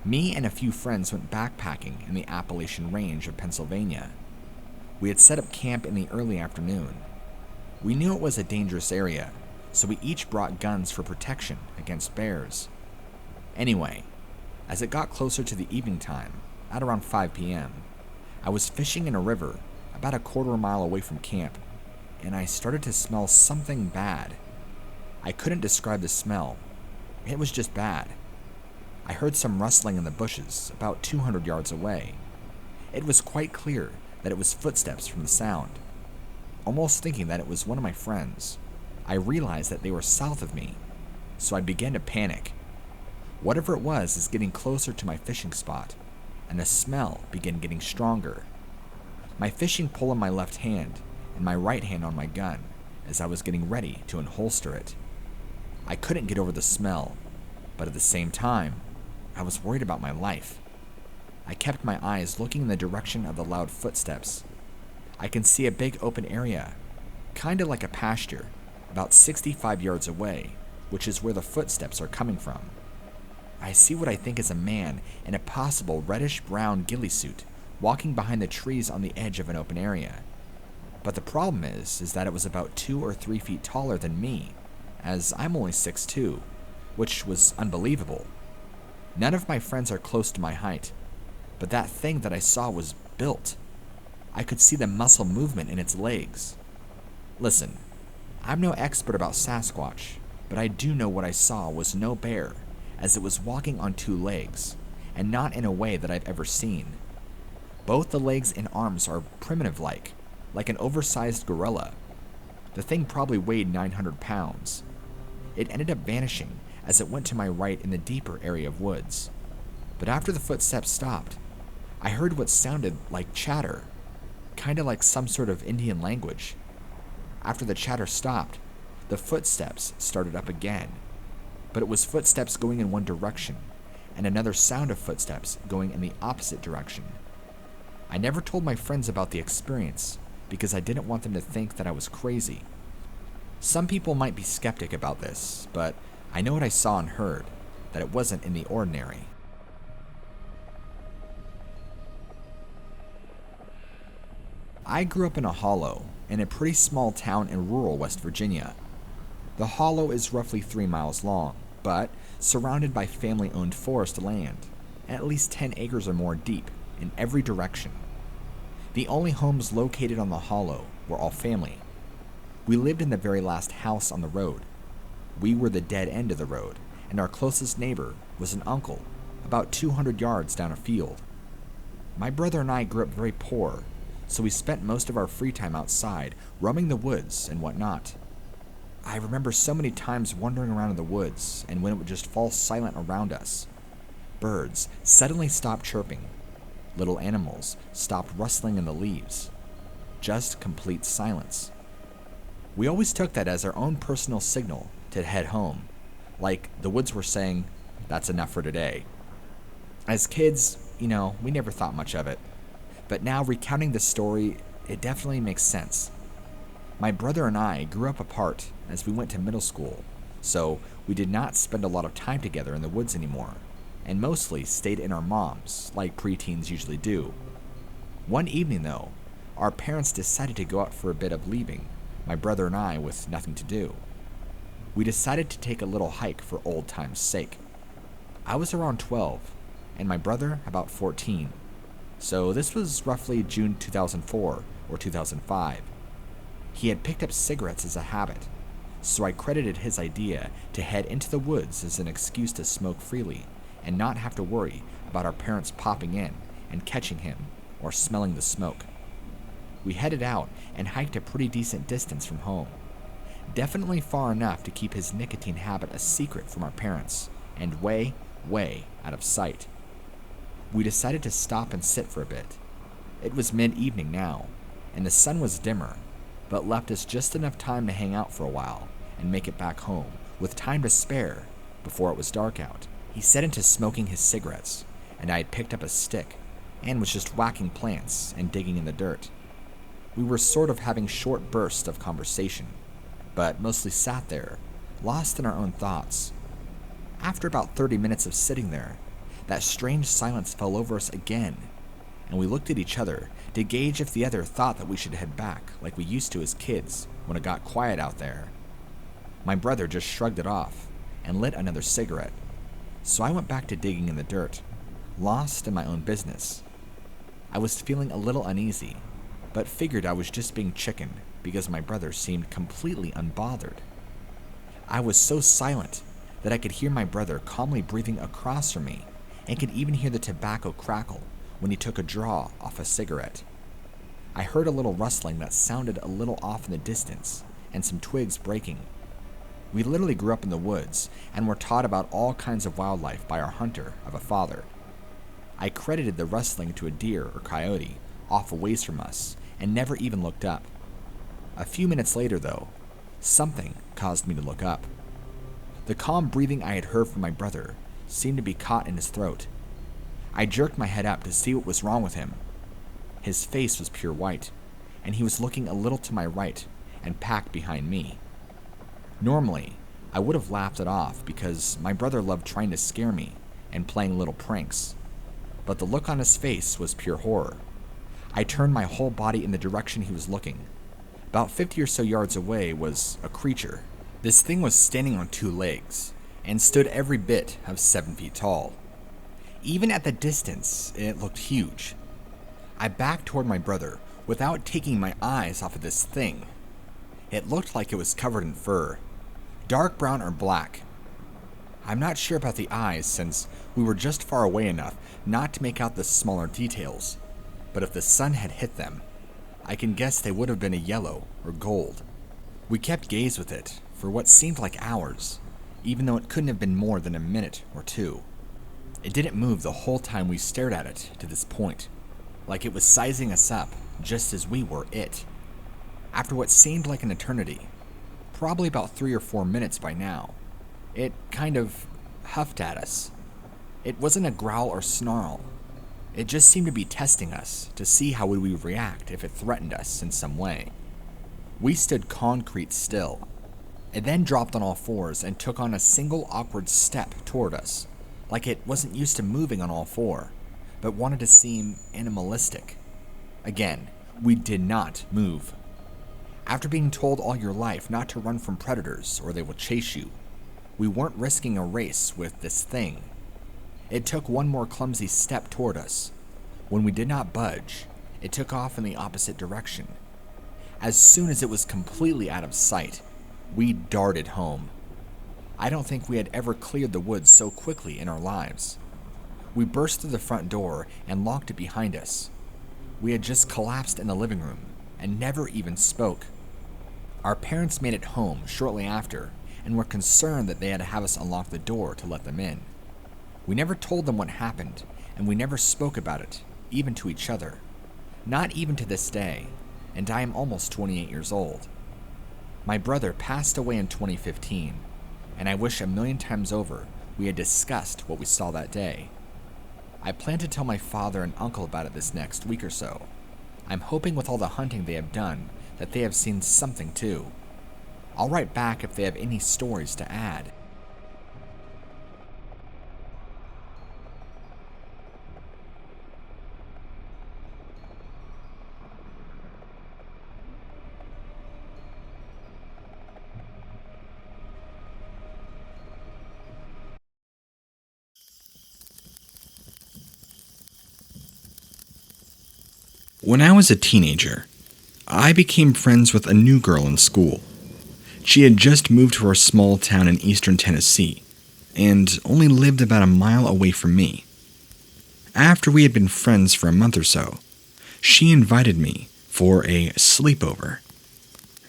Me and a few friends went backpacking in the Appalachian range of Pennsylvania. We had set up camp in the early afternoon. We knew it was a dangerous area, so we each brought guns for protection against bears. Anyway, as it got closer to the evening time, at around 5 p.m., I was fishing in a river about a quarter mile away from camp, and I started to smell something bad. I couldn't describe the smell. It was just bad. I heard some rustling in the bushes about 200 yards away. It was quite clear that it was footsteps from the sound. Almost thinking that it was one of my friends, I realized that they were south of me, so I began to panic. Whatever it was is getting closer to my fishing spot, and the smell began getting stronger. My fishing pole in my left hand and my right hand on my gun as I was getting ready to unholster it. I couldn't get over the smell, but at the same time, I was worried about my life. I kept my eyes looking in the direction of the loud footsteps. I can see a big open area, kinda like a pasture, about 65 yards away, which is where the footsteps are coming from. I see what I think is a man in a possible reddish-brown ghillie suit walking behind the trees on the edge of an open area. But the problem is that it was about 2 or 3 feet taller than me, as I'm only 6'2", which was unbelievable. None of my friends are close to my height, but that thing that I saw was built. I could see the muscle movement in its legs. Listen, I'm no expert about Sasquatch, but I do know what I saw was no bear, as it was walking on 2 legs, and not in a way that I've ever seen. Both the legs and arms are primitive-like an oversized gorilla. The thing probably weighed 900 pounds. It ended up vanishing as it went to my right in the deeper area of woods. But after the footsteps stopped, I heard what sounded like chatter, kinda like some sort of Indian language. After the chatter stopped, the footsteps started up again, but it was footsteps going in one direction, and another sound of footsteps going in the opposite direction. I never told my friends about the experience because I didn't want them to think that I was crazy. Some people might be skeptic about this, but I know what I saw and heard, that it wasn't in the ordinary. I grew up in a hollow in a pretty small town in rural West Virginia. The hollow is roughly 3 miles long, but surrounded by family-owned forest land, at least 10 acres or more deep in every direction. The only homes located on the hollow were all family. We lived in the very last house on the road. We were the dead end of the road, and our closest neighbor was an uncle about 200 yards down a field. My brother and I grew up very poor, so we spent most of our free time outside, roaming the woods and whatnot. I remember so many times wandering around in the woods, and when it would just fall silent around us. Birds suddenly stopped chirping. Little animals stopped rustling in the leaves. Just complete silence. We always took that as our own personal signal to head home, like the woods were saying, "That's enough for today." As kids, we never thought much of it. But now recounting this story, it definitely makes sense. My brother and I grew up apart as we went to middle school, so we did not spend a lot of time together in the woods anymore, and mostly stayed in our moms, like preteens usually do. One evening though, our parents decided to go out for a bit of leaving, my brother and I with nothing to do. We decided to take a little hike for old time's sake. I was around 12, and my brother about 14. So this was roughly June 2004 or 2005. He had picked up cigarettes as a habit, so I credited his idea to head into the woods as an excuse to smoke freely and not have to worry about our parents popping in and catching him or smelling the smoke. We headed out and hiked a pretty decent distance from home, definitely far enough to keep his nicotine habit a secret from our parents, and way, way out of sight. We decided to stop and sit for a bit. It was mid-evening now, and the sun was dimmer, but left us just enough time to hang out for a while and make it back home, with time to spare before it was dark out. He set into smoking his cigarettes, and I had picked up a stick and was just whacking plants and digging in the dirt. We were sort of having short bursts of conversation, but mostly sat there, lost in our own thoughts. After about 30 minutes of sitting there, that strange silence fell over us again, and we looked at each other to gauge if the other thought that we should head back like we used to as kids when it got quiet out there. My brother just shrugged it off and lit another cigarette, so I went back to digging in the dirt, lost in my own business. I was feeling a little uneasy, but figured I was just being chicken because my brother seemed completely unbothered. I was so silent that I could hear my brother calmly breathing across from me and could even hear the tobacco crackle when he took a draw off a cigarette. I heard a little rustling that sounded a little off in the distance and some twigs breaking. We literally grew up in the woods and were taught about all kinds of wildlife by our hunter of a father. I credited the rustling to a deer or coyote off a ways from us and never even looked up. A few minutes later, though, something caused me to look up. The calm breathing I had heard from my brother seemed to be caught in his throat. I jerked my head up to see what was wrong with him. His face was pure white, and he was looking a little to my right and packed behind me. Normally, I would have laughed it off because my brother loved trying to scare me and playing little pranks, but the look on his face was pure horror. I turned my whole body in the direction he was looking. About 50 or so yards away was a creature. This thing was standing on 2 legs and stood every bit of 7 feet tall. Even at the distance, it looked huge. I backed toward my brother without taking my eyes off of this thing. It looked like it was covered in fur, dark brown or black. I'm not sure about the eyes since we were just far away enough not to make out the smaller details, but if the sun had hit them, I can guess they would have been a yellow or gold. We kept gaze with it for what seemed like hours, even though it couldn't have been more than a minute or 2. It didn't move the whole time we stared at it to this point, like it was sizing us up just as we were it. After what seemed like an eternity, probably about 3 or 4 minutes by now, it kind of huffed at us. It wasn't a growl or snarl. It just seemed to be testing us to see how we would react if it threatened us in some way. We stood concrete still. It then dropped on all fours and took on a single awkward step toward us, like it wasn't used to moving on all 4, but wanted to seem animalistic. Again, we did not move. After being told all your life not to run from predators or they will chase you, we weren't risking a race with this thing. It took one more clumsy step toward us. When we did not budge, it took off in the opposite direction. As soon as it was completely out of sight, we darted home. I don't think we had ever cleared the woods so quickly in our lives. We burst through the front door and locked it behind us. We had just collapsed in the living room and never even spoke. Our parents made it home shortly after and were concerned that they had to have us unlock the door to let them in. We never told them what happened, and we never spoke about it, even to each other. Not even to this day, and I am almost 28 years old. My brother passed away in 2015, and I wish a million times over we had discussed what we saw that day. I plan to tell my father and uncle about it this next week or so. I'm hoping with all the hunting they have done that they have seen something too. I'll write back if they have any stories to add. When I was a teenager, I became friends with a new girl in school. She had just moved to our small town in eastern Tennessee, and only lived about a mile away from me. After we had been friends for a month or so, she invited me for a sleepover.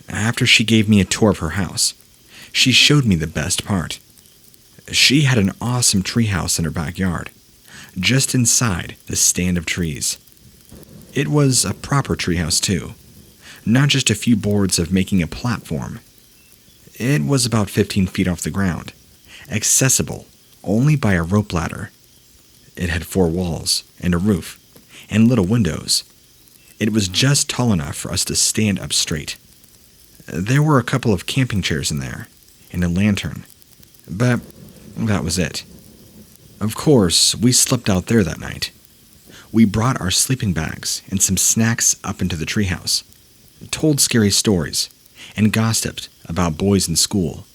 After she gave me a tour of her house, she showed me the best part. She had an awesome treehouse in her backyard, just inside the stand of trees. It was a proper treehouse too, not just a few boards of making a platform. It was about 15 feet off the ground, accessible only by a rope ladder. It had 4 walls and a roof, and little windows. It was just tall enough for us to stand up straight. There were a couple of camping chairs in there, and a lantern, but that was it. Of course, we slept out there that night. We brought our sleeping bags and some snacks up into the treehouse, told scary stories, and gossiped about boys in school.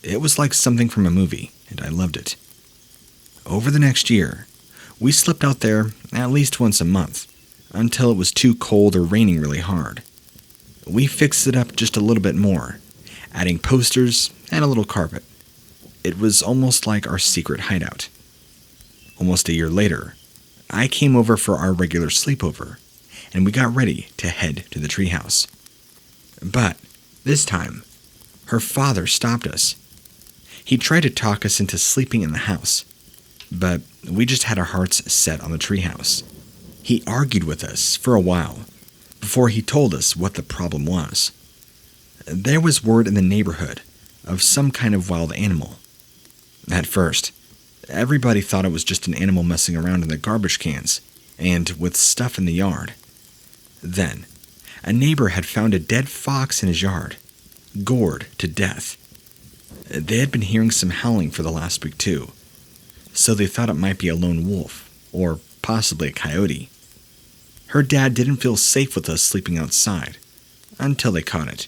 It was like something from a movie, and I loved it. Over the next year, we slept out there at least once a month, until it was too cold or raining really hard. We fixed it up just a little bit more, adding posters and a little carpet. It was almost like our secret hideout. Almost a year later, I came over for our regular sleepover, and we got ready to head to the treehouse. But this time, her father stopped us. He tried to talk us into sleeping in the house, but we just had our hearts set on the treehouse. He argued with us for a while before he told us what the problem was. There was word in the neighborhood of some kind of wild animal. At first, everybody thought it was just an animal messing around in the garbage cans and with stuff in the yard. Then, a neighbor had found a dead fox in his yard, gored to death. They had been hearing some howling for the last week too, so they thought it might be a lone wolf or possibly a coyote. Her dad didn't feel safe with us sleeping outside until they caught it,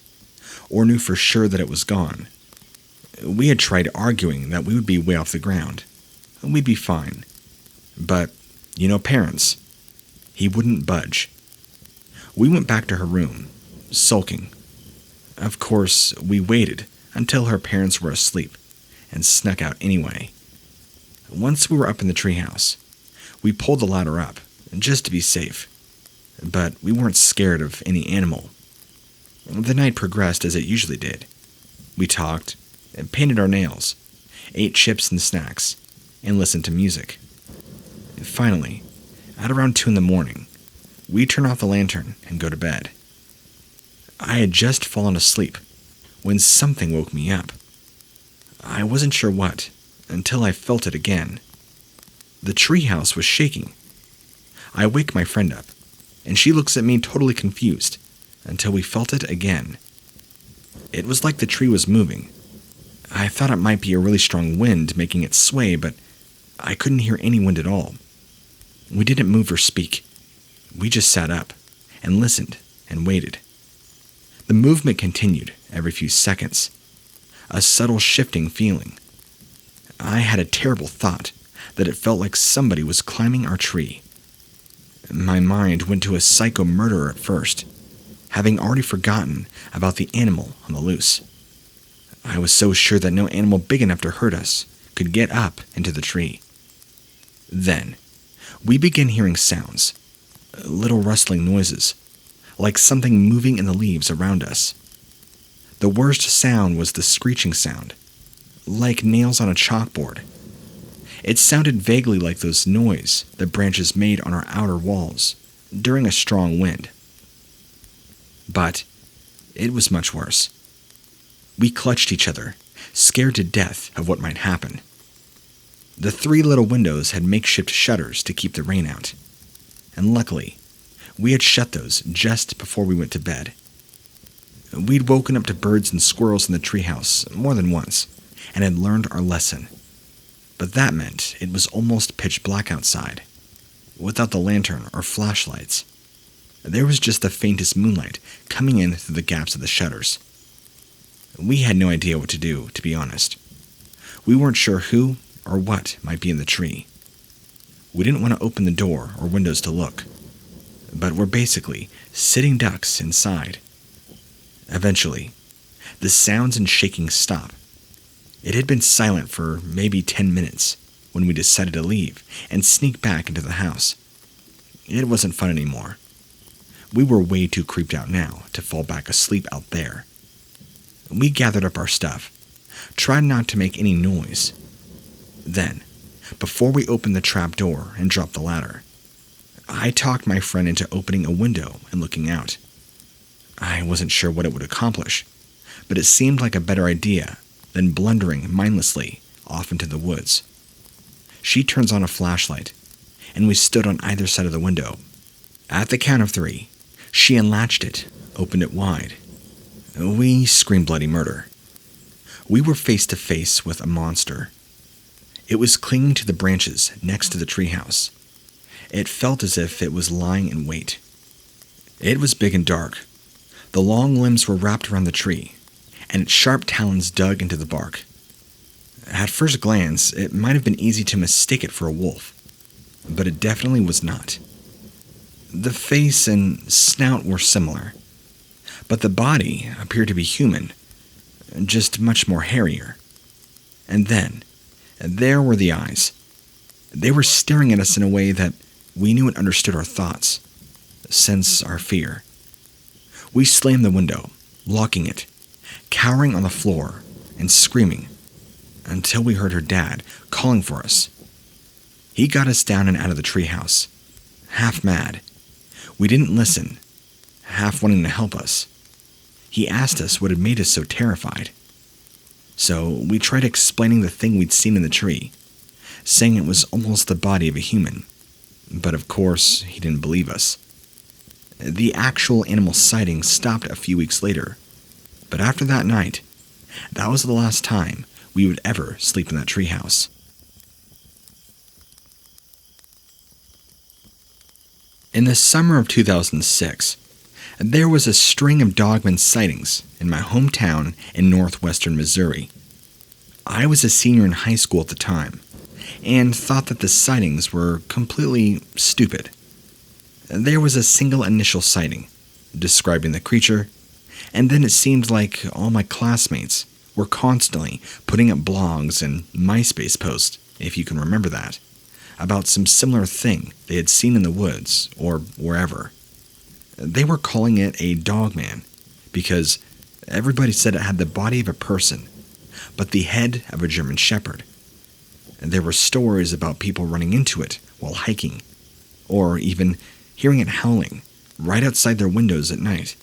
or knew for sure that it was gone. We had tried arguing that we would be way off the ground. We'd be fine. But, parents. He wouldn't budge. We went back to her room, sulking. Of course, we waited until her parents were asleep and snuck out anyway. Once we were up in the treehouse, we pulled the ladder up just to be safe. But we weren't scared of any animal. The night progressed as it usually did. We talked, painted our nails, ate chips and snacks, and listened to music. Finally, at around 2 a.m, we turn off the lantern and go to bed. I had just fallen asleep when something woke me up. I wasn't sure what until I felt it again. The treehouse was shaking. I wake my friend up, and she looks at me totally confused until we felt it again. It was like the tree was moving. I thought it might be a really strong wind making it sway, but I couldn't hear any wind at all. We didn't move or speak. We just sat up and listened and waited. The movement continued every few seconds, a subtle shifting feeling. I had a terrible thought that it felt like somebody was climbing our tree. My mind went to a psycho murderer at first, having already forgotten about the animal on the loose. I was so sure that no animal big enough to hurt us could get up into the tree. Then, we began hearing sounds, little rustling noises, like something moving in the leaves around us. The worst sound was the screeching sound, like nails on a chalkboard. It sounded vaguely like those noises the branches made on our outer walls during a strong wind. But it was much worse. We clutched each other, scared to death of what might happen. The 3 little windows had makeshift shutters to keep the rain out, and luckily, we had shut those just before we went to bed. We'd woken up to birds and squirrels in the treehouse more than once, and had learned our lesson. But that meant it was almost pitch black outside, without the lantern or flashlights. There was just the faintest moonlight coming in through the gaps of the shutters. We had no idea what to do, to be honest. We weren't sure who or what might be in the tree. We didn't want to open the door or windows to look, but were basically sitting ducks inside. Eventually, the sounds and shaking stopped. It had been silent for maybe 10 minutes when we decided to leave and sneak back into the house. It wasn't fun anymore. We were way too creeped out now to fall back asleep out there. We gathered up our stuff, tried not to make any noise. Then, before we opened the trap door and dropped the ladder, I talked my friend into opening a window and looking out. I wasn't sure what it would accomplish, but it seemed like a better idea than blundering mindlessly off into the woods. She turns on a flashlight, and we stood on either side of the window. At the count of 3, she unlatched it, opened it wide. We screamed bloody murder. We were face to face with a monster. It was clinging to the branches next to the treehouse. It felt as if it was lying in wait. It was big and dark. The long limbs were wrapped around the tree, and its sharp talons dug into the bark. At first glance, it might have been easy to mistake it for a wolf, but it definitely was not. The face and snout were similar, but the body appeared to be human, just much more hairier. And then, there were the eyes. They were staring at us in a way that we knew it understood our thoughts, sense our fear. We slammed the window, locking it, cowering on the floor and screaming, until we heard her dad calling for us. He got us down and out of the treehouse, half mad. We didn't listen, half wanting to help us. He asked us what had made us so terrified. So we tried explaining the thing we'd seen in the tree, saying it was almost the body of a human. But of course, he didn't believe us. The actual animal sighting stopped a few weeks later, but after that night, that was the last time we would ever sleep in that treehouse. In the summer of 2006, there was a string of Dogman sightings in my hometown in northwestern Missouri. I was a senior in high school at the time, and thought that the sightings were completely stupid. There was a single initial sighting, describing the creature, and then it seemed like all my classmates were constantly putting up blogs and MySpace posts, if you can remember that, about some similar thing they had seen in the woods or wherever. They were calling it a dogman because everybody said it had the body of a person, but the head of a German shepherd. And there were stories about people running into it while hiking, or even hearing it howling right outside their windows at night.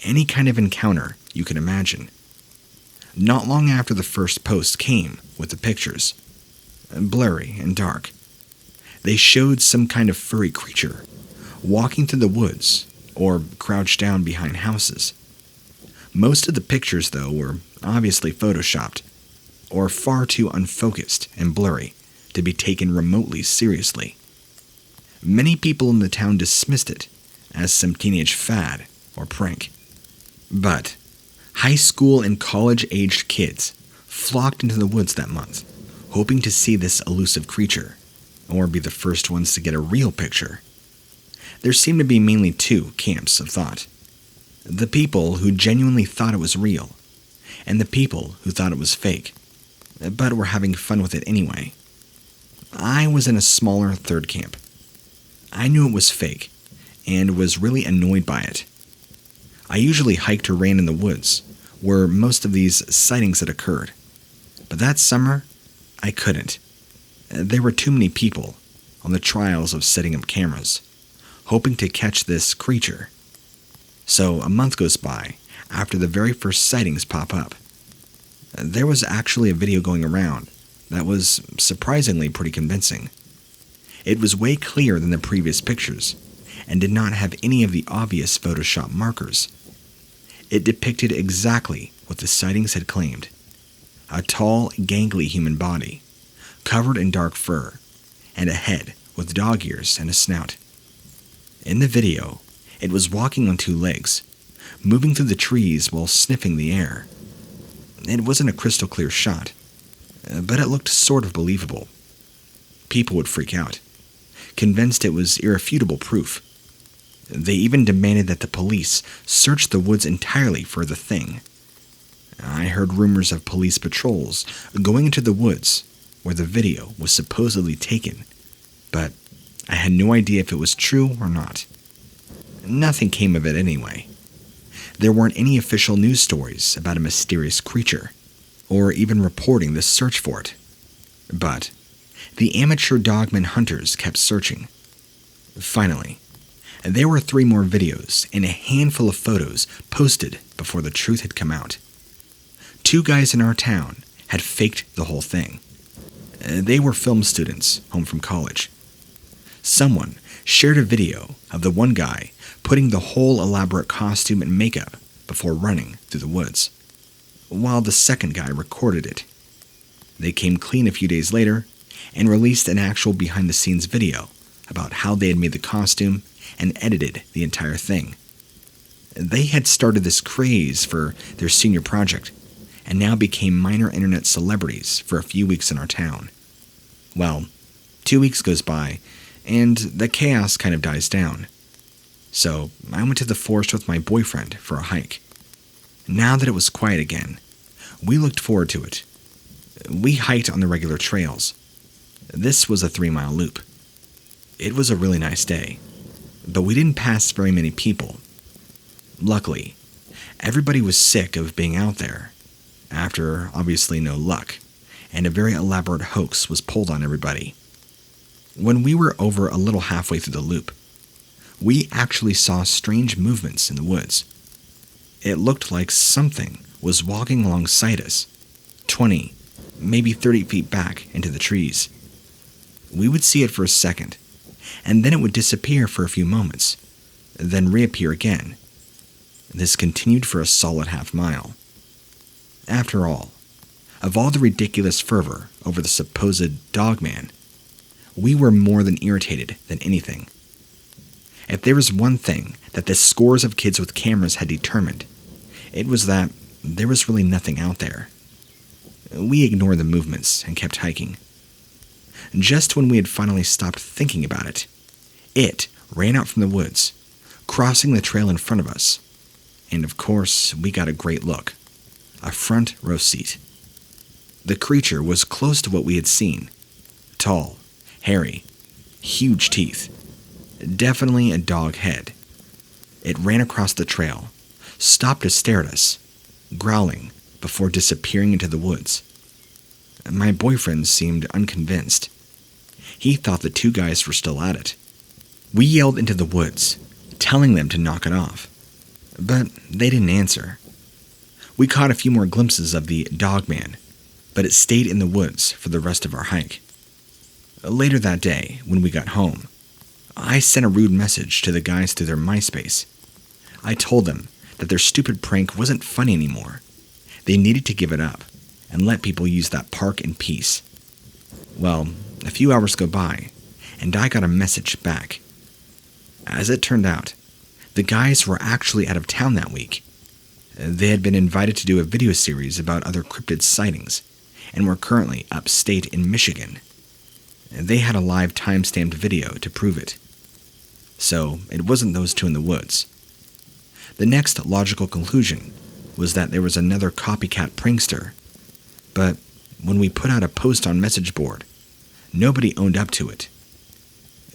Any kind of encounter you can imagine. Not long after the first post came with the pictures, blurry and dark, they showed some kind of furry creature walking through the woods or crouched down behind houses. Most of the pictures, though, were obviously photoshopped or far too unfocused and blurry to be taken remotely seriously. Many people in the town dismissed it as some teenage fad or prank. But high school and college-aged kids flocked into the woods that month, hoping to see this elusive creature, or be the first ones to get a real picture. There seemed to be mainly two camps of thought. The people who genuinely thought it was real, and the people who thought it was fake, but were having fun with it anyway. I was in a smaller third camp. I knew it was fake, and was really annoyed by it. I usually hiked or ran in the woods, where most of these sightings had occurred. But that summer, I couldn't. There were too many people on the trials of setting up cameras, hoping to catch this creature. So a month goes by after the very first sightings pop up. There was actually a video going around that was surprisingly pretty convincing. It was way clearer than the previous pictures, and did not have any of the obvious Photoshop markers. It depicted exactly what the sightings had claimed. A tall, gangly human body, covered in dark fur, and a head with dog ears and a snout. In the video, it was walking on two legs, moving through the trees while sniffing the air. It wasn't a crystal clear shot, but it looked sort of believable. People would freak out, convinced it was irrefutable proof. They even demanded that the police search the woods entirely for the thing. I heard rumors of police patrols going into the woods where the video was supposedly taken, but I had no idea if it was true or not. Nothing came of it anyway. There weren't any official news stories about a mysterious creature, or even reporting the search for it. But the amateur dogman hunters kept searching. Finally, there were 3 more videos and a handful of photos posted before the truth had come out. 2 guys in our town had faked the whole thing. They were film students home from college. Someone shared a video of the one guy putting the whole elaborate costume and makeup before running through the woods, while the second guy recorded it. They came clean a few days later and released an actual behind-the-scenes video about how they had made the costume and edited the entire thing. They had started this craze for their senior project and now became minor internet celebrities for a few weeks in our town. Well, 2 weeks goes by, and the chaos kind of dies down. So I went to the forest with my boyfriend for a hike. Now that it was quiet again, we looked forward to it. We hiked on the regular trails. This was a 3-mile loop. It was a really nice day, but we didn't pass very many people. Luckily, everybody was sick of being out there, after obviously no luck, and a very elaborate hoax was pulled on everybody. When we were over a little halfway through the loop, we actually saw strange movements in the woods. It looked like something was walking alongside us, 20, maybe 30 feet back into the trees. We would see it for a second, and then it would disappear for a few moments, then reappear again. This continued for a solid half-mile. After all, of all the ridiculous fervor over the supposed Dogman, we were more than irritated than anything. If there was one thing that the scores of kids with cameras had determined, it was that there was really nothing out there. We ignored the movements and kept hiking. Just when we had finally stopped thinking about it, it ran out from the woods, crossing the trail in front of us. And of course, we got a great look. A front row seat. The creature was close to what we had seen. Tall, hairy, huge teeth. Definitely a dog head. It ran across the trail, stopped to stare at us, growling before disappearing into the woods. My boyfriend seemed unconvinced. He thought the two guys were still at it. We yelled into the woods, telling them to knock it off, but they didn't answer. We caught a few more glimpses of the Dogman, but it stayed in the woods for the rest of our hike. Later that day, when we got home, I sent a rude message to the guys through their MySpace. I told them that their stupid prank wasn't funny anymore. They needed to give it up and let people use that park in peace. Well, a few hours go by, and I got a message back. As it turned out, the guys were actually out of town that week. They had been invited to do a video series about other cryptid sightings, and were currently upstate in Michigan. They had a live time-stamped video to prove it. So, it wasn't those two in the woods. The next logical conclusion was that there was another copycat prankster. But when we put out a post on message board, nobody owned up to it.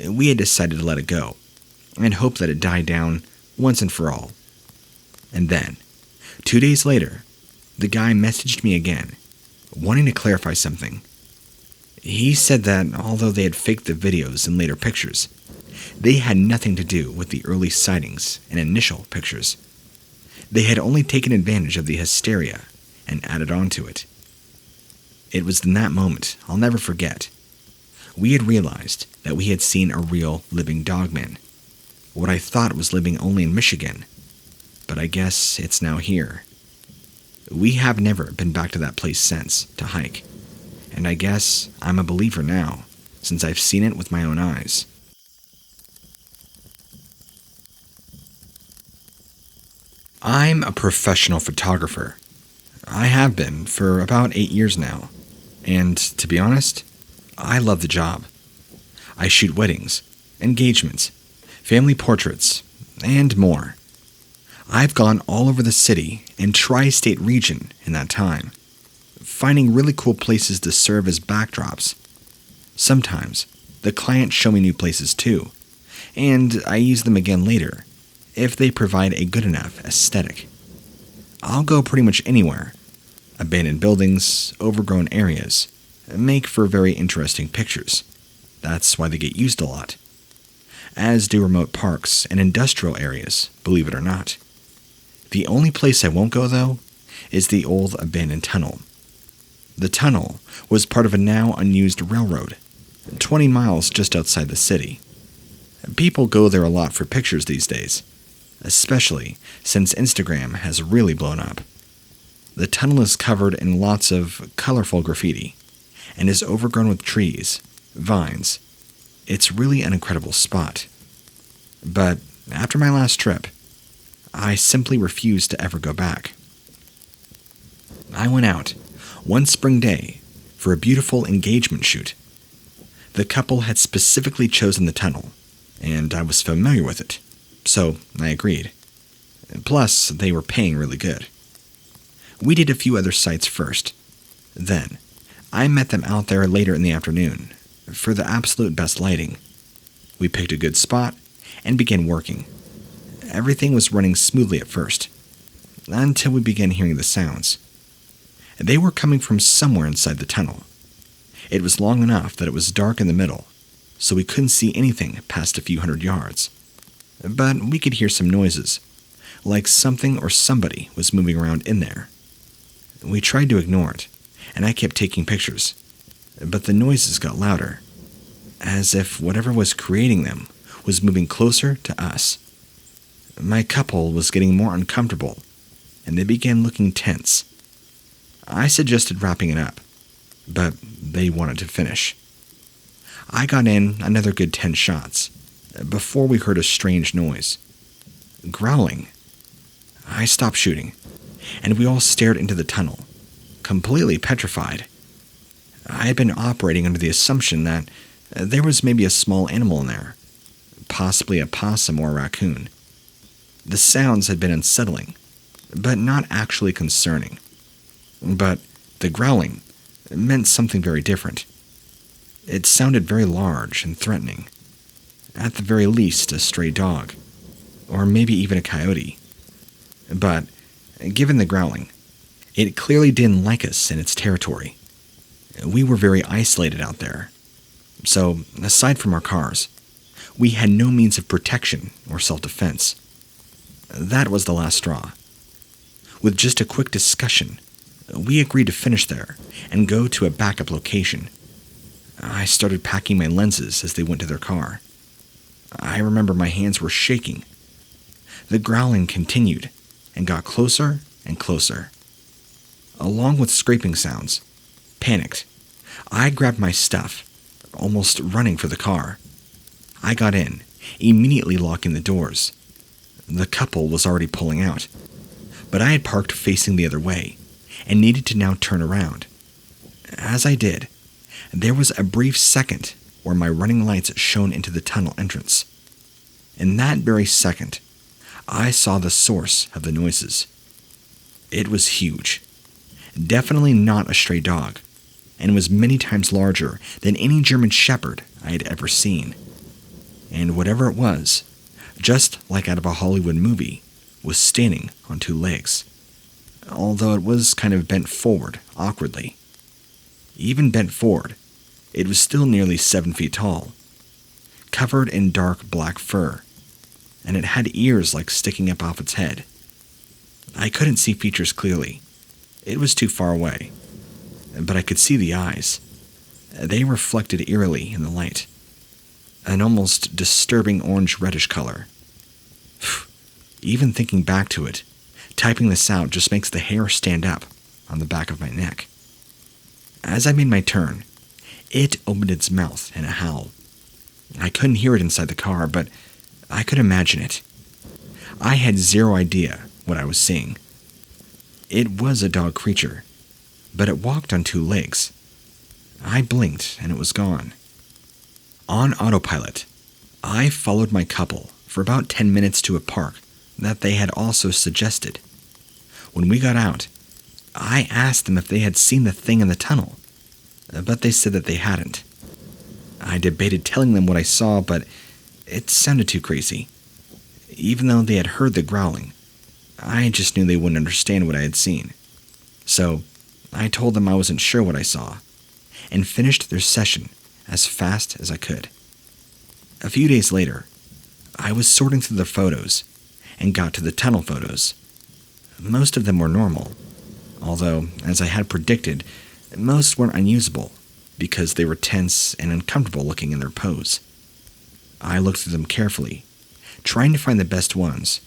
We had decided to let it go, and hope that it died down once and for all. And then, 2 days later, the guy messaged me again, wanting to clarify something. He said that although they had faked the videos and later pictures, they had nothing to do with the early sightings and initial pictures. They had only taken advantage of the hysteria and added on to it. It was in that moment, I'll never forget, we had realized that we had seen a real living Dogman. What I thought was living only in Michigan, but I guess it's now here. We have never been back to that place since to hike, and I guess I'm a believer now, since I've seen it with my own eyes. I'm a professional photographer. I have been for about 8 years now, and to be honest, I love the job. I shoot weddings, engagements, family portraits, and more. I've gone all over the city and tri-state region in that time, finding really cool places to serve as backdrops. Sometimes, the clients show me new places too, and I use them again later, if they provide a good enough aesthetic. I'll go pretty much anywhere. Abandoned buildings, overgrown areas, make for very interesting pictures. That's why they get used a lot. As do remote parks and industrial areas, believe it or not. The only place I won't go, though, is the old abandoned tunnel. The tunnel was part of a now unused railroad, 20 miles just outside the city. People go there a lot for pictures these days, especially since Instagram has really blown up. The tunnel is covered in lots of colorful graffiti, and is overgrown with trees, vines. It's really an incredible spot. But after my last trip, I simply refused to ever go back. I went out one spring day for a beautiful engagement shoot. The couple had specifically chosen the tunnel, and I was familiar with it, so I agreed. Plus, they were paying really good. We did a few other sites first. Then, I met them out there later in the afternoon for the absolute best lighting. We picked a good spot and began working. Everything was running smoothly at first, until we began hearing the sounds. They were coming from somewhere inside the tunnel. It was long enough that it was dark in the middle, so we couldn't see anything past a few hundred yards. But we could hear some noises, like something or somebody was moving around in there. We tried to ignore it, and I kept taking pictures, but the noises got louder, as if whatever was creating them was moving closer to us. My couple was getting more uncomfortable, and they began looking tense. I suggested wrapping it up, but they wanted to finish. I got in another good 10 shots before we heard a strange noise. Growling. I stopped shooting, and we all stared into the tunnel, completely petrified. I had been operating under the assumption that there was maybe a small animal in there, possibly a possum or a raccoon. The sounds had been unsettling, but not actually concerning. But the growling meant something very different. It sounded very large and threatening. At the very least, a stray dog, or maybe even a coyote. But, given the growling, it clearly didn't like us in its territory. We were very isolated out there. So, aside from our cars, we had no means of protection or self-defense. That was the last straw. With just a quick discussion, we agreed to finish there and go to a backup location. I started packing my lenses as they went to their car. I remember my hands were shaking. The growling continued and got closer and closer. Along with scraping sounds, panicked, I grabbed my stuff, almost running for the car. I got in, immediately locking the doors. The couple was already pulling out, but I had parked facing the other way and needed to now turn around. As I did, there was a brief second where my running lights shone into the tunnel entrance. In that very second, I saw the source of the noises. It was huge, definitely not a stray dog, and was many times larger than any German shepherd I had ever seen. And whatever it was, just like out of a Hollywood movie, was standing on 2 legs. Although it was kind of bent forward, awkwardly. Even bent forward, it was still nearly 7 feet tall, covered in dark black fur, and it had ears like sticking up off its head. I couldn't see features clearly. It was too far away, but I could see the eyes. They reflected eerily in the light, an almost disturbing orange-reddish color. Even thinking back to it, typing this out just makes the hair stand up on the back of my neck. As I made my turn, it opened its mouth in a howl. I couldn't hear it inside the car, but I could imagine it. I had zero idea what I was seeing. It was a dog creature, but it walked on 2 legs. I blinked and it was gone. On autopilot, I followed my couple for about 10 minutes to a park that they had also suggested. When we got out, I asked them if they had seen the thing in the tunnel, but they said that they hadn't. I debated telling them what I saw, but it sounded too crazy. Even though they had heard the growling, I just knew they wouldn't understand what I had seen. So I told them I wasn't sure what I saw, and finished their session as fast as I could. A few days later, I was sorting through the photos and got to the tunnel photos. Most of them were normal, although, as I had predicted, most weren't unusable because they were tense and uncomfortable looking in their pose. I looked through them carefully, trying to find the best ones,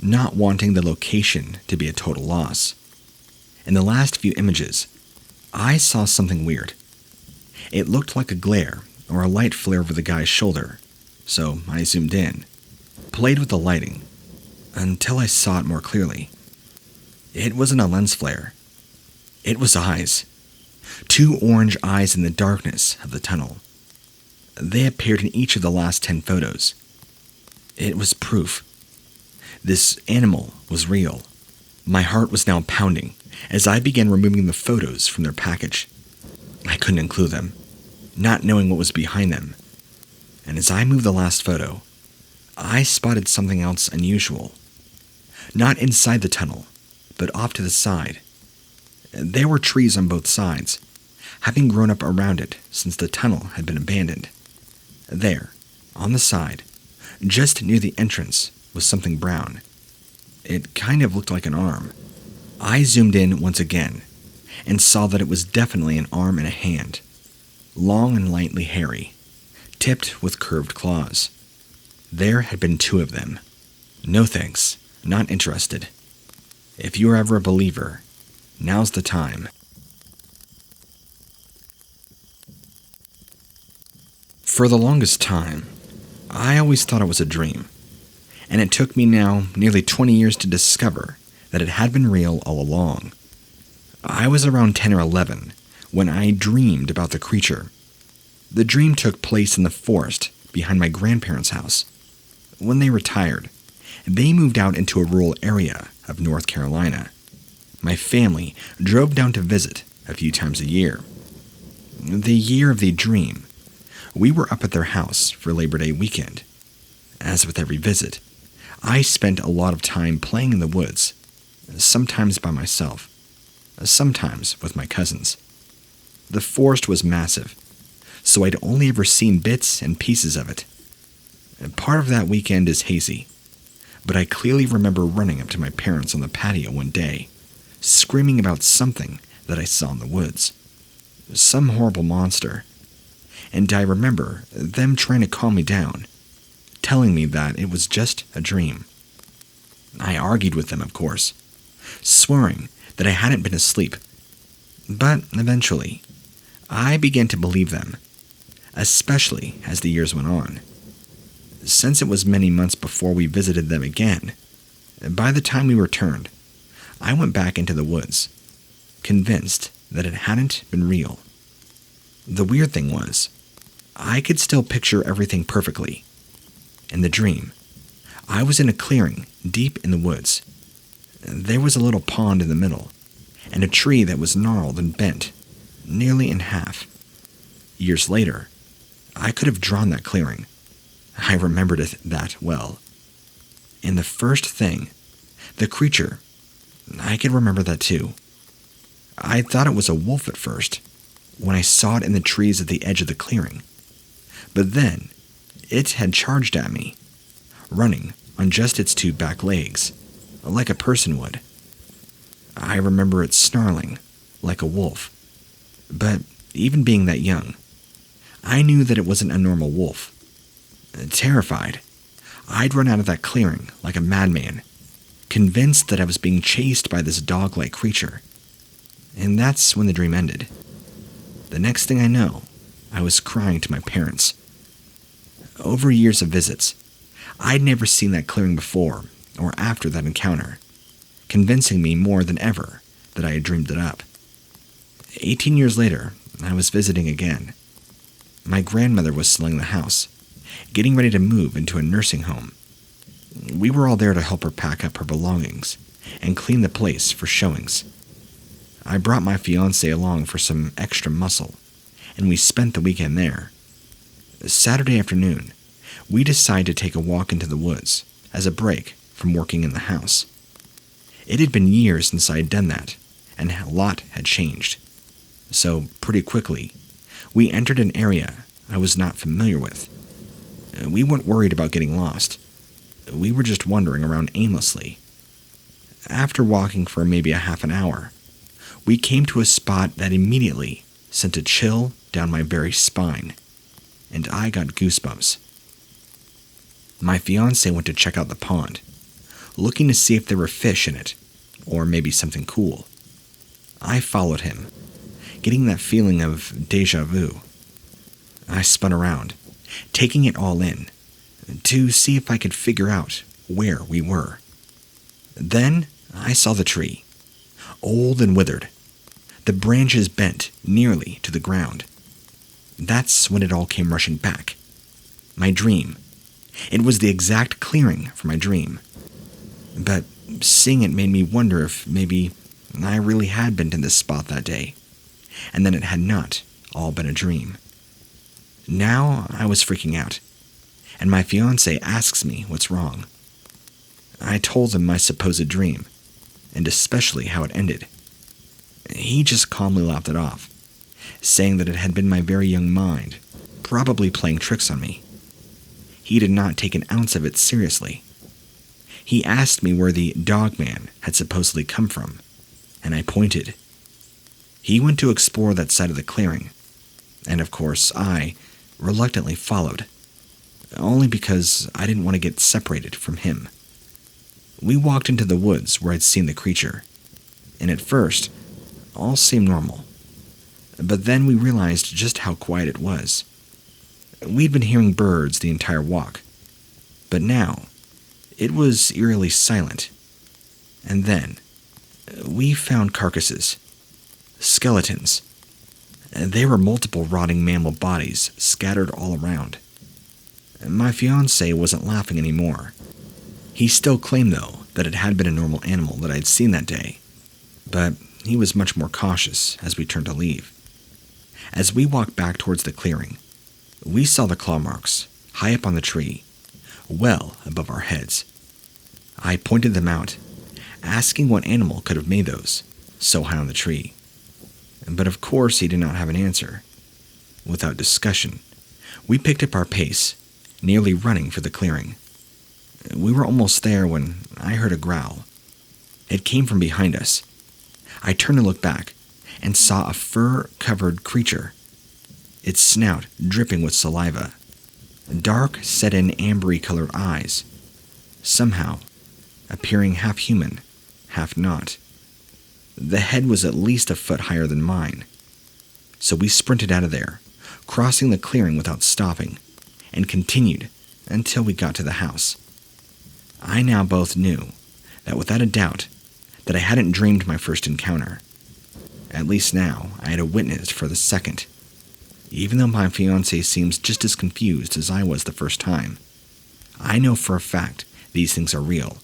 not wanting the location to be a total loss. In the last few images, I saw something weird.
It looked like a glare or a light flare over the guy's shoulder, so I zoomed in, played with the lighting, until I saw it more clearly. It wasn't a lens flare. It was eyes. 2 orange eyes in the darkness of the tunnel. They appeared in each of the last 10 photos. It was proof. This animal was real. My heart was now pounding as I began removing the photos from their package. I couldn't include them, not knowing what was behind them. And as I moved the last photo, I spotted something else unusual. Not inside the tunnel, but off to the side. There were trees on both sides, having grown up around it since the tunnel had been abandoned. There, on the side, just near the entrance, was something brown. It kind of looked like an arm. I zoomed in once again and saw that it was definitely an arm and a hand, long and lightly hairy, tipped with curved claws. There had been 2 of them. No thanks, not interested. If you're ever a believer, now's the time. For the longest time, I always thought it was a dream, and it took me now nearly 20 years to discover that it had been real all along. I was around 10 or 11 when I dreamed about the creature. The dream took place in the forest behind my grandparents' house. When they retired, they moved out into a rural area of North Carolina. My family drove down to visit a few times a year. The year of the dream, we were up at their house for Labor Day weekend. As with every visit, I spent a lot of time playing in the woods, sometimes by myself, sometimes with my cousins. The forest was massive, so I'd only ever seen bits and pieces of it. Part of that weekend is hazy, but I clearly remember running up to my parents on the patio one day, screaming about something that I saw in the woods. Some horrible monster. And I remember them trying to calm me down, telling me that it was just a dream. I argued with them, of course, swearing that I hadn't been asleep. But eventually, I began to believe them, especially as the years went on. Since it was many months before we visited them again, by the time we returned, I went back into the woods, convinced that it hadn't been real. The weird thing was, I could still picture everything perfectly. In the dream, I was in a clearing deep in the woods. There was a little pond in the middle, and a tree that was gnarled and bent, nearly in half. Years later, I could have drawn that clearing. I remembered it that well. And the first thing, the creature, I could remember that too. I thought it was a wolf at first, when I saw it in the trees at the edge of the clearing. But then, it had charged at me, running on just its 2 back legs, like a person would. I remember it snarling, like a wolf. But even being that young, I knew that it wasn't a normal wolf. Terrified, I'd run out of that clearing like a madman, convinced that I was being chased by this dog-like creature. And that's when the dream ended. The next thing I know, I was crying to my parents. Over years of visits, I'd never seen that clearing before or after that encounter, convincing me more than ever that I had dreamed it up. 18 years later, I was visiting again. My grandmother was selling the house, getting ready to move into a nursing home. We were all there to help her pack up her belongings and clean the place for showings. I brought my fiancé along for some extra muscle, and we spent the weekend there. Saturday afternoon, we decided to take a walk into the woods as a break from working in the house. It had been years since I had done that, and a lot had changed. So, pretty quickly, we entered an area I was not familiar with. We weren't worried about getting lost. We were just wandering around aimlessly. After walking for maybe a half an hour, we came to a spot that immediately sent a chill down my very spine, and I got goosebumps. My fiancé went to check out the pond, looking to see if there were fish in it, or maybe something cool. I followed him, getting that feeling of déjà vu, I spun around, taking it all in, to see if I could figure out where we were. Then I saw the tree, old and withered, the branches bent nearly to the ground. That's when it all came rushing back. My dream. It was the exact clearing for my dream. But seeing it made me wonder if maybe I really had been to this spot that day, and then it had not all been a dream. Now I was freaking out, and my fiancé asks me what's wrong. I told him my supposed dream, and especially how it ended. He just calmly laughed it off, saying that it had been my very young mind, probably playing tricks on me. He did not take an ounce of it seriously. He asked me where the Dogman had supposedly come from, and I pointed. He went to explore that side of the clearing, and of course I reluctantly followed, only because I didn't want to get separated from him. We walked into the woods where I'd seen the creature, and at first, all seemed normal. But then we realized just how quiet it was. We'd been hearing birds the entire walk, but now it was eerily silent. And then we found carcasses, skeletons. There were multiple rotting mammal bodies scattered all around. My fiancé wasn't laughing anymore. He still claimed, though, that it had been a normal animal that I'd seen that day, but he was much more cautious as we turned to leave. As we walked back towards the clearing, we saw the claw marks high up on the tree, well above our heads. I pointed them out, asking what animal could have made those so high on the tree. But of course he did not have an answer. Without discussion, we picked up our pace, nearly running for the clearing. We were almost there when I heard a growl. It came from behind us. I turned to look back and saw a fur-covered creature, its snout dripping with saliva, dark, set-in ambery-colored eyes, somehow appearing half human, half not. The head was at least a foot higher than mine. So we sprinted out of there, crossing the clearing without stopping, and continued until we got to the house. I now both knew that without a doubt that I hadn't dreamed my first encounter. At least now I had a witness for the second, even though my fiancé seems just as confused as I was the first time. I know for a fact these things are real.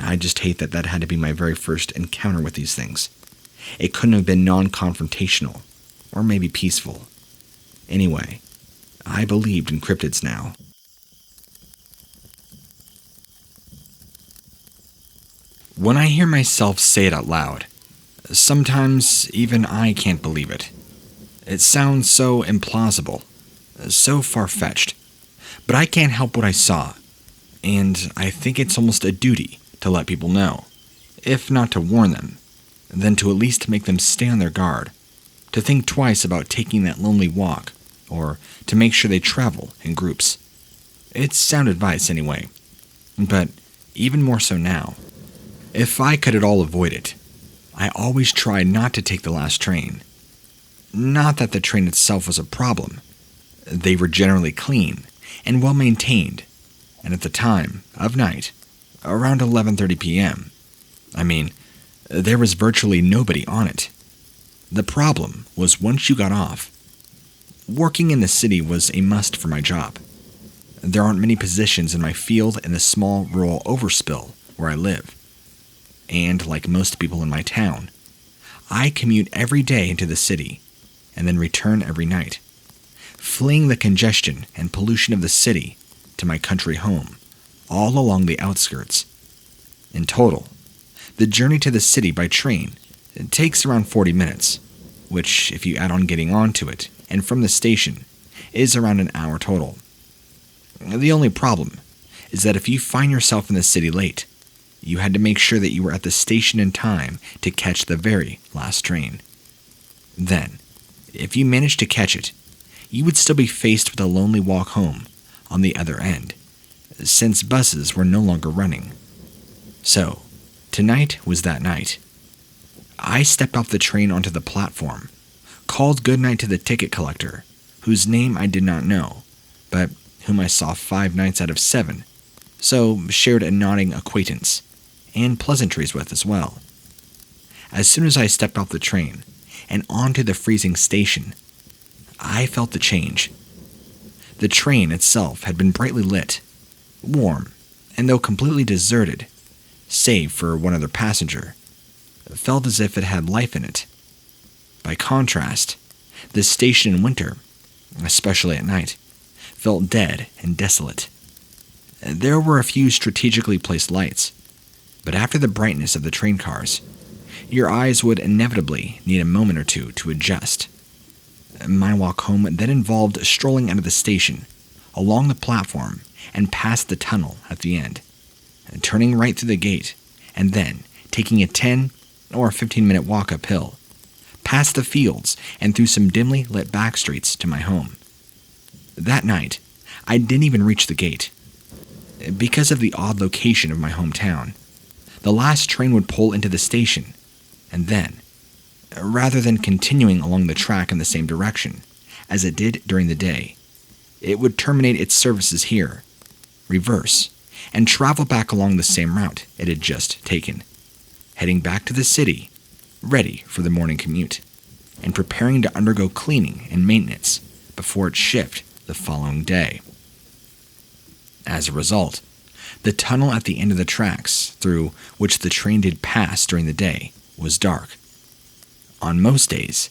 I just hate that had to be my very first encounter with these things. It couldn't have been non-confrontational, or maybe peaceful. Anyway, I believed in cryptids now. When I hear myself say it out loud, sometimes even I can't believe it. It sounds so implausible, so far-fetched, but I can't help what I saw, and I think it's almost a duty to let people know, if not to warn them, then to at least make them stay on their guard, to think twice about taking that lonely walk, or to make sure they travel in groups. It's sound advice anyway, but even more so now. If I could at all avoid it, I always tried not to take the last train. Not that the train itself was a problem. They were generally clean and well maintained, and at the time of night, around 11:30 p.m., there was virtually nobody on it. The problem was once you got off. Working in the city was a must for my job. There aren't many positions in my field in the small rural overspill where I live. And like most people in my town, I commute every day into the city and then return every night, fleeing the congestion and pollution of the city to my country home, all along the outskirts. In total, the journey to the city by train takes around 40 minutes, which, if you add on getting onto it and from the station, is around an hour total. The only problem is that if you find yourself in the city late, you had to make sure that you were at the station in time to catch the very last train. Then, if you managed to catch it, you would still be faced with a lonely walk home on the other end, since buses were no longer running. So, tonight was that night. I stepped off the train onto the platform, called goodnight to the ticket collector, whose name I did not know, but whom I saw 5 nights out of 7, so shared a nodding acquaintance, and pleasantries with as well. As soon as I stepped off the train and onto the freezing station, I felt the change. The train itself had been brightly lit, warm, and though completely deserted, save for one other passenger, felt as if it had life in it. By contrast, the station in winter, especially at night, felt dead and desolate. There were a few strategically placed lights, but after the brightness of the train cars, your eyes would inevitably need a moment or two to adjust. My walk home then involved strolling out of the station, along the platform, and past the tunnel at the end, turning right through the gate, and then taking a 10 or 15-minute walk uphill, past the fields and through some dimly lit back streets to my home. That night, I didn't even reach the gate. Because of the odd location of my hometown, the last train would pull into the station, and then, rather than continuing along the track in the same direction as it did during the day, it would terminate its services here, reverse, and travel back along the same route it had just taken, heading back to the city, ready for the morning commute, and preparing to undergo cleaning and maintenance before its shift the following day. As a result, the tunnel at the end of the tracks through which the train did pass during the day was dark. On most days,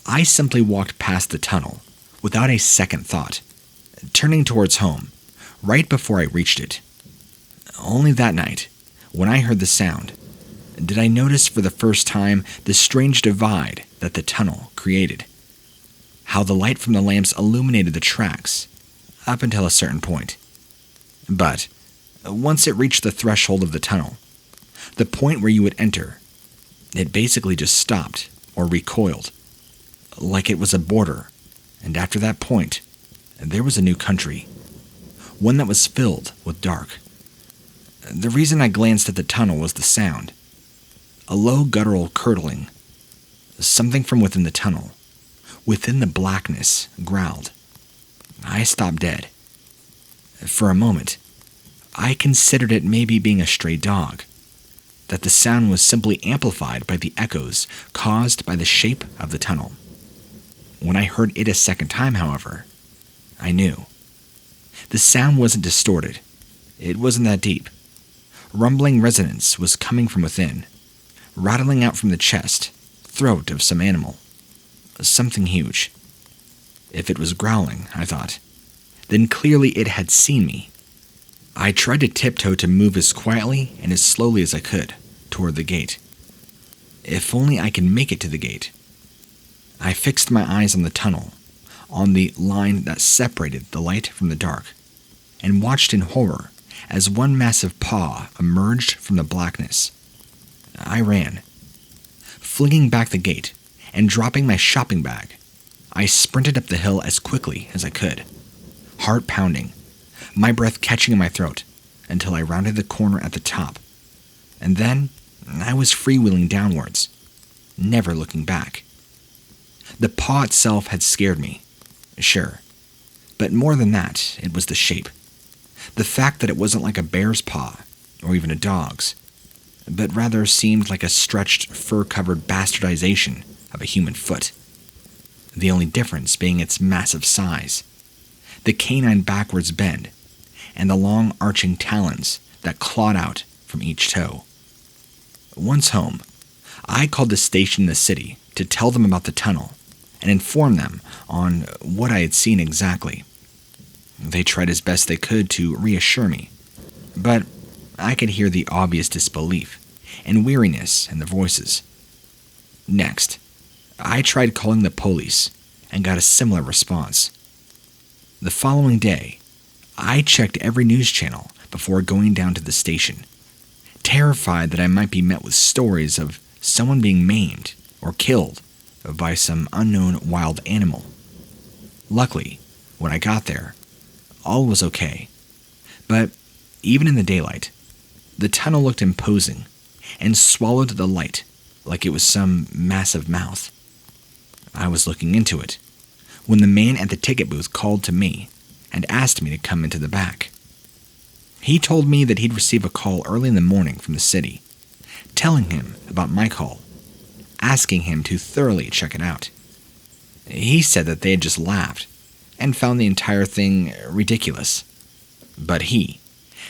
I simply walked past the tunnel without a second thought, turning towards home right before I reached it. Only that night, when I heard the sound, did I notice for the first time the strange divide that the tunnel created. How the light from the lamps illuminated the tracks up until a certain point. But once it reached the threshold of the tunnel, the point where you would enter, it basically just stopped or recoiled, like it was a border, and after that point, there was a new country, one that was filled with dark. The reason I glanced at the tunnel was the sound. A low guttural curdling. Something from within the tunnel, within the blackness, growled. I stopped dead. For a moment, I considered it maybe being a stray dog, that the sound was simply amplified by the echoes caused by the shape of the tunnel. When I heard it a second time, however, I knew. The sound wasn't distorted. It wasn't that deep. Rumbling resonance was coming from within, rattling out from the chest, throat of some animal. Something huge. If it was growling, I thought, then clearly it had seen me. I tried to tiptoe to move as quietly and as slowly as I could toward the gate. If only I could make it to the gate. I fixed my eyes on the tunnel, on the line that separated the light from the dark, and watched in horror as one massive paw emerged from the blackness. I ran. Flinging back the gate and dropping my shopping bag, I sprinted up the hill as quickly as I could, heart pounding, my breath catching in my throat, until I rounded the corner at the top. And then I was freewheeling downwards, never looking back. The paw itself had scared me, sure, but more than that, it was the shape. The fact that it wasn't like a bear's paw, or even a dog's, but rather seemed like a stretched, fur-covered bastardization of a human foot. The only difference being its massive size, the canine backwards bend, and the long arching talons that clawed out from each toe. Once home, I called the station in the city to tell them about the tunnel and inform them on what I had seen exactly. They tried as best they could to reassure me, but I could hear the obvious disbelief and weariness in the voices. Next, I tried calling the police and got a similar response. The following day, I checked every news channel before going down to the station, terrified that I might be met with stories of someone being maimed or killed by some unknown wild animal. Luckily, when I got there, all was okay. But even in the daylight, the tunnel looked imposing and swallowed the light like it was some massive mouth. I was looking into it, when the man at the ticket booth called to me and asked me to come into the back. He told me that he'd received a call early in the morning from the city, telling him about my call, asking him to thoroughly check it out. He said that they had just laughed and found the entire thing ridiculous. But he,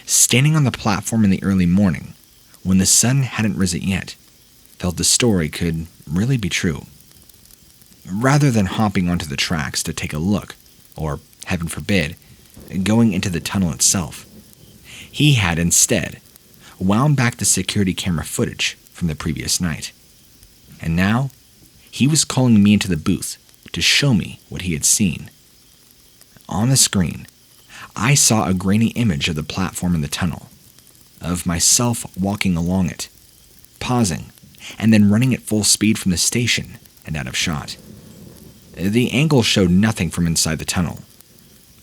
standing on the platform in the early morning, when the sun hadn't risen yet, felt the story could really be true. Rather than hopping onto the tracks to take a look, or, heaven forbid, going into the tunnel itself, he had instead wound back the security camera footage from the previous night. And now, he was calling me into the booth to show me what he had seen. On the screen, I saw a grainy image of the platform in the tunnel, of myself walking along it, pausing, and then running at full speed from the station and out of shot. The angle showed nothing from inside the tunnel.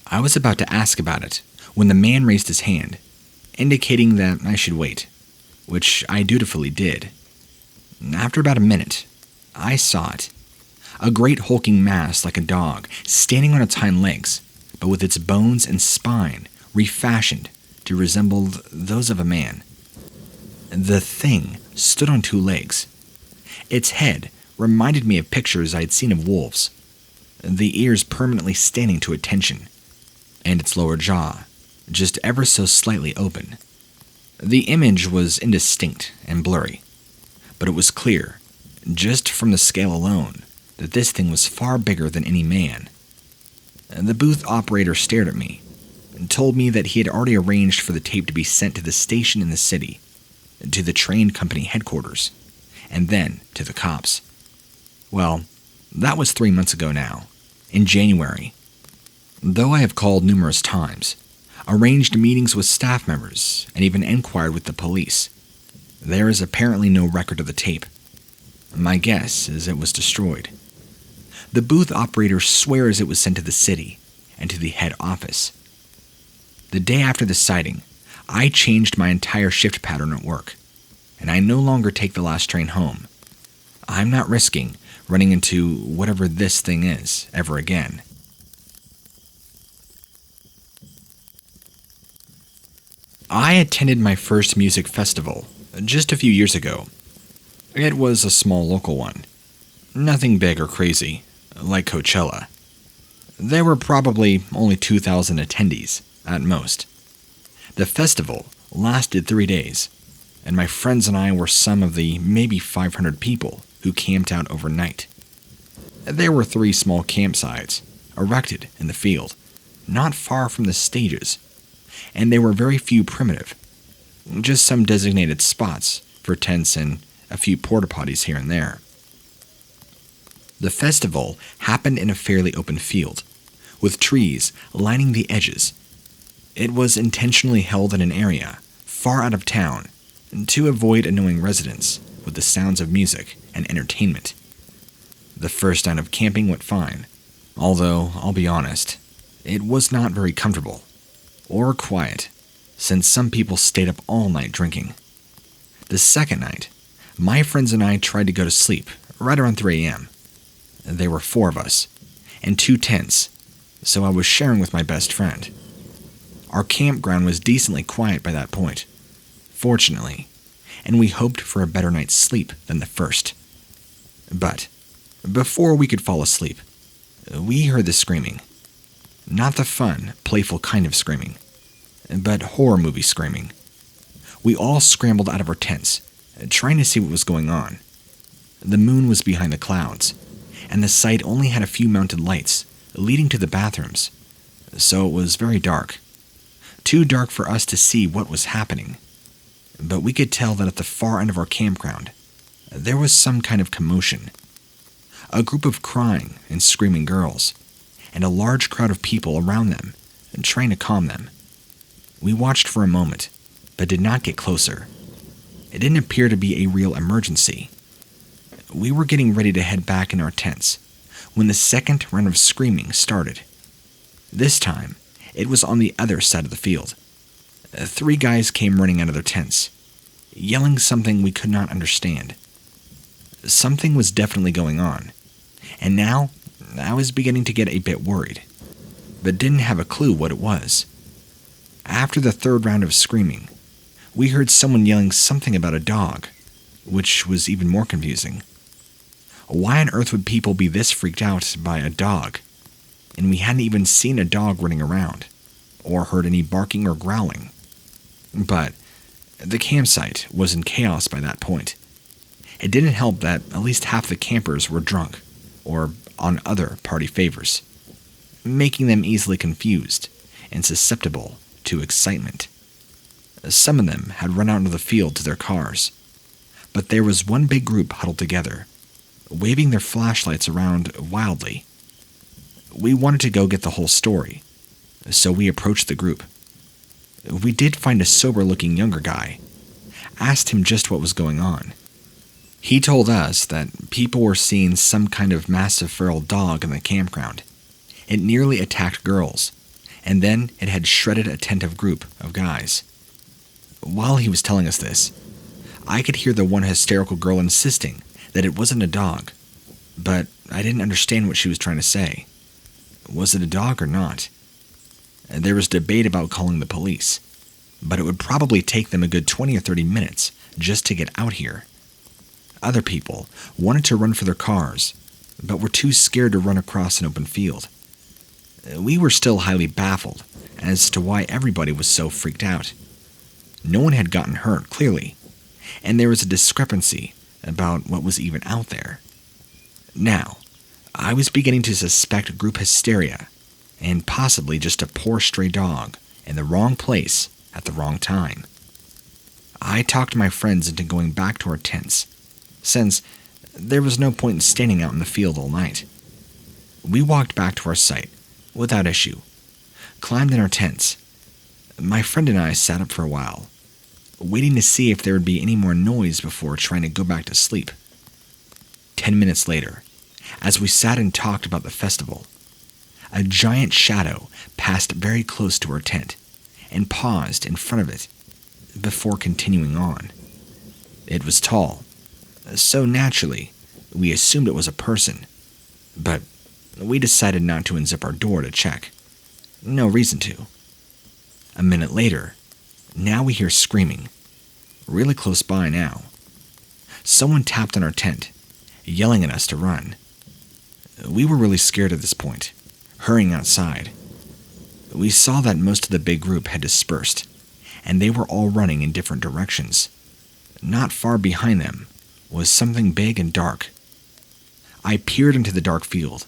I was about to ask about it when the man raised his hand, indicating that I should wait, which I dutifully did. After about a minute, I saw it. A great hulking mass like a dog, standing on its hind legs, but with its bones and spine refashioned to resemble those of a man. The thing stood on two legs. Its head reminded me of pictures I had seen of wolves, the ears permanently standing to attention, and its lower jaw just ever so slightly open. The image was indistinct and blurry, but it was clear, just from the scale alone, that this thing was far bigger than any man. The booth operator stared at me and told me that he had already arranged for the tape to be sent to the station in the city, to the train company headquarters, and then to the cops. Well, that was 3 months ago now, in January. Though I have called numerous times, arranged meetings with staff members, and even inquired with the police, there is apparently no record of the tape. My guess is it was destroyed. The booth operator swears it was sent to the city and to the head office. The day after the sighting, I changed my entire shift pattern at work, and I no longer take the last train home. I'm not risking running into whatever this thing is ever again. I attended my first music festival just a few years ago. It was a small local one. Nothing big or crazy, like Coachella. There were probably only 2,000 attendees, at most. The festival lasted 3 days, and my friends and I were some of the maybe 500 people who camped out overnight. There were 3 small campsites erected in the field, not far from the stages, and they were very few primitive, just some designated spots for tents and a few porta potties here and there. The festival happened in a fairly open field, with trees lining the edges. It was intentionally held in an area far out of town to avoid annoying residents with the sounds of music and entertainment. The first night of camping went fine, although, I'll be honest, it was not very comfortable or quiet, since some people stayed up all night drinking. The second night, my friends and I tried to go to sleep right around 3 a.m. There were 4 of us, and 2 tents, so I was sharing with my best friend. Our campground was decently quiet by that point, fortunately, and we hoped for a better night's sleep than the first. But before we could fall asleep, we heard the screaming. Not the fun, playful kind of screaming, but horror movie screaming. We all scrambled out of our tents, trying to see what was going on. The moon was behind the clouds, and the site only had a few mounted lights leading to the bathrooms, so it was very dark. Too dark for us to see what was happening, but we could tell that at the far end of our campground, there was some kind of commotion. A group of crying and screaming girls, and a large crowd of people around them, trying to calm them. We watched for a moment, but did not get closer. It didn't appear to be a real emergency. We were getting ready to head back in our tents when the second round of screaming started. This time, it was on the other side of the field. 3 guys came running out of their tents, yelling something we could not understand. Something was definitely going on, and now I was beginning to get a bit worried, but didn't have a clue what it was. After the third round of screaming, we heard someone yelling something about a dog, which was even more confusing. Why on earth would people be this freaked out by a dog? And we hadn't even seen a dog running around, or heard any barking or growling. But the campsite was in chaos by that point. It didn't help that at least half the campers were drunk, or on other party favors, making them easily confused and susceptible to excitement. Some of them had run out into the field to their cars, but there was one big group huddled together, waving their flashlights around wildly. We wanted to go get the whole story, so we approached the group. We did find a sober-looking younger guy, asked him just what was going on. He told us that people were seeing some kind of massive feral dog in the campground. It nearly attacked girls, and then it had shredded a attentive group of guys. While he was telling us this, I could hear the one hysterical girl insisting that it wasn't a dog, but I didn't understand what she was trying to say. Was it a dog or not? There was debate about calling the police, but it would probably take them a good 20 or 30 minutes just to get out here. Other people wanted to run for their cars, but were too scared to run across an open field. We were still highly baffled as to why everybody was so freaked out. No one had gotten hurt, clearly, and there was a discrepancy about what was even out there. Now, I was beginning to suspect group hysteria, and possibly just a poor stray dog in the wrong place at the wrong time. I talked my friends into going back to our tents, since there was no point in standing out in the field all night. We walked back to our site without issue, climbed in our tents. My friend and I sat up for a while, waiting to see if there would be any more noise before trying to go back to sleep. 10 minutes later, as we sat and talked about the festival, a giant shadow passed very close to our tent and paused in front of it before continuing on. It was tall, so naturally we assumed it was a person, but we decided not to unzip our door to check. No reason to. A minute later, now we hear screaming, really close by now. Someone tapped on our tent, yelling at us to run. We were really scared at this point, hurrying outside. We saw that most of the big group had dispersed, and they were all running in different directions. Not far behind them was something big and dark. I peered into the dark field,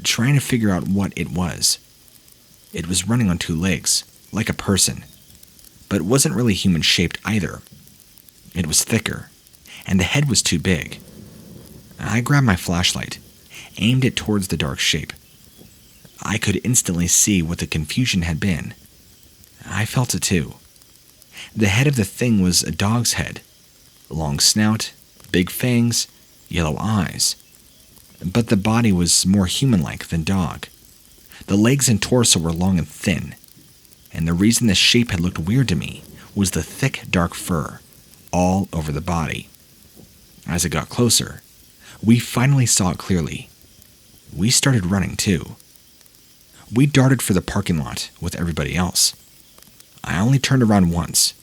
trying to figure out what it was. It was running on two legs, like a person, but wasn't really human-shaped either. It was thicker, and the head was too big. I grabbed my flashlight, aimed it towards the dark shape. I could instantly see what the confusion had been. I felt it too. The head of the thing was a dog's head. Long snout, big fangs, yellow eyes. But the body was more human-like than dog. The legs and torso were long and thin, and the reason the shape had looked weird to me was the thick, dark fur all over the body. As it got closer, we finally saw it clearly. We started running too. We darted for the parking lot with everybody else. I only turned around once,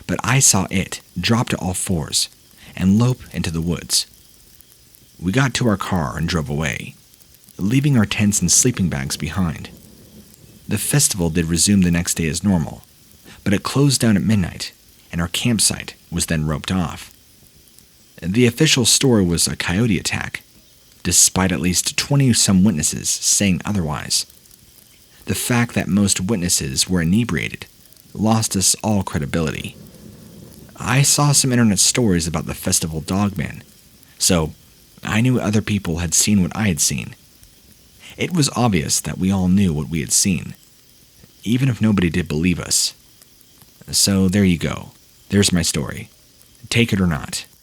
but I saw it drop to all fours and lope into the woods. We got to our car and drove away, leaving our tents and sleeping bags behind. The festival did resume the next day as normal, but it closed down at midnight, and our campsite was then roped off. The official story was a coyote attack, despite at least 20-some witnesses saying otherwise. The fact that most witnesses were inebriated lost us all credibility. I saw some internet stories about the festival Dogman, so I knew other people had seen what I had seen. It was obvious that we all knew what we had seen, even if nobody did believe us. So there you go. There's my story. Take it or not.